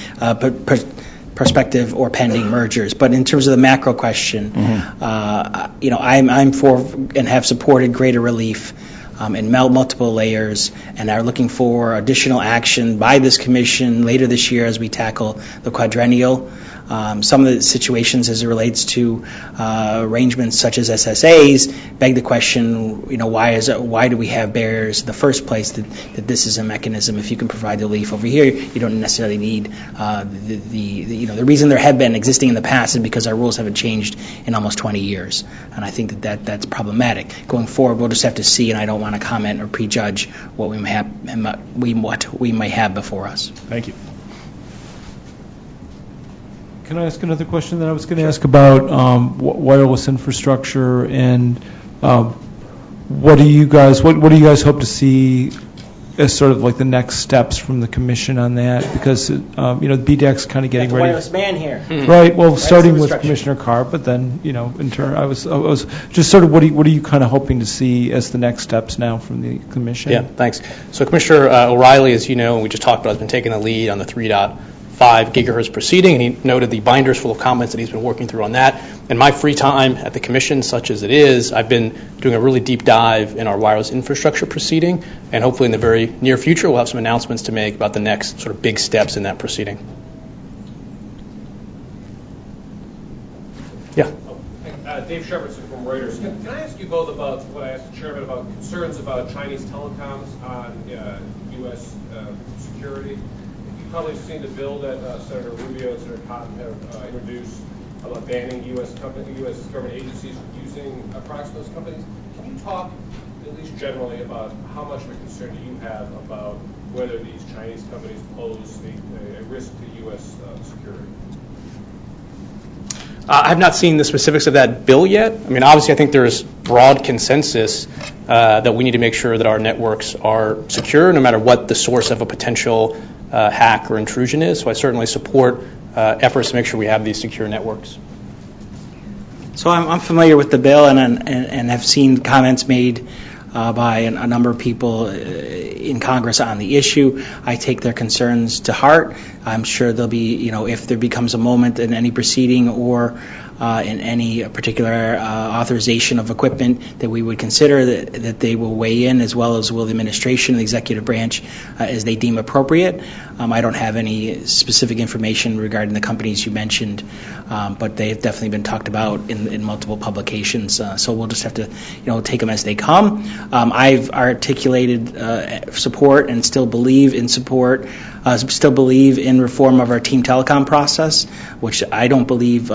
prospective or pending mergers. But in terms of the macro question, I'm for and have supported greater relief in multiple layers, and are looking for additional action by this commission later this year as we tackle the quadrennial. Some of the situations as it relates to arrangements such as SSAs beg the question, why do we have barriers in the first place that this is a mechanism? If you can provide the relief over here, you don't necessarily need the reason there have been existing in the past is because our rules haven't changed in almost 20 years, and I think that's problematic. Going forward, we'll just have to see, and I don't want to comment or prejudge what we may have before us. Thank you. Can I ask another question that I was going to ask about wireless infrastructure, and what do you guys hope to see as sort of like the next steps from the commission on that? Because BDAC's kind of getting ready. Wireless ban here, right? Well, starting with Commissioner Carr, but then in turn, I was just sort of what are you kind of hoping to see as the next steps now from the commission? Yeah, thanks. So Commissioner O'Reilly, as you know, we just talked about, has been taking the lead on the 3.5 gigahertz proceeding, and he noted the binders full of comments that he's been working through on that. In my free time at the commission, such as it is, I've been doing a really deep dive in our wireless infrastructure proceeding, and hopefully in the very near future we'll have some announcements to make about the next sort of big steps in that proceeding. Yeah. Dave Shepherdson from Reuters. Can I ask you both about what I asked the chairman about concerns about Chinese telecoms on U.S. security? You've probably seen the bill that Senator Rubio and Senator Cotton have introduced about banning U.S. government agencies from using proxies of those companies. Can you talk, at least generally, about how much of a concern do you have about whether these Chinese companies pose a risk to U.S. security? I have not seen the specifics of that bill yet. I mean, obviously, I think there's broad consensus that we need to make sure that our networks are secure, no matter what the source of a potential hack or intrusion is. So I certainly support efforts to make sure we have these secure networks. So I'm familiar with the bill and have seen comments made by a number of people in Congress on the issue. I take their concerns to heart. I'm sure there'll be, if there becomes a moment in any proceeding or in any particular authorization of equipment that we would consider that they will weigh in, as well as will the administration and the executive branch as they deem appropriate. I don't have any specific information regarding the companies you mentioned, but they have definitely been talked about in multiple publications. So we'll just have to, take them as they come. I've articulated support and still believe in support. Still believe in reform of our team telecom process, which I don't believe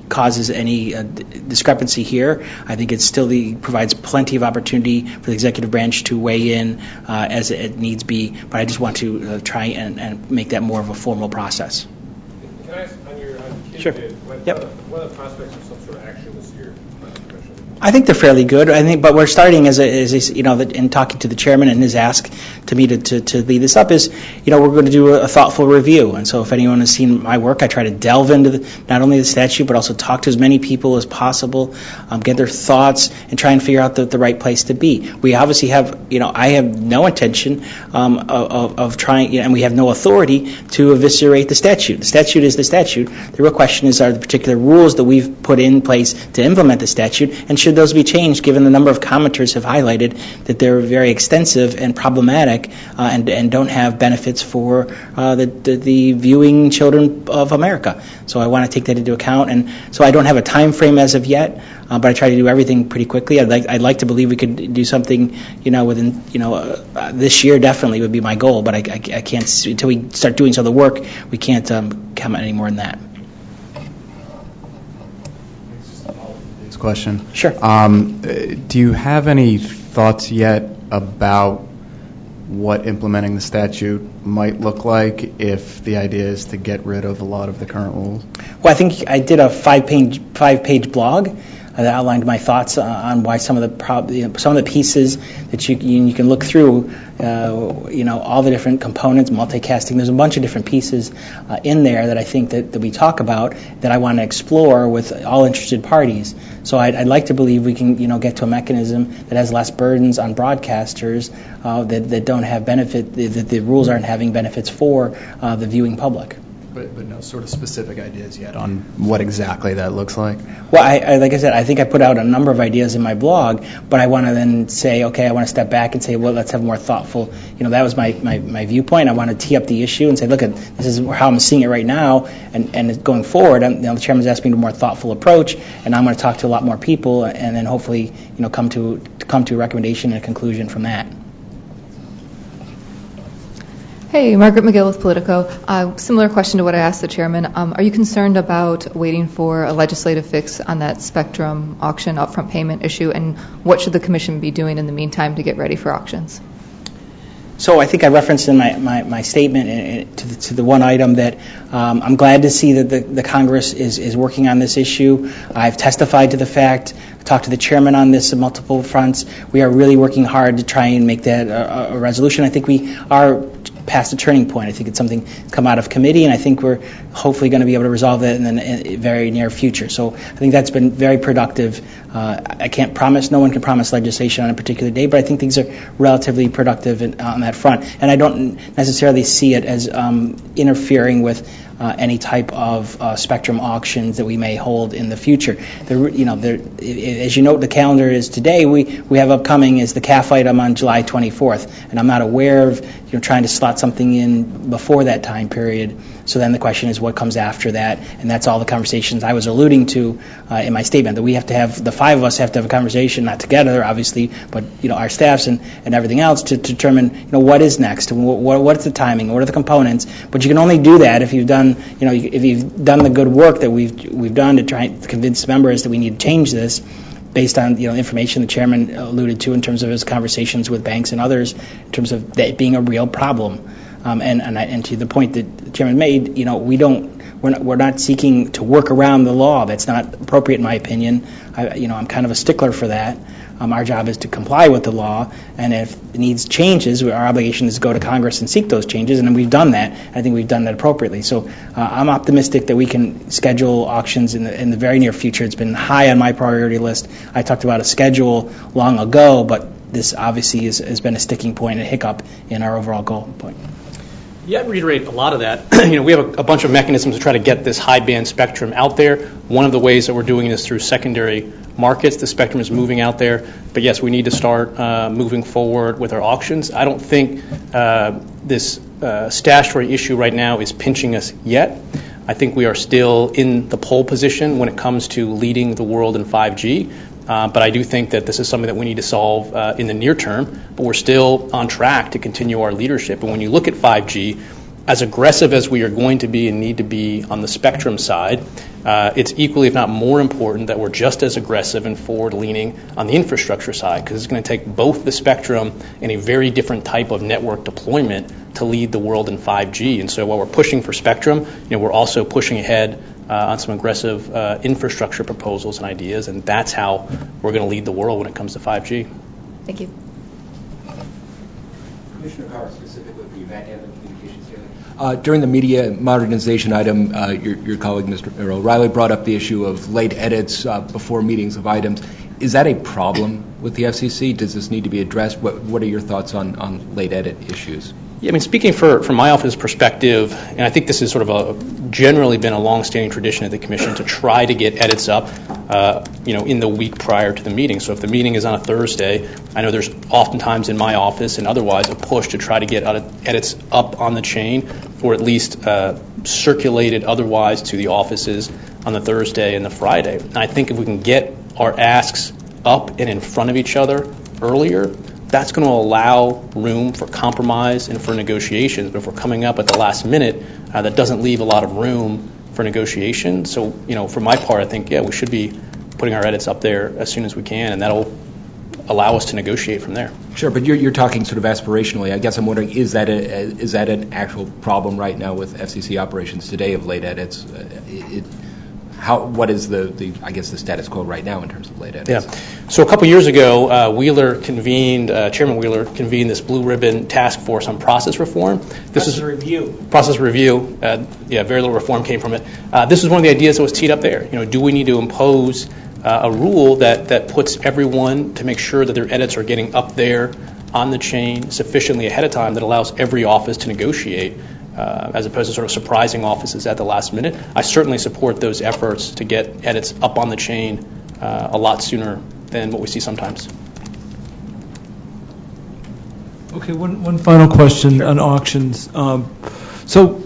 causes any discrepancy here. I think it still provides plenty of opportunity for the executive branch to weigh in as it needs be, but I just want to try and make that more of a formal process. Can I ask on your Sure. what are the prospects of some sort of action this year? I think they're fairly good. But we're starting in talking to the chairman, and his ask to me to lead this up is, we're going to do a thoughtful review. And so if anyone has seen my work, I try to delve into not only the statute, but also talk to as many people as possible, get their thoughts, and try and figure out the right place to be. We obviously have, I have no intention of trying, and we have no authority to eviscerate the statute. The statute is the statute. The real question is, are the particular rules that we've put in place to implement the statute, and should those be changed, given the number of commenters have highlighted that they're very extensive and problematic and don't have benefits for the viewing children of America. So I want to take that into account, and so I don't have a time frame as of yet, but I try to do everything pretty quickly. I'd like to believe we could do something, within, this year definitely would be my goal, but I can't, until we start doing some of the work, we can't comment any more than that. Question. Sure. Do you have any thoughts yet about what implementing the statute might look like if the idea is to get rid of a lot of the current rules? Well, I think I did a five-page blog that outlined my thoughts on why some of the pieces that you can look through, all the different components, multicasting. There's a bunch of different pieces in there that I think that we talk about that I want to explore with all interested parties. So I'd like to believe we can, get to a mechanism that has less burdens on broadcasters that don't have benefit, that the rules aren't having benefits for the viewing public. But no sort of specific ideas yet on what exactly that looks like? Well, like I said, I think I put out a number of ideas in my blog, but I want to then say, okay, I want to step back and say, well, let's have more thoughtful, that was my viewpoint. I want to tee up the issue and say, look, this is how I'm seeing it right now, and going forward, the chairman's asked me to a more thoughtful approach, and I'm going to talk to a lot more people, and then hopefully, come to a recommendation and a conclusion from that. Hey, Margaret McGill with Politico. Similar question to what I asked the chairman. Are you concerned about waiting for a legislative fix on that spectrum auction upfront payment issue, and what should the commission be doing in the meantime to get ready for auctions? So I think I referenced in my statement to the one item that I'm glad to see that the Congress is working on this issue. I've testified to the fact, talked to the chairman on this on multiple fronts. We are really working hard to try and make that a resolution. I think we are past a turning point. I think it's something come out of committee, and I think we're hopefully going to be able to resolve that in the very near future. So I think that's been very productive. I can't promise, no one can promise legislation on a particular day, but I think things are relatively productive on that front. And I don't necessarily see it as interfering with any type of spectrum auctions that we may hold in the future. As you note, the calendar is today. We have upcoming is the CAF item on July 24th, and I'm not aware of trying to slot something in before that time period. So then the question is what comes after that, and that's all the conversations I was alluding to in my statement, that we have to have, the five of us have to have a conversation, not together obviously, but our staffs and everything else to determine what is next, what's the timing, what are the components. But you can only do that if you've done the good work that we've done to try and convince members that we need to change this, based on information the chairman alluded to in terms of his conversations with banks and others, in terms of that being a real problem. And to the point that the chairman made, we're not seeking to work around the law. That's not appropriate in my opinion. I'm kind of a stickler for that. Our job is to comply with the law, and if it needs changes, our obligation is to go to Congress and seek those changes, and we've done that. I think we've done that appropriately. So I'm optimistic that we can schedule auctions in the very near future. It's been high on my priority list. I talked about a schedule long ago, but this obviously has been a sticking point, a hiccup in our overall goal point. Yeah, I'd reiterate a lot of that. We have a bunch of mechanisms to try to get this high band spectrum out there. One of the ways that we're doing this through secondary markets. The spectrum is moving out there. But yes, we need to start moving forward with our auctions. I don't think this statutory issue right now is pinching us yet. I think we are still in the pole position when it comes to leading the world in 5G. But I do think that this is something that we need to solve in the near term, but we're still on track to continue our leadership. And when you look at 5G, as aggressive as we are going to be and need to be on the spectrum side, it's equally, if not more important, that we're just as aggressive and forward-leaning on the infrastructure side, because it's going to take both the spectrum and a very different type of network deployment to lead the world in 5G. And so while we're pushing for spectrum, we're also pushing ahead on some aggressive infrastructure proposals and ideas, and that's how we're going to lead the world when it comes to 5G. Thank you. Commissioner Carr, specifically for you, Matt Evan, Communications Daily. During the media modernization item, your colleague, Mr. O'Reilly, brought up the issue of late edits before meetings of items. Is that a problem with the FCC? Does this need to be addressed? What are your thoughts on late edit issues? Yeah, I mean, speaking from my office's perspective, and I think this has sort of generally been a long-standing tradition at the Commission to try to get edits up, in the week prior to the meeting. So if the meeting is on a Thursday, I know there's oftentimes in my office and otherwise a push to try to get edits up on the chain, or at least circulated otherwise to the offices on the Thursday and the Friday. And I think if we can get our asks up and in front of each other earlier, that's going to allow room for compromise and for negotiations. But if we're coming up at the last minute, that doesn't leave a lot of room for negotiation. So, for my part, I think, we should be putting our edits up there as soon as we can, and that'll allow us to negotiate from there. Sure, but you're talking sort of aspirationally. I guess I'm wondering, is that an actual problem right now with FCC operations today of late edits? What is the status quo right now in terms of late edits? Yeah. So a couple years ago, Chairman Wheeler convened this blue ribbon task force on process reform. Process review. Very little reform came from it. This was one of the ideas that was teed up there. Do we need to impose a rule that puts everyone to make sure that their edits are getting up there on the chain sufficiently ahead of time that allows every office to negotiate, as opposed to sort of surprising offices at the last minute? I certainly support those efforts to get edits up on the chain a lot sooner than what we see sometimes. Okay, one final question on auctions. So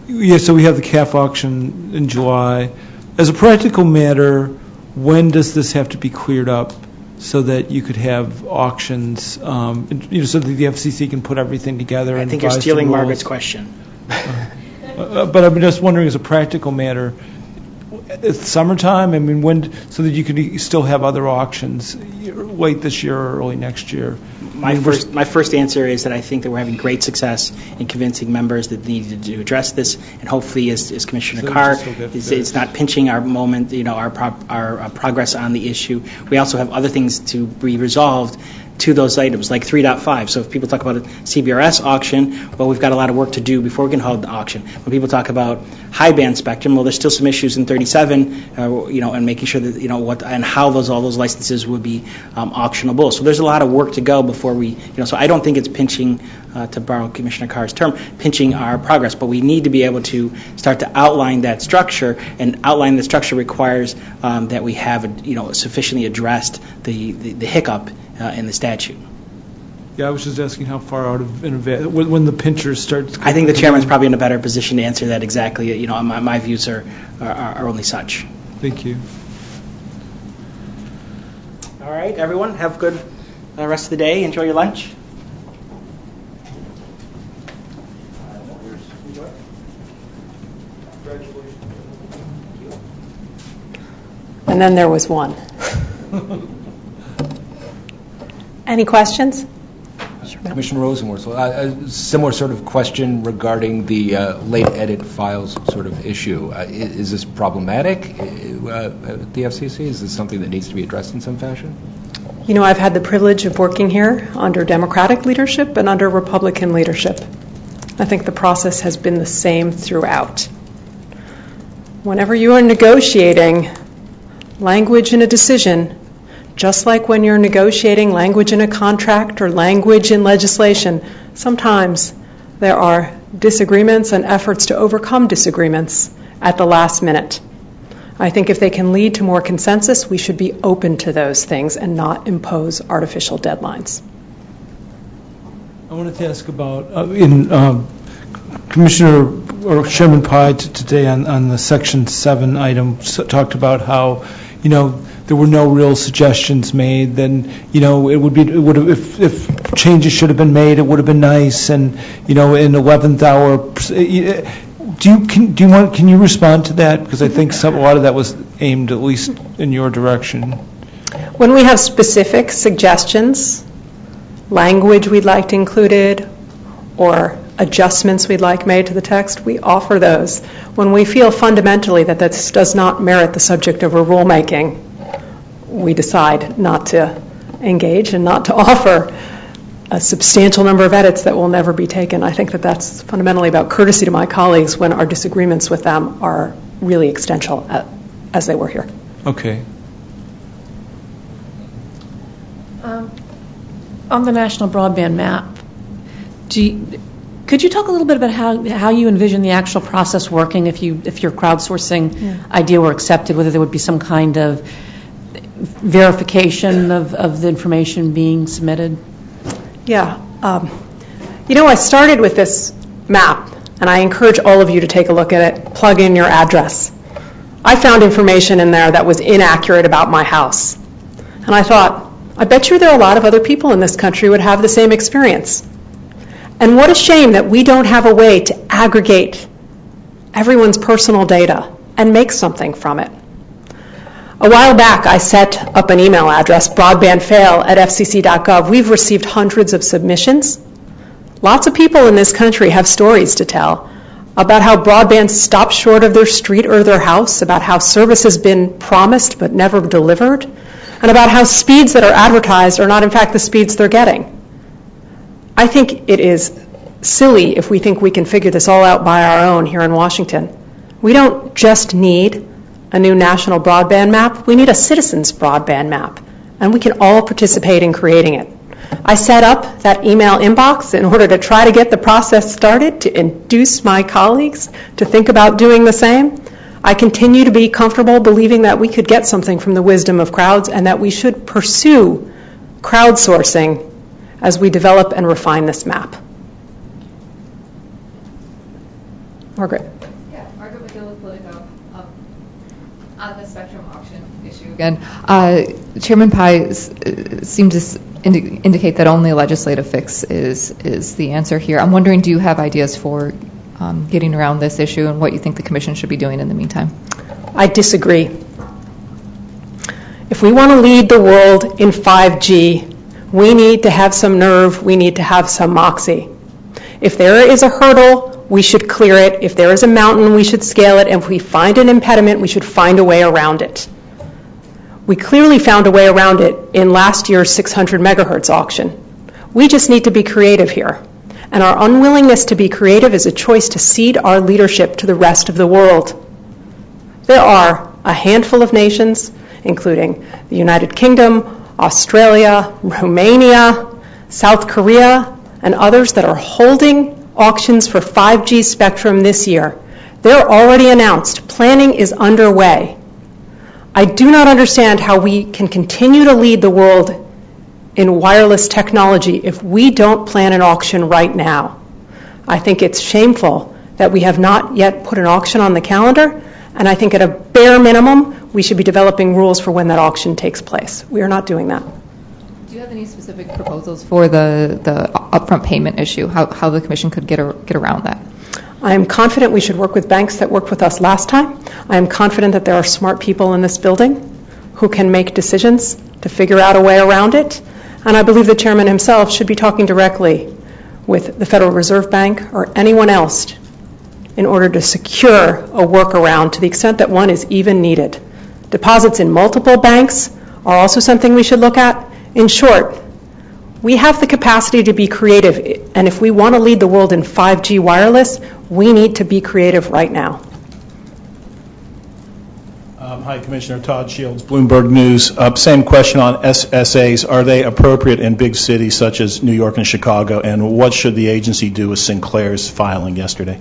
we have the CAF auction in July. As a practical matter, when does this have to be cleared up so that you could have auctions, so that the FCC can put everything together? I think you're stealing Margaret's question. But I'm just wondering, as a practical matter, it's summertime. I mean, so that you could still have other auctions late this year or early next year. My first answer is that I think that we're having great success in convincing members that they need to address this, and hopefully, as Commissioner Carr, it's not pinching our moment, our progress on the issue. We also have other things to be resolved to those items, like 3.5. So if people talk about a CBRS auction, well, we've got a lot of work to do before we can hold the auction. When people talk about high band spectrum, well, there's still some issues in 37, and making sure that, what and how all those licenses would be auctionable. So there's a lot of work to go before we, so I don't think it's pinching, to borrow Commissioner Carr's term, pinching our progress, but we need to be able to start to outline that structure, and outline the structure requires that we have, sufficiently addressed the hiccup in the statute. Yeah, I was just asking how far out of when the pincher starts. I think the chairman's probably in a better position to answer that exactly. My views are only such. Thank you. All right, everyone, have a good rest of the day. Enjoy your lunch. And then there was one. Any questions? Commissioner Rosenworth, a similar sort of question regarding the late edit files sort of issue. Is this problematic at the FCC? Is this something that needs to be addressed in some fashion? I've had the privilege of working here under Democratic leadership and under Republican leadership. I think the process has been the same throughout. Whenever you are negotiating language in a decision, just like when you're negotiating language in a contract or language in legislation, sometimes there are disagreements and efforts to overcome disagreements at the last minute. I think if they can lead to more consensus, we should be open to those things and not impose artificial deadlines. I wanted to ask about, Commissioner or Chairman Pai today on the Section 7 item talked about how, there were no real suggestions made, then, if changes should have been made, it would have been nice, and, in 11th hour, can you respond to that? Because I think a lot of that was aimed at least in your direction. When we have specific suggestions, language we'd like included, or adjustments we'd like made to the text, we offer those. When we feel fundamentally that this does not merit the subject of a rulemaking, we decide not to engage and not to offer a substantial number of edits that will never be taken. I think that that's fundamentally about courtesy to my colleagues when our disagreements with them are really existential as they were here. Okay. On the national broadband map, could you talk a little bit about how you envision the actual process working if your crowdsourcing idea were accepted, whether there would be some kind of verification of the information being submitted? Yeah. I started with this map, and I encourage all of you to take a look at it, plug in your address. I found information in there that was inaccurate about my house. And I thought, I bet you there are a lot of other people in this country who would have the same experience. And what a shame that we don't have a way to aggregate everyone's personal data and make something from it. A while back, I set up an email address, broadbandfail@fcc.gov. We've received hundreds of submissions. Lots of people in this country have stories to tell about how broadband stopped short of their street or their house, about how service has been promised but never delivered, and about how speeds that are advertised are not in fact the speeds they're getting. I think it is silly if we think we can figure this all out by our own here in Washington. We don't just need a new national broadband map, we need a citizens broadband map, and we can all participate in creating it. I set up that email inbox in order to try to get the process started, to induce my colleagues to think about doing the same. I continue to be comfortable believing that we could get something from the wisdom of crowds and that we should pursue crowdsourcing as we develop and refine this map. Margaret. Margaret McGill, Politico. On the spectrum auction issue again, Chairman Pai seemed to indicate that only a legislative fix is the answer here. I'm wondering, do you have ideas for getting around this issue and what you think the Commission should be doing in the meantime? I disagree. If we want to lead the world in 5G, we need to have some nerve, we need to have some moxie. If there is a hurdle, we should clear it. If there is a mountain, we should scale it. And if we find an impediment, we should find a way around it. We clearly found a way around it in last year's 600 megahertz auction. We just need to be creative here. And our unwillingness to be creative is a choice to cede our leadership to the rest of the world. There are a handful of nations, including the United Kingdom, Australia, Romania, South Korea, and others that are holding auctions for 5G spectrum this year. They're already announced. Planning is underway. I do not understand how we can continue to lead the world in wireless technology if we don't plan an auction right now. I think it's shameful that we have not yet put an auction on the calendar, and I think at a bare minimum, we should be developing rules for when that auction takes place. We are not doing that. Do you have any specific proposals for the upfront payment issue, how the Commission could get around that? I am confident we should work with banks that worked with us last time. I am confident that there are smart people in this building who can make decisions to figure out a way around it. And I believe the Chairman himself should be talking directly with the Federal Reserve Bank or anyone else in order to secure a workaround to the extent that one is even needed. Deposits in multiple banks are also something we should look at. In short, we have the capacity to be creative, and if we want to lead the world in 5G wireless, we need to be creative right now. Hi, Commissioner Todd Shields, Bloomberg News. Same question on SSAs. Are they appropriate in big cities such as New York and Chicago? And what should the agency do with Sinclair's filing yesterday?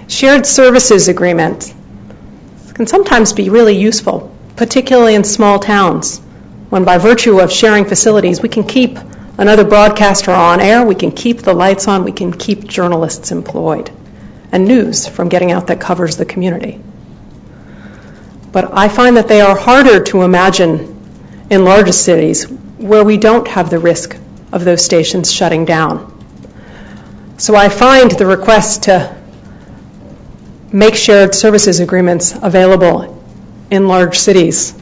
Shared services agreement can sometimes be really useful, particularly in small towns, when by virtue of sharing facilities, we can keep another broadcaster on air, we can keep the lights on, we can keep journalists employed, and news from getting out that covers the community. But I find that they are harder to imagine in larger cities where we don't have the risk of those stations shutting down. So I find the request to make shared services agreements available in large cities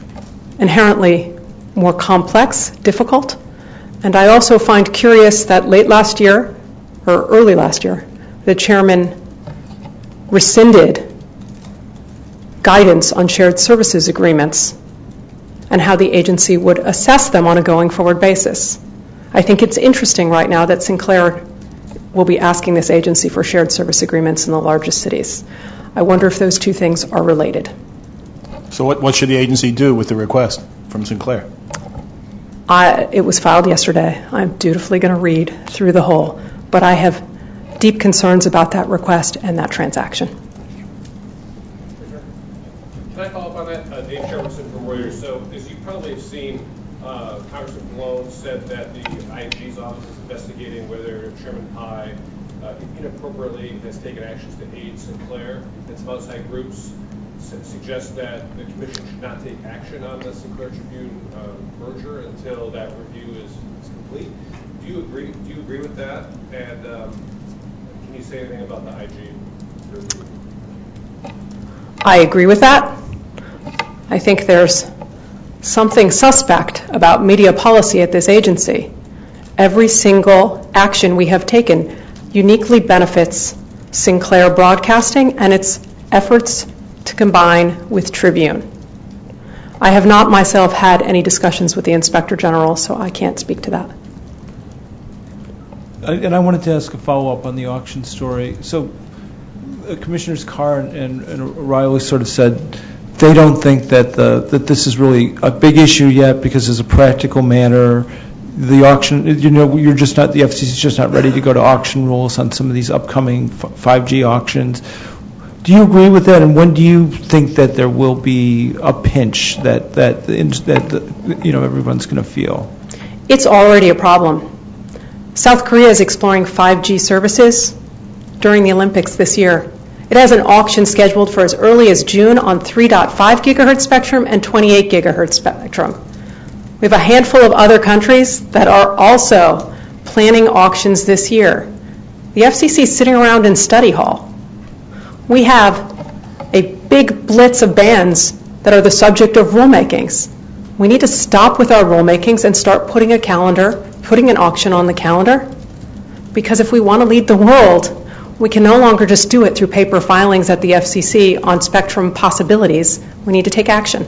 inherently more complex, difficult, and I also find curious that late last year, or early last year, the chairman rescinded guidance on shared services agreements and how the agency would assess them on a going forward basis. I think it's interesting right now that Sinclair will be asking this agency for shared service agreements in the largest cities. I wonder if those two things are related. So what should the agency do with the request from Sinclair? It was filed yesterday. I'm dutifully going to read through the whole, but I have deep concerns about that request and that transaction. Can I follow up on that? Dave Shermanson from Reuters. So as you probably have seen, Congressman Pallone said that the IG's office is investigating whether Chairman Pai inappropriately has taken actions to aid Sinclair, and some outside groups suggest that the commission should not take action on the Sinclair Tribune merger until that review is complete. Do you agree? Do you agree with that? And can you say anything about the IG review? I agree with that. I think there's something suspect about media policy at this agency. Every single action we have taken uniquely benefits Sinclair Broadcasting and its efforts to combine with Tribune. I have not myself had any discussions with the Inspector General, so I can't speak to that. And I wanted to ask a follow-up on the auction story. So Commissioners Carr and O'Reilly sort of said they don't think that that this is really a big issue yet because as a practical matter, the auction, you're just not, the FCC is just not ready to go to auction rules on some of these upcoming 5G auctions. Do you agree with that? And when do you think that there will be a pinch that everyone's going to feel? It's already a problem. South Korea is exploring 5G services during the Olympics this year. It has an auction scheduled for as early as June on 3.5 gigahertz spectrum and 28 gigahertz spectrum. We have a handful of other countries that are also planning auctions this year. The FCC is sitting around in study hall. We have a big blitz of bands that are the subject of rulemakings. We need to stop with our rulemakings and start putting an auction on the calendar, because if we want to lead the world, we can no longer just do it through paper filings at the FCC on spectrum possibilities. We need to take action.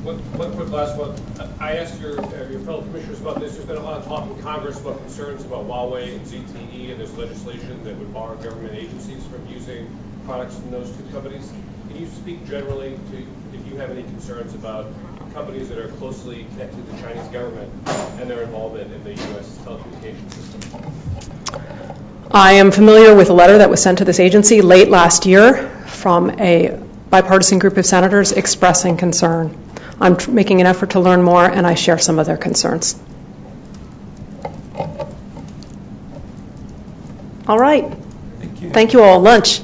One quick last one. I asked your fellow commissioners about this. There's been a lot of talk in Congress about concerns about Huawei and ZTE, and there's legislation that would bar government agencies from using products from those two companies. Can you speak generally to if you have any concerns about companies that are closely connected to the Chinese government and their involvement in the U.S. telecommunications system? I am familiar with a letter that was sent to this agency late last year from a bipartisan group of senators expressing concern. I'm making an effort to learn more, and I share some of their concerns. All right. Thank you all. Lunch.